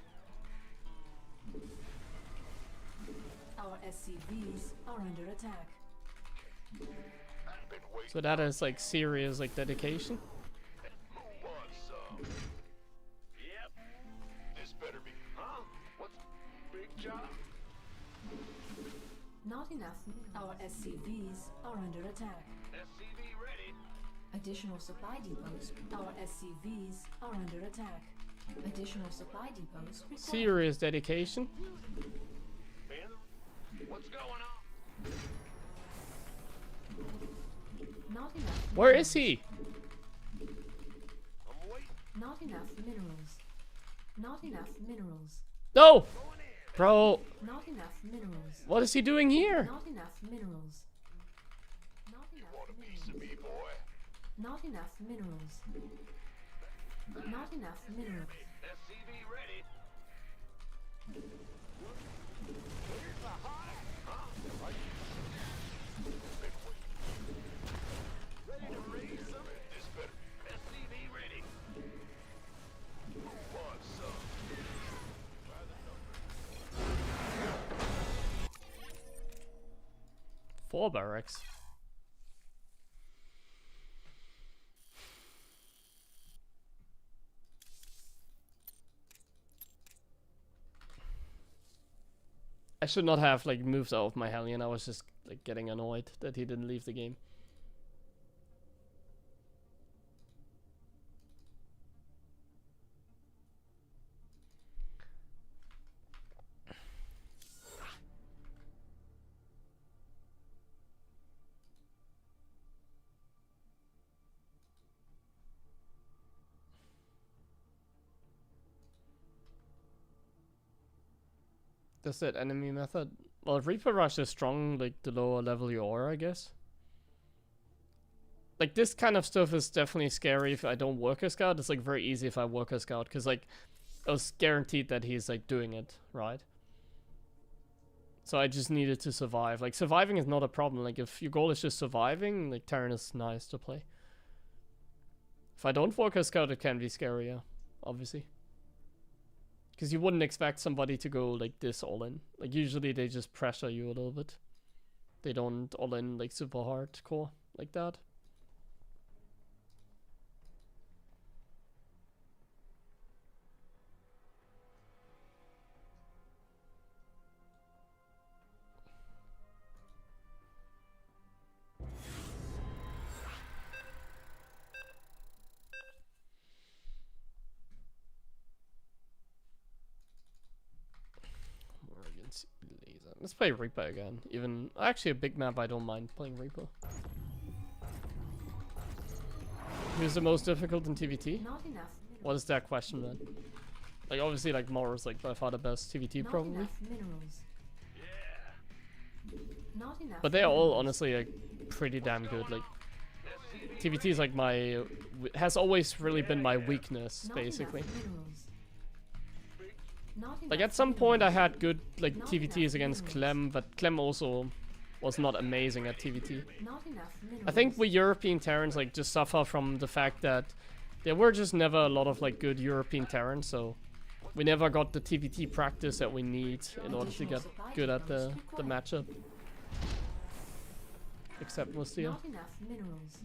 Our SCVs are under attack. I've been So that is like serious like dedication. Who wants some? Yep. This better be. Huh? What's big job? Not enough. Our SCVs are under attack. SCV ready. Additional supply depots. Our SCVs are under attack. Additional supply depots required. Serious dedication. What's going on? Not enough. Where is he? I'm waiting. Not enough minerals. Not enough minerals. No! Bro, Not enough minerals. what is he doing here? Not enough minerals. Not enough Want a piece minerals. of me, boy? Not enough minerals. Not enough minerals. SCV ready. Ready to raise some? This better. SCV ready. Who wants some? By the number. 4 barracks. I should not have like moved out of my Hellion. I was just like getting annoyed that he didn't leave the game. Does that enemy method? Well, Reaper Rush is strong, like the lower level you are, I guess. Like this kind of stuff is definitely scary if I don't work a scout. It's like very easy if I work a scout, because like I was guaranteed that he's like doing it, right? So I just needed to survive. Like surviving is not a problem. Like if your goal is just surviving, like Terran is nice to play. If I don't work a scout, it can be scarier, obviously. Because you wouldn't expect somebody to go like this all in. Like usually they just pressure you a little bit. They don't all in like super hardcore like that. Let's play Reaper again. Even actually a big map, I don't mind playing Reaper. Who's the most difficult in TVT? Not enough. What is that question then? Like obviously like Mor's like by far the best TVT Not probably. enough minerals. Not enough. But they're all honestly like pretty damn good. Like TVT is like my has always really been my weakness Not basically. enough minerals. Not Like enough at some point I minerals. had good like TVTs against Clem, but Clem also was not amazing at TVT. Not enough minerals. I think we European Terrans like just suffer from the fact that there were just never a lot of like good European Terrans, so we never got the TVT practice that we need in order to get good at the matchup. Except Mustia. Not enough minerals.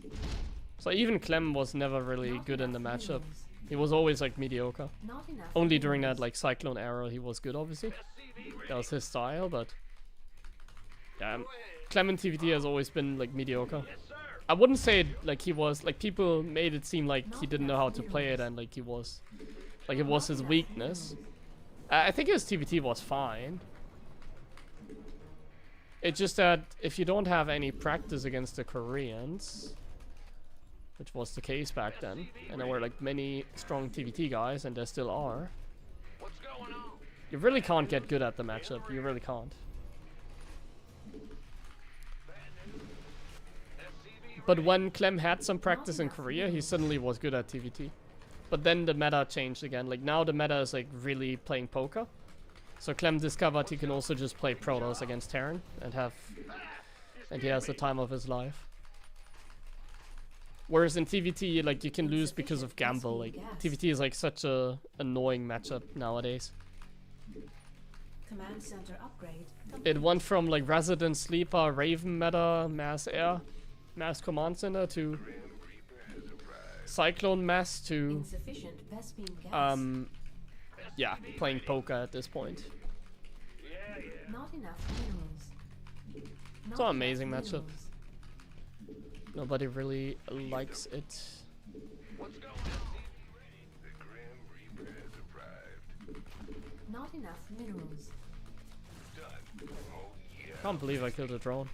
So even Clem was never really Not good in the enough matchup. minerals. He was always like mediocre. Not enough. Only during that minerals. like Cyclone era he was good obviously. That was his style, but yeah, Clem in TVT has always been like mediocre. I wouldn't say it, like he was like people made it seem like he didn't know how to play it and like he was like it was his weakness. I think his TVT was fine. It's just that if you don't have any practice against the Koreans, which was the case back then, and there were like many strong TVT guys, and there still are, What's going on? you really can't get good at the matchup. You really can't. But when Clem had some practice in Korea, he suddenly was good at TVT. But then the meta changed again. Like now the meta is like really playing poker. So Clem discovered he can also just play Protoss against Terran and he has the time of his life. Whereas in TVT, like you can lose because of gamble. Like TVT is like such a annoying matchup nowadays. Command center upgrade. It went from like Resident Sleeper, Raven meta, Mass Air Mass Command Center to Grim Reaper has arrived. Cyclone Mass to Insufficient Vespene gas. yeah, playing poker at this point. Not enough minerals. It's Not an amazing enough matchup. minerals. Nobody really likes it. What's going on? The Grim Reaper has arrived. Not enough minerals. Done. Oh yeah. Can't believe I killed a drone.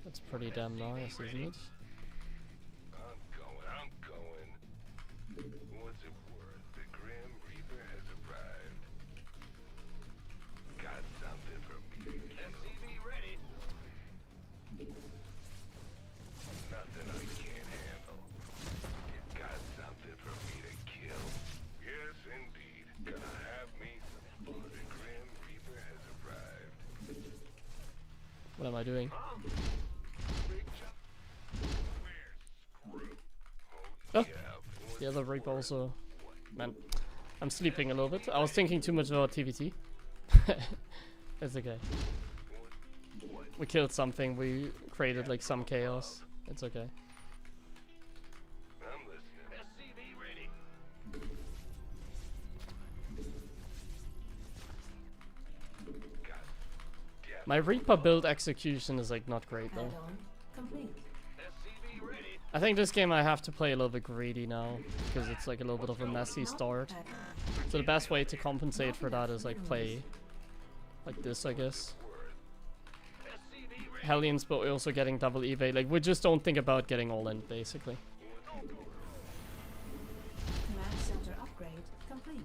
That's pretty damn nice, isn't it? I'm going. What's it worth? The Grim Reaper has arrived. Got something for me to kill. SCV ready. Nothing I can't handle. You got something for me to kill. Yes, indeed. Gonna have me some fun. The Grim Reaper has arrived. What am I doing? Big jump. We're screwed. Oh, Yeah. the other Reaper also. Man, I'm sleeping a little bit. I was thinking too much about TVT. It's okay. We killed something. We created like some chaos. It's okay. I'm listening. SCV ready. God damn. My Reaper build execution is like not great though. Add-on complete. SCV ready. I think this game I have to play a little bit greedy now because it's like a little bit of a messy start. Add-on. So the best way to compensate for that is like play like this, I guess. Hellions, but we're also getting double evade. Like we just don't think about getting all in, basically. Command center upgrade complete.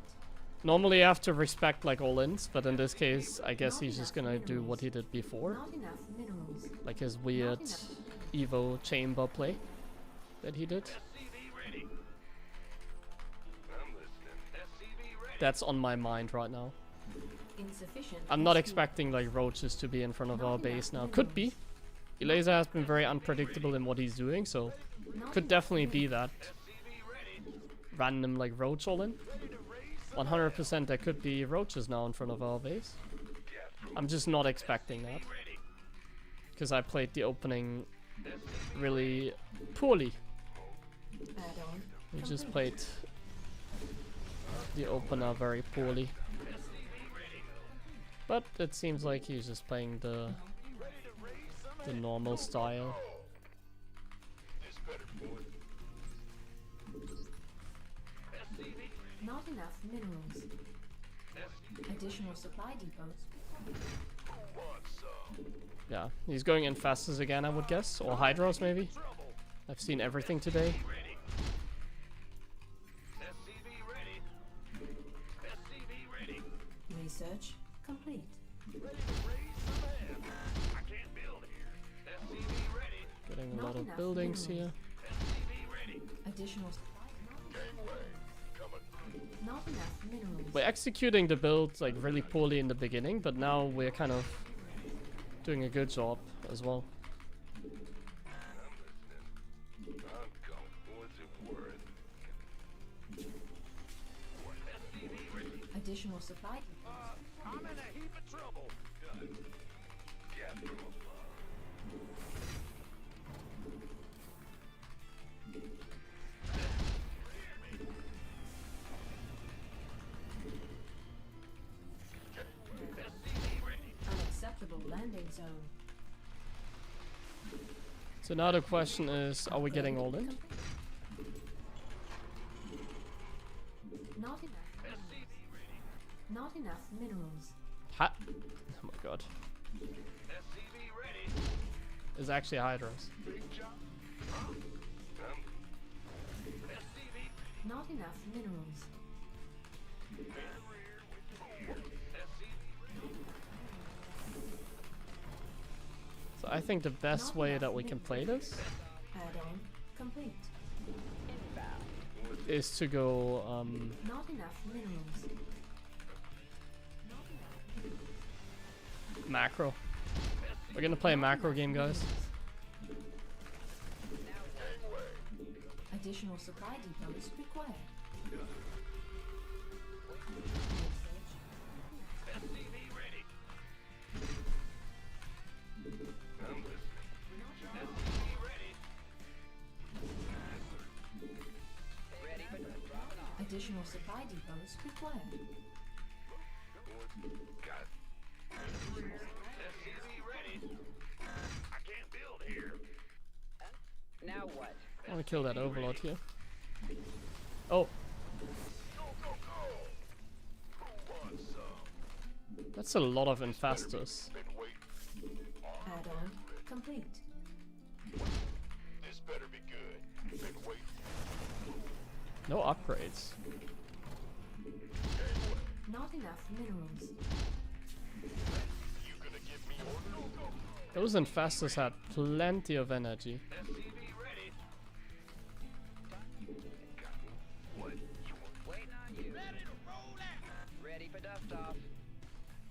Normally you have to respect like all ins, but in this case, I guess he's just gonna do what he did before, Not enough minerals. like his weird Evo chamber play that he did. SCV ready. I'm listening. SCV ready. That's on my mind right now. Insufficient. I'm not Vespene. expecting like roaches to be in front of our base now. Could be. Elaser has been very unpredictable in what he's doing, so Not could enough definitely be that SCV ready. random like roach all in. 100% there could be roaches now in front of our base. I'm just not expecting that because I played the opening really poorly. Add-on We just complete. played the opener very poorly. But it seems like he's just playing the normal style. This better boy. Not enough minerals. Additional supply depots. Yeah, he's going in fastest again, I would guess, or hydros maybe. I've seen everything today. SCV ready. SCV ready. Research complete. Ready to raise some hell. I can't build here. SCV ready. Getting a Not lot of enough buildings here. minerals. SCV ready. Additional supply. Coming. Not enough minerals. We're executing the build like really poorly in the beginning, but now we're kind of doing a good job as well. I'm listening. I'm going. What's it worth? SCV ready. Additional supply depots. I'm in a heap of trouble. Done. Gas from above. Unacceptable landing zone. So now the question is, are we getting all in? Not enough. Not enough minerals. Ha! Oh my god. SCV ready. It's actually hydros. Big jump. SCV. Not enough minerals. So I think the best way that we can play this Add-on complete. is to go Not enough minerals. macro. We're gonna play a macro game, guys. Additional supply depots required. I'm listening. Additional supply depots required. Got SCV ready. I can't build here. Now what? I want to kill that overlord here. Oh, Go, go, go! Who wants some? that's a lot of infestors. Been waiting. Add-on complete. This better be good. Been waiting. No upgrades. Not enough minerals. You gonna give me orders? Go, go, Those infestors had plenty of energy. SCV ready. What? You want Waiting on you. ready to roll out? Ready for dust off.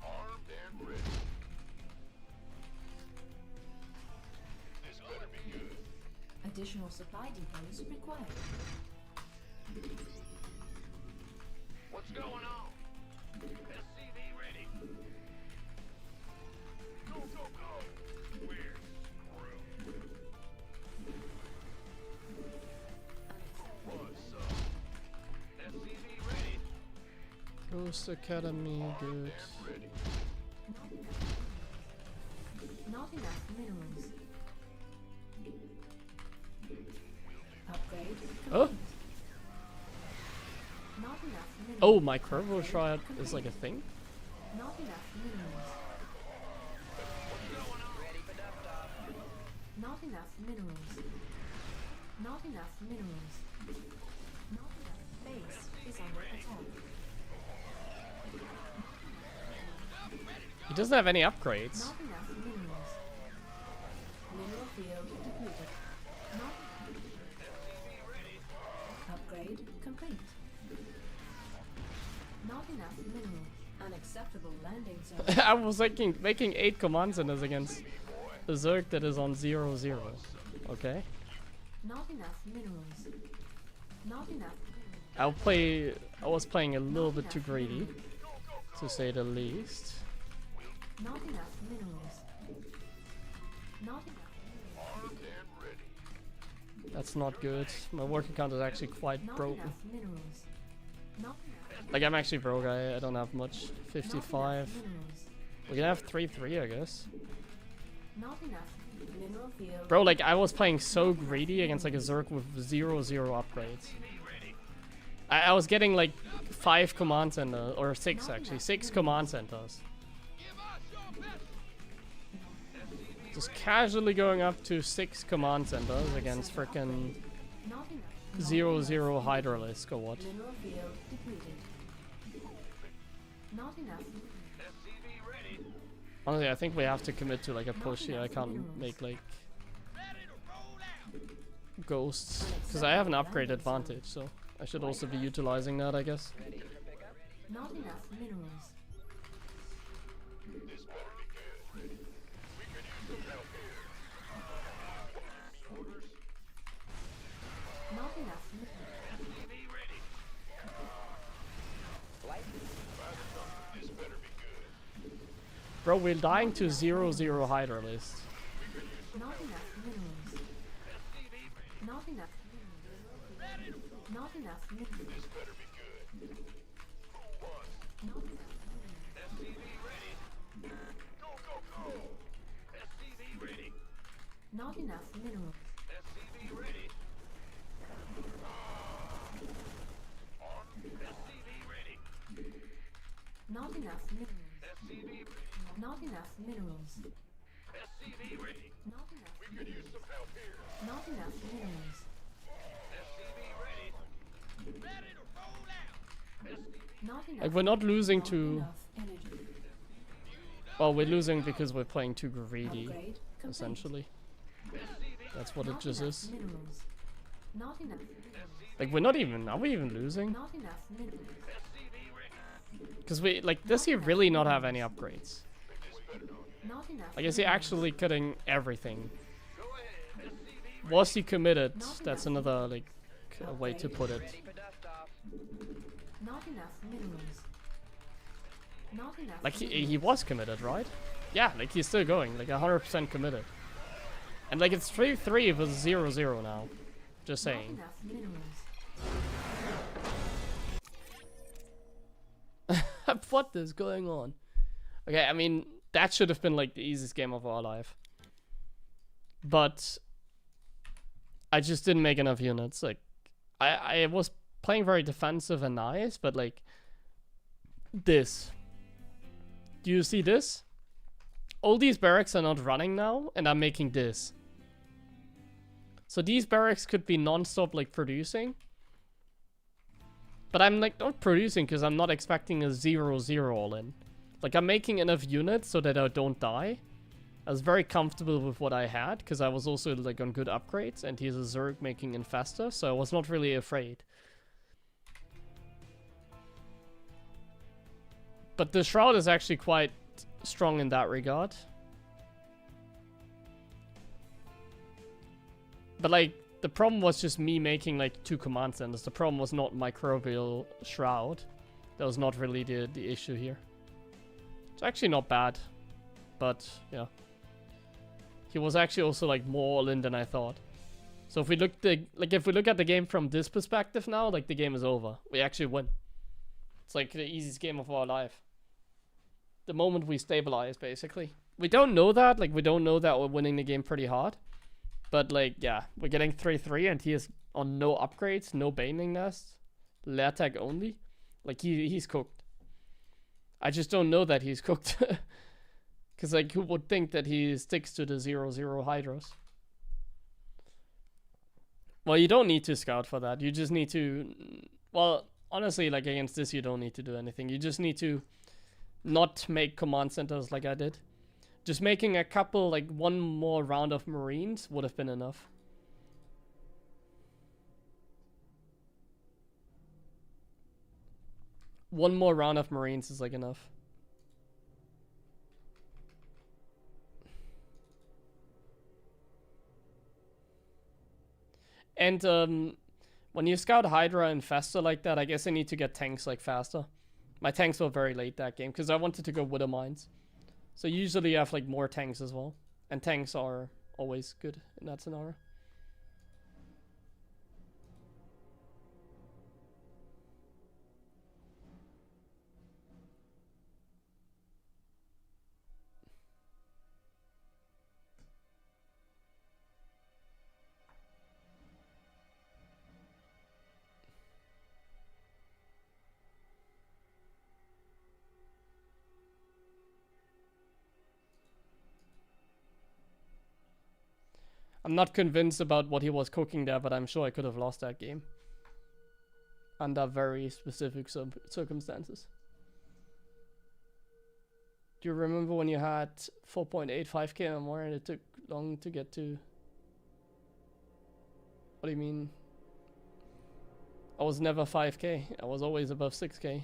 Armed and ready. This better be good. Additional supply depots required. What's going on? SCV ready. Go, go, go. We're screwed. Who wants some? SCV ready. Ghost Academy, good. Ready. Not enough minerals. Upgrade complete. Oh, Not enough minerals. oh, my Curvo Shroud is like a thing. Not enough minerals. Ready for dust off. Not enough minerals. Not enough minerals. Not enough base is under attack. He doesn't have any upgrades. Not enough minerals. Mineral field depleted. Not upgrade complete. Not enough minerals. Unacceptable landing zone. I was making 8 command centers against a Zerg that is on 0-0. Okay. Not enough minerals. Not enough. I was playing a little bit too greedy, to say the least. Not enough minerals. Not enough. Armed and ready. That's not good. My work account is actually quite Not broken. enough minerals. Not enough. Like, I'm actually broke. I don't have much. 55. Minerals. We can have 3-3, I guess. Not enough. Mineral field. Bro, like, I was playing so greedy against like a Zerg with 0-0 upgrades. I was getting like 5 command centers, or 6 actually, 6 command centers. Just casually going up to 6 command centers against frickin' Not enough. 0-0 Hydralisk or what. Mineral field depleted. Not enough. SCV ready. Honestly, I think we have to commit to like a push here. I can't make like ghosts because I have an upgrade advantage, so I should also be utilizing that, I guess. Ready for pickup. Not enough minerals. This better be good. We could use some help here. Orders. Not enough minerals. SCV ready. Light. This better be good. Bro, we're dying to 0-0 Hydralisk. Not enough minerals. SCV ready. Not enough minerals. Not enough minerals. This better be good. Who wants? Not enough minerals. SCV ready. Go, go, go. SCV ready. Not enough minerals. SCV ready. SCV ready. Not enough minerals. SCV ready. Not enough minerals. SCV ready. Not enough. We could use some help here. Not enough minerals. SCV ready. Ready to roll out. SCV Not enough. Like, we're not losing Not to... enough energy. Well, we're losing because we're playing too greedy, Upgrade complete. essentially. That's what it Not just enough is. minerals. Not enough. Like, we're not even... Are we even losing? Not enough minerals. Because we... Like, does he really not have any upgrades? Not enough. Like, is he minerals. actually cutting everything? Was he committed? That's another, like, way to put it. Ready for dust off. Not enough minerals. Not enough. Like, he minerals. was committed, right? Yeah, like, he's still going. Like, 100% committed. And, like, it's 3-3 versus 0-0 now. Just Not saying. enough minerals. What is going on? Okay, I mean, that should have been like the easiest game of our life. But I just didn't make enough units. Like, I was playing very defensive and nice, but like, this. Do you see this? All these barracks are not running now, and I'm making this. So these barracks could be non-stop like producing. But I'm like not producing because I'm not expecting a 0-0 all in. Like I'm making enough units so that I don't die. I was very comfortable with what I had because I was also like on good upgrades and he's a Zerg making Infestor, so I was not really afraid. But the Shroud is actually quite strong in that regard. But like, the problem was just me making like 2 command centers. The problem was not Microbial Shroud. That was not really the issue here. It's actually not bad. But, yeah. He was actually also like more all in than I thought. So if we look if we look at the game from this perspective now, like the game is over. We actually win. It's like the easiest game of our life. The moment we stabilize, basically. We don't know that. Like, we don't know that we're winning the game pretty hard. But, like, yeah. We're getting 3-3 and he is on no upgrades, no Baning Nest. Lair tag only. Like, he's cooked. I just don't know that he's cooked. Because, like, who would think that he sticks to the 0-0 Hydras? Well, you don't need to scout for that. You just need to... Well, honestly, like, against this, you don't need to do anything. You just need to not make command centers like I did. Just making a couple, like, one more round of Marines would have been enough. One more round of Marines is, like, enough. And when you scout Hydra and Fester like that, I guess I need to get tanks like faster. My tanks were very late that game because I wanted to go Widow Mines. So usually you have like more tanks as well. And tanks are always good in that scenario. I'm not convinced about what he was cooking there, but I'm sure I could have lost that game. Under very specific circumstances. Do you remember when you had 4.85k or more and it took long to get to... What do you mean? I was never 5k. I was always above 6k.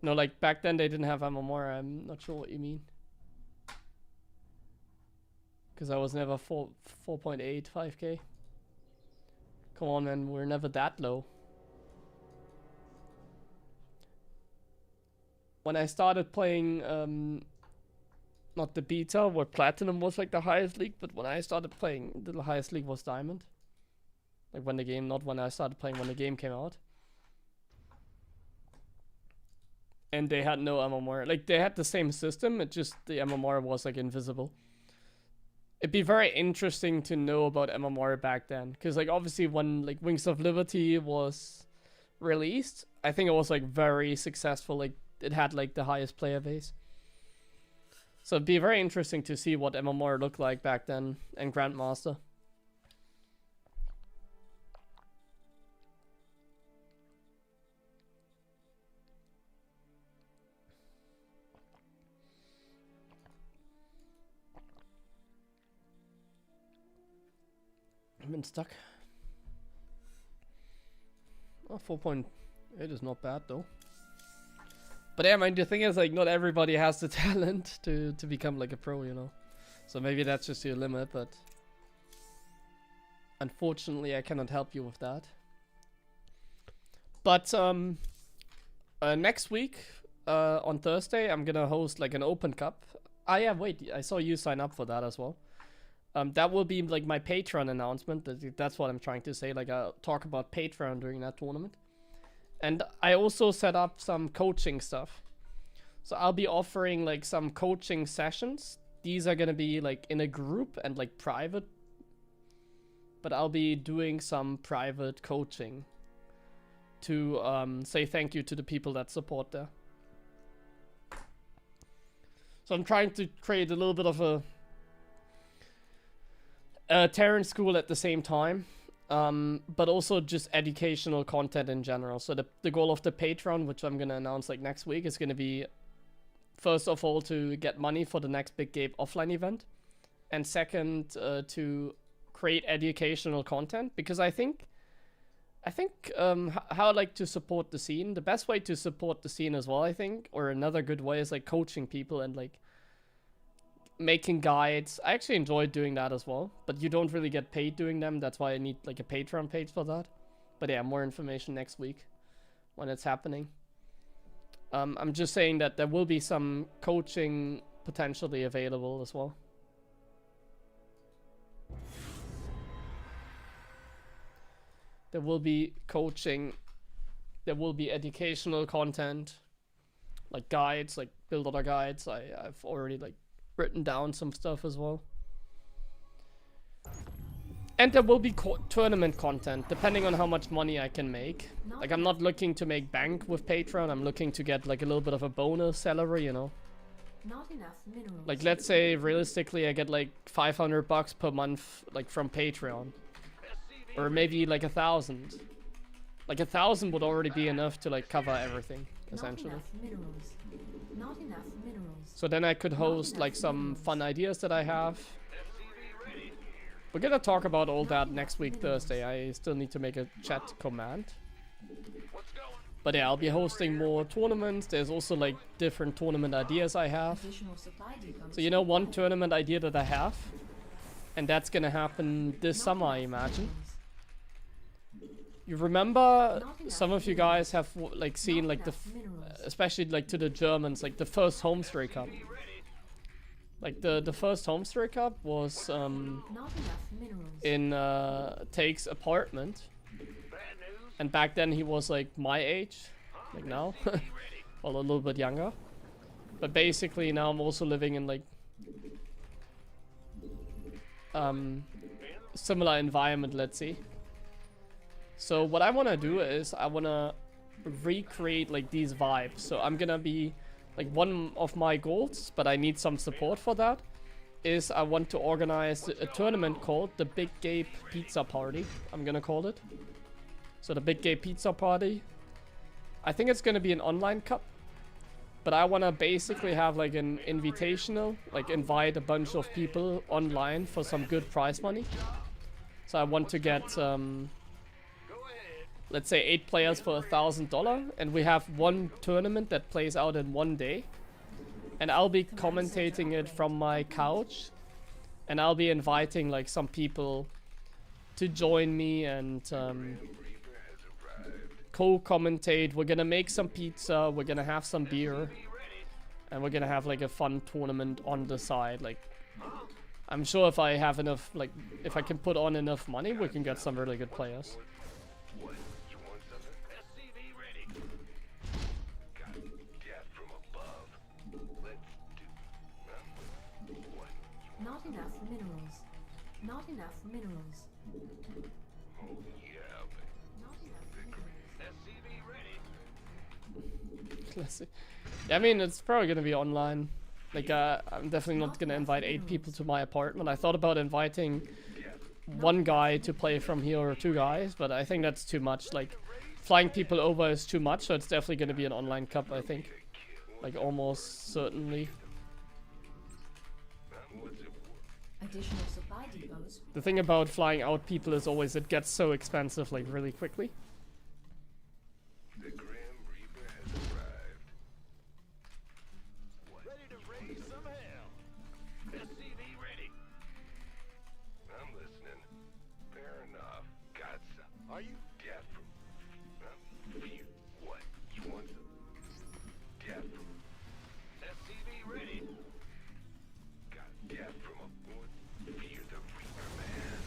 No, like back then they didn't have MMR. I'm not sure what you mean. Because I was never 4.85k. Come on, man, we're never that low. When I started playing, not the beta, where Platinum was like the highest league, but when I started playing, the highest league was Diamond. Like when the game, not when I started playing, when the game came out. And they had no MMR. Like, they had the same system, it just, the MMR was like invisible. It'd be very interesting to know about MMR back then. Because, like, obviously when, like, Wings of Liberty was released, I think it was, like, very successful. Like, it had, like, the highest player base. So it'd be very interesting to see what MMR looked like back then. And Grandmaster. I've been stuck. Oh, 4.8 is not bad though. But yeah, man, the thing is, like, not everybody has the talent to become like a pro, you know. So maybe that's just your limit, but unfortunately I cannot help you with that. But next week, on Thursday, I'm gonna host like an open cup. Ah yeah, wait, I saw you sign up for that as well. That will be like my Patreon announcement. That's what I'm trying to say. Like, I'll talk about Patreon during that tournament. And I also set up some coaching stuff. So I'll be offering like some coaching sessions. These are gonna be like in a group and like private. But I'll be doing some private coaching to say thank you to the people that support there. So I'm trying to create a little bit of a Terran school at the same time. But also just educational content in general. So the goal of the Patreon, which I'm gonna announce like next week, is gonna be first of all to get money for the next Big Game offline event, and second to create educational content, because I think how I like to support the scene. The best way to support the scene as well, I think, or another good way is like coaching people and like making guides. I actually enjoy doing that as well, but you don't really get paid doing them. That's why I need like a Patreon page for that. But yeah, more information next week when it's happening. I'm just saying that there will be some coaching potentially available as well. There will be coaching, there will be educational content, like guides, like build other guides. I've already like written down some stuff as well. And there will be tournament content, depending on how much money I can make. Like, I'm not looking to make bank with Patreon, I'm looking to get like a little bit of a bonus salary, you know? Not enough minerals. Like, let's say realistically I get like $500 per month, like from Patreon. Or maybe like 1,000. Like 1,000 would already be enough to like cover everything, essentially. Not enough minerals. Not enough minerals. So then I could host like some fun ideas that I have. We're gonna talk about all that next week, Thursday. I still need to make a chat command. But yeah, I'll be hosting more tournaments. There's also like different tournament ideas I have. Additional supply depots. So you know one tournament idea that I have? And that's gonna happen this summer, I imagine. You remember, some of you guys have like seen like especially like to the Germans, like the first Homestray Cup. Like the first Homestray Cup was in Take's apartment, and back then he was like my age, like now, well a little bit younger. But basically now I'm also living in like similar environment, let's see. So what I want to do is I want to recreate like these vibes. So I'm gonna be like, one of my goals, but I need some support for that, is I want to organize a tournament called the Big Gape Pizza Party. I'm gonna call it. So the Big Gape Pizza Party. I think it's gonna be an online cup, but I want to basically have like an invitational, like invite a bunch of people online for some good prize money. So I want to get let's say 8 players for $1,000, and we have one tournament that plays out in one day, and I'll be commentating it from my couch, and I'll be inviting like some people to join me and co-commentate. We're gonna make some pizza, we're gonna have some beer, and we're gonna have like a fun tournament on the side. Like, I'm sure if I have enough, like if I can put on enough money, we can get some really good players. Not enough minerals. Not enough minerals. Oh yeah, Not enough minerals. Let's see. Yeah, I mean, it's probably gonna be online. Like, I'm definitely not gonna invite 8 people to my apartment. I thought about inviting one guy to play from here or 2 guys, but I think that's too much. Like, flying people over is too much, so it's definitely gonna be an online cup, I think. Like, almost certainly. Additional supply depots. The thing about flying out people is always it gets so expensive, like, really quickly. the Grim Reaper has arrived. Ready to raise some hell. SCV ready. I'm listening. Fair enough. Got some. Are you? Death from... Fear. What? You want some? Death from... SCV ready. Got death from a... Fear the Reaper, man.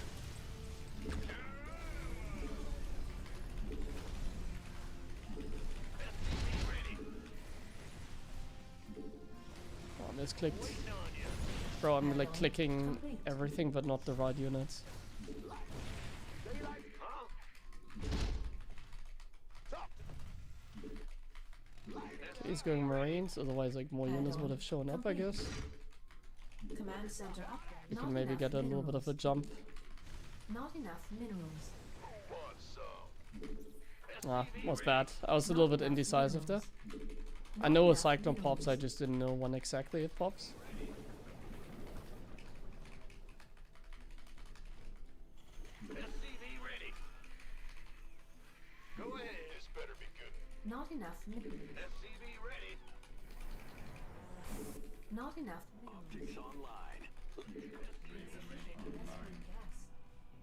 SCV ready. misclicked. Bro, I'm like clicking everything but not the right units. Okay, he's going Marines, otherwise like more units would have shown up, I guess. Command center upgrade. We Not can maybe enough get a little bit of a minerals. jump. Not enough minerals. Ah, was bad. I was a little bit indecisive there. I know a cyclone pops, I just didn't know when exactly it pops. SCV ready. Go ahead. This better be good. Not enough minerals. SCV ready. Not enough minerals.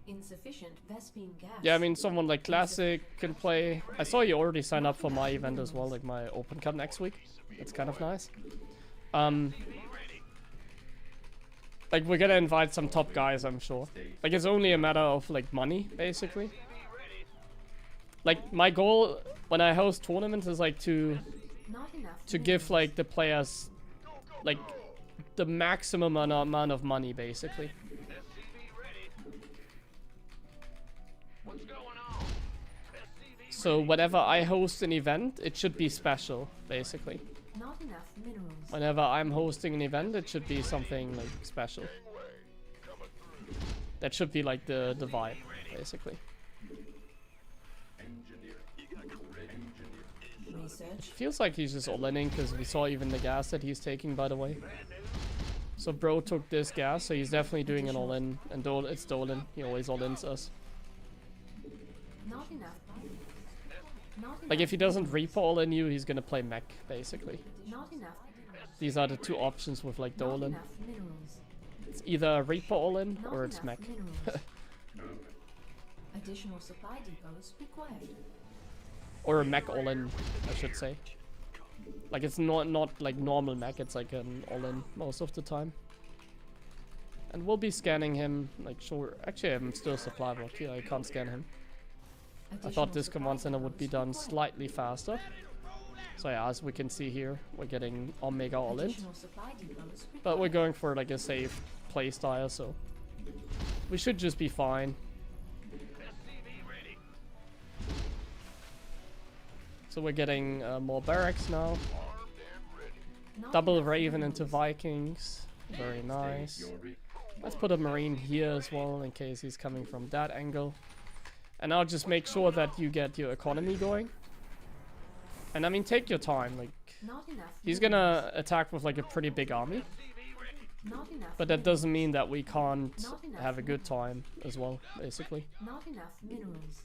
Insufficient Vespine gas. Yeah, I mean, someone like Classic can play. I saw you already sign up for my event as well, like my Open Cup next week. It's kind of nice. Like, we're gonna invite some top guys, I'm sure. Like, it's only a matter of, like, money, basically. Like, my goal when I host tournaments is, like, to Not enough give, like, the players, like, the maximum amount of money, basically. What's going on? SCV So whenever I host an event, it should be special, basically. Not enough minerals. Whenever I'm hosting an event, it should be something like special. That should be like the vibe, basically. Research. Feels like he's just all-inning because we saw even the gas that he's taking, by the way. So bro took this gas, so he's definitely doing an all-in. And it's Dolan. He always all-ins us. Not enough. Not Like if he doesn't reaper all-in you, he's gonna play mech, basically. Not enough. These are the two options with like Not Dolan. enough minerals. It's either a reaper all-in Not or it's enough mech. minerals. Additional supply depots required. Or a mech all-in, I should say. Like it's not like normal mech, it's like an all-in most of the time. And we'll be scanning him, like sure. Actually, I'm still supply blocked here, I can't scan him. I thought this command center would be done slightly faster. So yeah, as we can see here, we're getting Omega all-in. Additional supply depots But we're required. going for like a safe playstyle, so we should just be fine. SCV ready. So we're getting more barracks now. Armed and ready. Not Double enough Raven minerals. into Vikings. Very nice. Let's put a Marine here as well in case he's coming from that angle. And I'll just make sure that you get your economy going. And I mean, take your time. Like, Not enough. he's minerals. gonna attack with like a pretty big army. Not enough. But that doesn't mean that we can't Not enough have a good time as well, basically. Not enough minerals.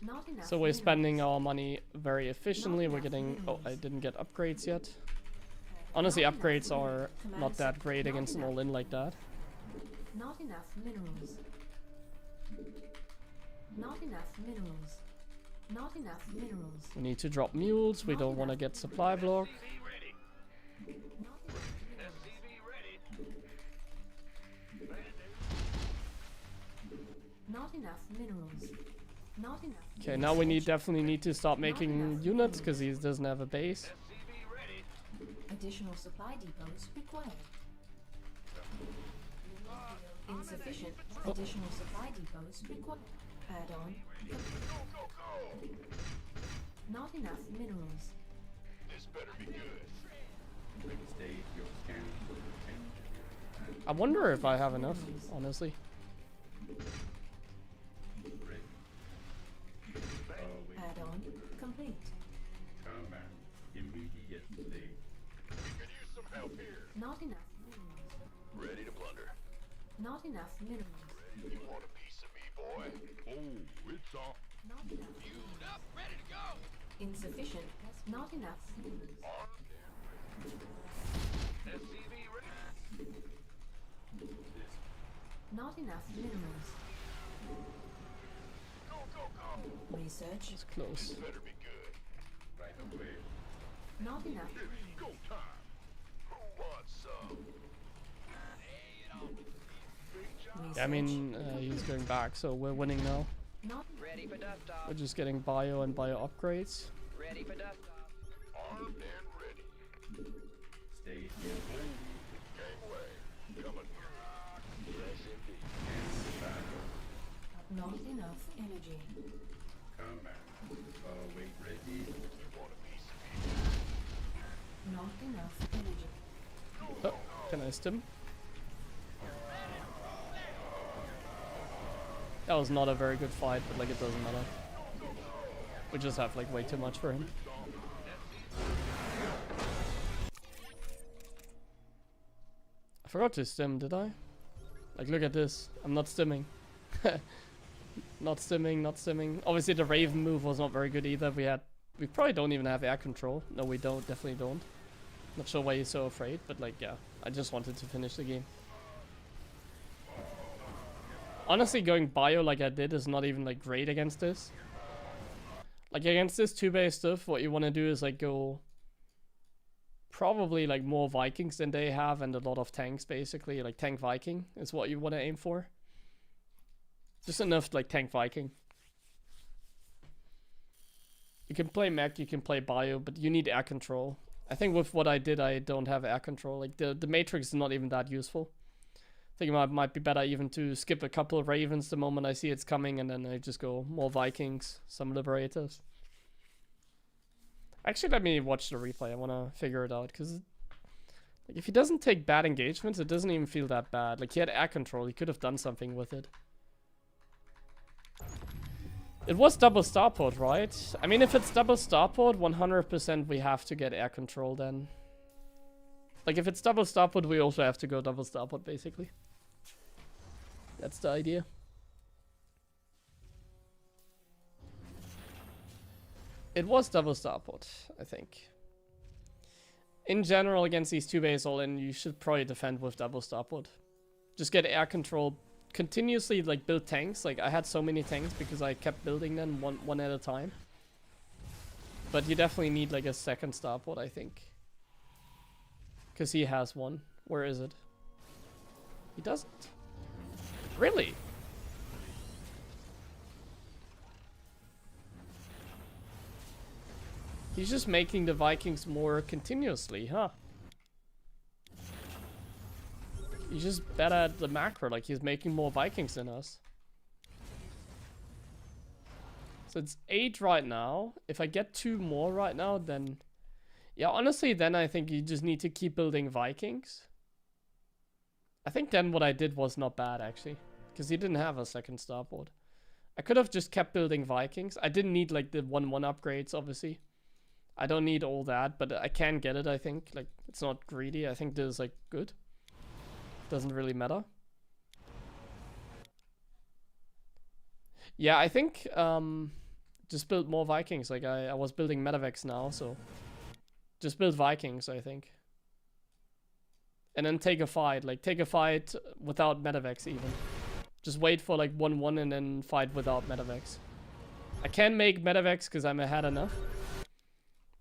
Not enough. So we're minerals. spending our money very efficiently. We're getting... Oh, I didn't get upgrades yet. Honestly, upgrades are not that great against an all-in like that. Not enough minerals. Not enough minerals. Not enough minerals. We need to drop mules. We don't want to get supply block. SCV ready. Not enough minerals. SCV ready. Not enough minerals. Not enough. Okay, now we research. definitely need to start making units because he doesn't have a base. SCV ready. Additional supply depots required. Insufficient. Additional supply depots required. Add on. Go, go, go. Not enough minerals. This better be good. I wonder if I have enough, honestly. Add on. Complete. We could use some help here. Not enough minerals. Ready to plunder. Not enough minerals. You want a piece of me, boy? Oh, it's on. Not enough. Fueled up, ready to go. Insufficient. Not enough minerals. Armed and ready. SCV ready. Not enough minerals. Go, go, go. Research. It's close. Better be good. Not enough. It's go time. Who wants some? Research. Yeah, I mean, he's going back, so we're winning now. Not Ready for dust We're off. just getting bio and bio upgrades. Ready for dust off. Armed and ready. Not enough energy. Oh, can I stim? That was not a very good fight, but like it doesn't matter. We just have like way too much for him. I forgot to stim, did I? Like look at this. I'm not stimming. Not stimming, not stimming. Obviously the Raven move was not very good either. We probably don't even have air control. No, we don't, definitely don't. Not sure why he's so afraid, but like yeah, I just wanted to finish the game. Honestly, going bio like I did is not even like great against this. Like against this 2-base stuff, what you want to do is like go probably like more Vikings than they have and a lot of tanks basically. Like tank Viking is what you want to aim for. Just enough like tank Viking. You can play mech, you can play bio, but you need air control. I think with what I did, I don't have air control. Like the Matrix is not even that useful. I think it might be better even to skip a couple of Ravens the moment I see it's coming, and then I just go more Vikings, some Liberators. Actually, let me watch the replay. I want to figure it out, because like, if he doesn't take bad engagements, it doesn't even feel that bad. Like, he had air control. He could have done something with it. It was double starport, right? I mean, if it's double starport, 100% we have to get air control then. Like, if it's double starport, we also have to go double starport, basically. That's the idea. It was double starport, I think. In general, against these 2-base all-in, you should probably defend with double starport. Just get air control. Continuously, like, build tanks. Like, I had so many tanks because I kept building them one at a time. But you definitely need, like, a second starport, I think. Because he has one. Where is it? He doesn't. Really? He's just making the Vikings more continuously, huh? He's just better at the macro, like he's making more Vikings than us. So it's 8 right now. If I get 2 more right now, then... Yeah, honestly, then I think you just need to keep building Vikings. I think then what I did was not bad, actually. Because he didn't have a second starport. I could have just kept building Vikings. I didn't need, like, the 1-1 upgrades, obviously. I don't need all that, but I can get it, I think. Like, it's not greedy. I think this is, like, good. Doesn't really matter. Yeah, I think, just build more Vikings. Like, I was building Medivacs now, so... Just build Vikings, I think. And then take a fight. Like, take a fight without Medivacs, even. Just wait for, like, 1-1 and then fight without Medivacs. I can make Medivacs because I'm ahead enough.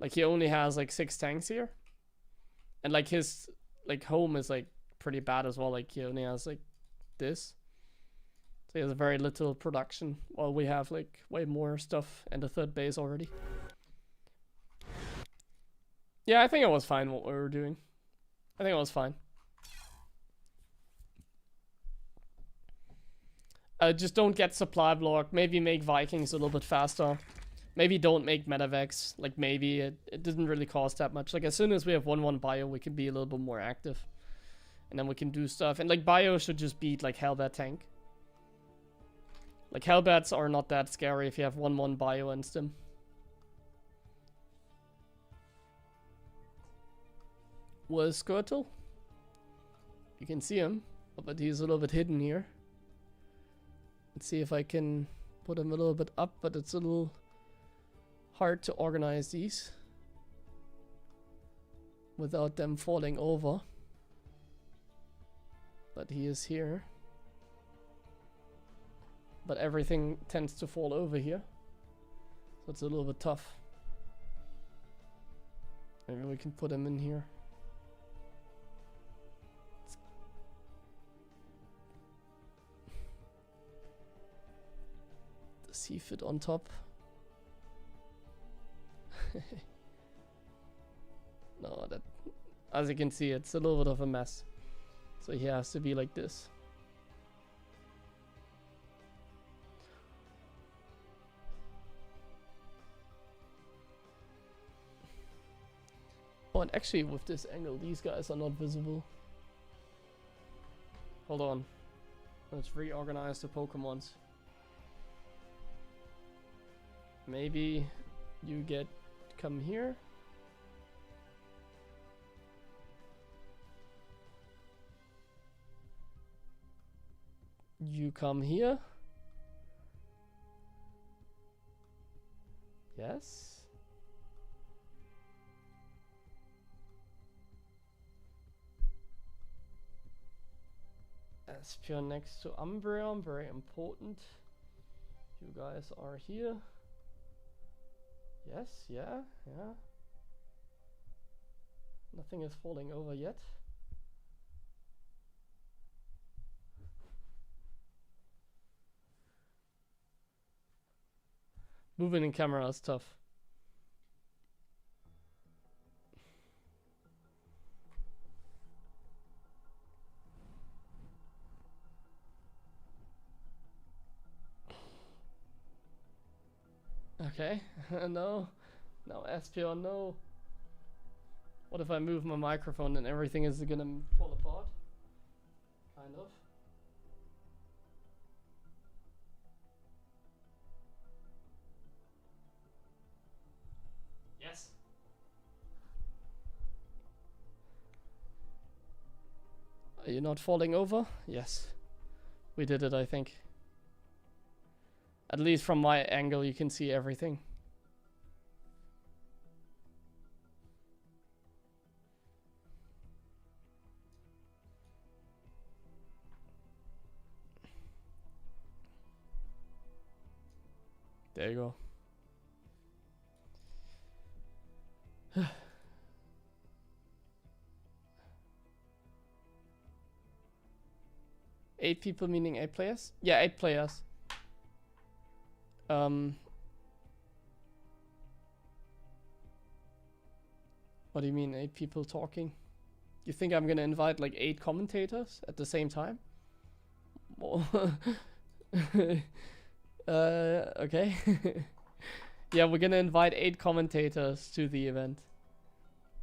Like, he only has, like, 6 tanks here. And, like, his, like, home is, like, pretty bad as well. Like, he only has, like, this. So he has very little production. While we have, like, way more stuff and the 3rd base already. Yeah, I think it was fine what we were doing. I think it was fine. Just don't get supply block. Maybe make Vikings a little bit faster. Maybe don't make Medivacs. Like, maybe it didn't really cost that much. Like, as soon as we have 1-1 bio, we can be a little bit more active. And then we can do stuff. And, like, bio should just beat, like, Hellbat tank. Like, Hellbats are not that scary if you have 1-1 bio and stim. Was Squirtle? You can see him, but he's a little bit hidden here. Let's see if I can put him a little bit up, but it's a little hard to organize these without them falling over. But he is here. But everything tends to fall over here, so it's a little bit tough. Maybe we can put him in here. Does he fit on top? No, that, as you can see, it's a little bit of a mess. So he has to be like this. Oh, and actually with this angle, these guys are not visible. Hold on. Let's reorganize the Pokemons. Maybe you come here. You come here. Yes. Espion next to Umbreon, very important. You guys are here. Yes, yeah. Nothing is falling over yet. Moving in camera is tough. Okay, no. No, Espion, no. What if I move my microphone and everything is gonna fall apart? Kind of. Yes. Are you not falling over? Yes. We did it, I think. At least from my angle, you can see everything. There you go. 8 people meaning 8 players? Yeah, 8 players. What do you mean 8 people talking? You think I'm gonna invite like 8 commentators at the same time? Okay. Yeah, we're gonna invite 8 commentators to the event.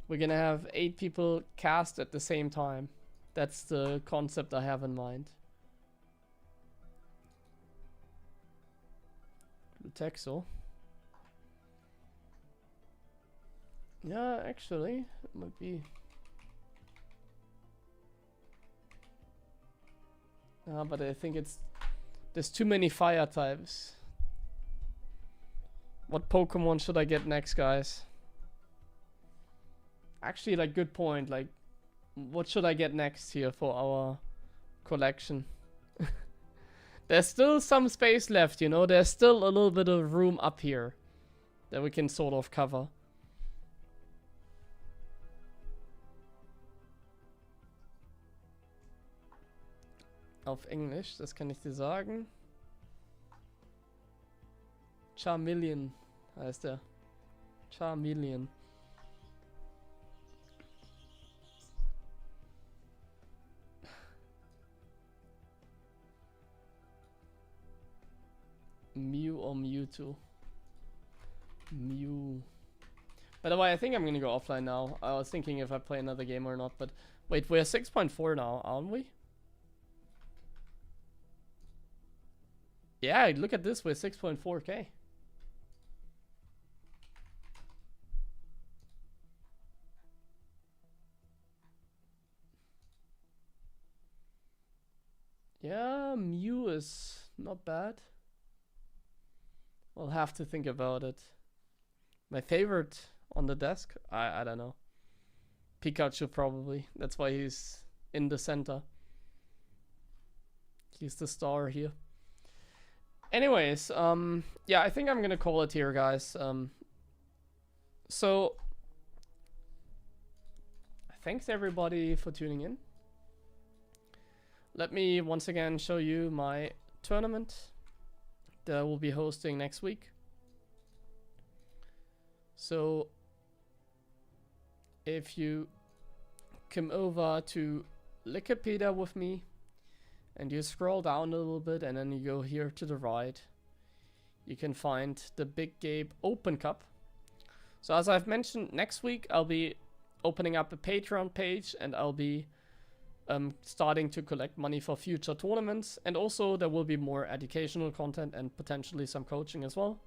We're gonna have 8 people cast at the same time. That's the concept I have in mind. Texel. Yeah, actually, it might be. But I think there's too many fire types. What Pokemon should I get next, guys? Actually, like, good point. Like, what should I get next here for our collection? There's still some space left, you know? There's still a little bit of room up here that we can sort of cover. Auf Englisch, das kann ich dir sagen. Charmeleon heißt er. Charmeleon. Mew or Mewtwo? Mew. By the way, I think I'm gonna go offline now. I was thinking if I play another game or not, but wait, we're 6.4 now, aren't we? Yeah, look at this, we're 6.4k. Yeah, Mew is not bad. We'll have to think about it. My favorite on the desk? I don't know. Pikachu probably. That's why he's in the center. He's the star here. Anyways, yeah, I think I'm gonna call it here, guys. So thanks everybody for tuning in. Let me once again show you my tournament that I will be hosting next week. So if you come over to Wikipedia with me and you scroll down a little bit and then you go here to the right, you can find the Big Game Open Cup. So as I've mentioned, next week I'll be opening up a Patreon page, and I'll be starting to collect money for future tournaments. And also there will be more educational content and potentially some coaching as well.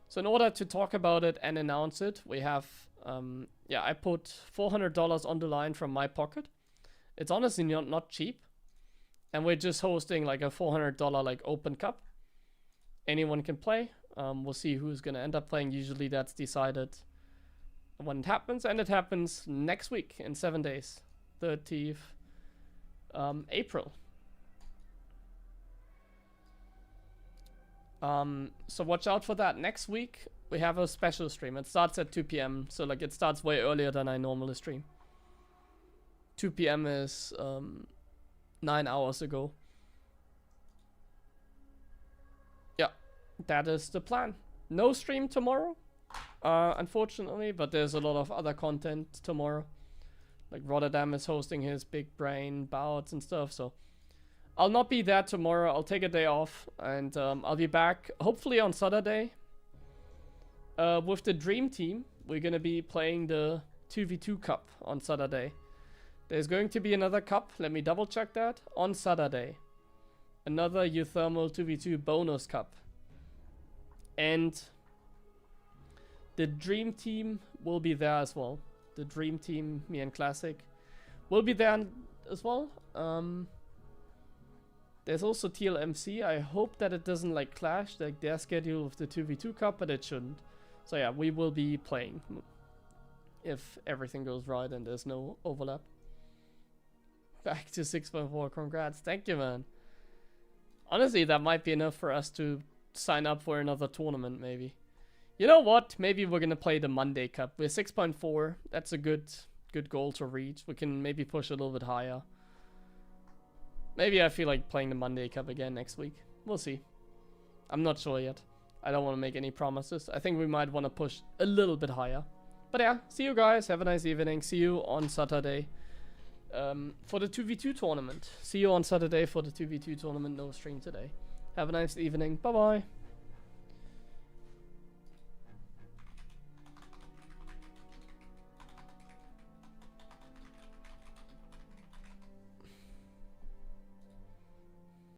So in order to talk about it and announce it, we have, I put $400 on the line from my pocket. It's honestly not cheap. And we're just hosting like a $400 like open cup. Anyone can play. We'll see who's gonna end up playing. Usually that's decided when it happens, and it happens next week in 7 days, 30th April. So watch out for that. Next week we have a special stream. It starts at 2 p.m. So like it starts way earlier than I normally stream. 2 p.m. is 9 hours ago. Yeah, that is the plan. No stream tomorrow, unfortunately, but there's a lot of other content tomorrow. Like Rotterdam is hosting his big brain bouts and stuff, so I'll not be there tomorrow. I'll take a day off, and I'll be back hopefully on Saturday. With the Dream Team, we're gonna be playing the 2v2 Cup on Saturday. There's going to be another cup, let me double check that, on Saturday. Another Euthermal 2v2 bonus cup. And the Dream Team will be there as well. The Dream Team, me and Classic, will be there as well. There's also TLMC. I hope that it doesn't like clash like their schedule with the 2v2 cup, but it shouldn't. So yeah, we will be playing if everything goes right and there's no overlap. Back to 6.4, congrats. Thank you, man. Honestly, that might be enough for us to sign up for another tournament, maybe. You know what? Maybe we're gonna play the Monday Cup. We're 6.4. That's a good goal to reach. We can maybe push a little bit higher. Maybe I feel like playing the Monday Cup again next week. We'll see. I'm not sure yet. I don't want to make any promises. I think we might want to push a little bit higher. But yeah, see you guys. Have a nice evening. See you on Saturday. For the 2v2 tournament. See you on Saturday for the 2v2 tournament. No stream today. Have a nice evening. Bye bye.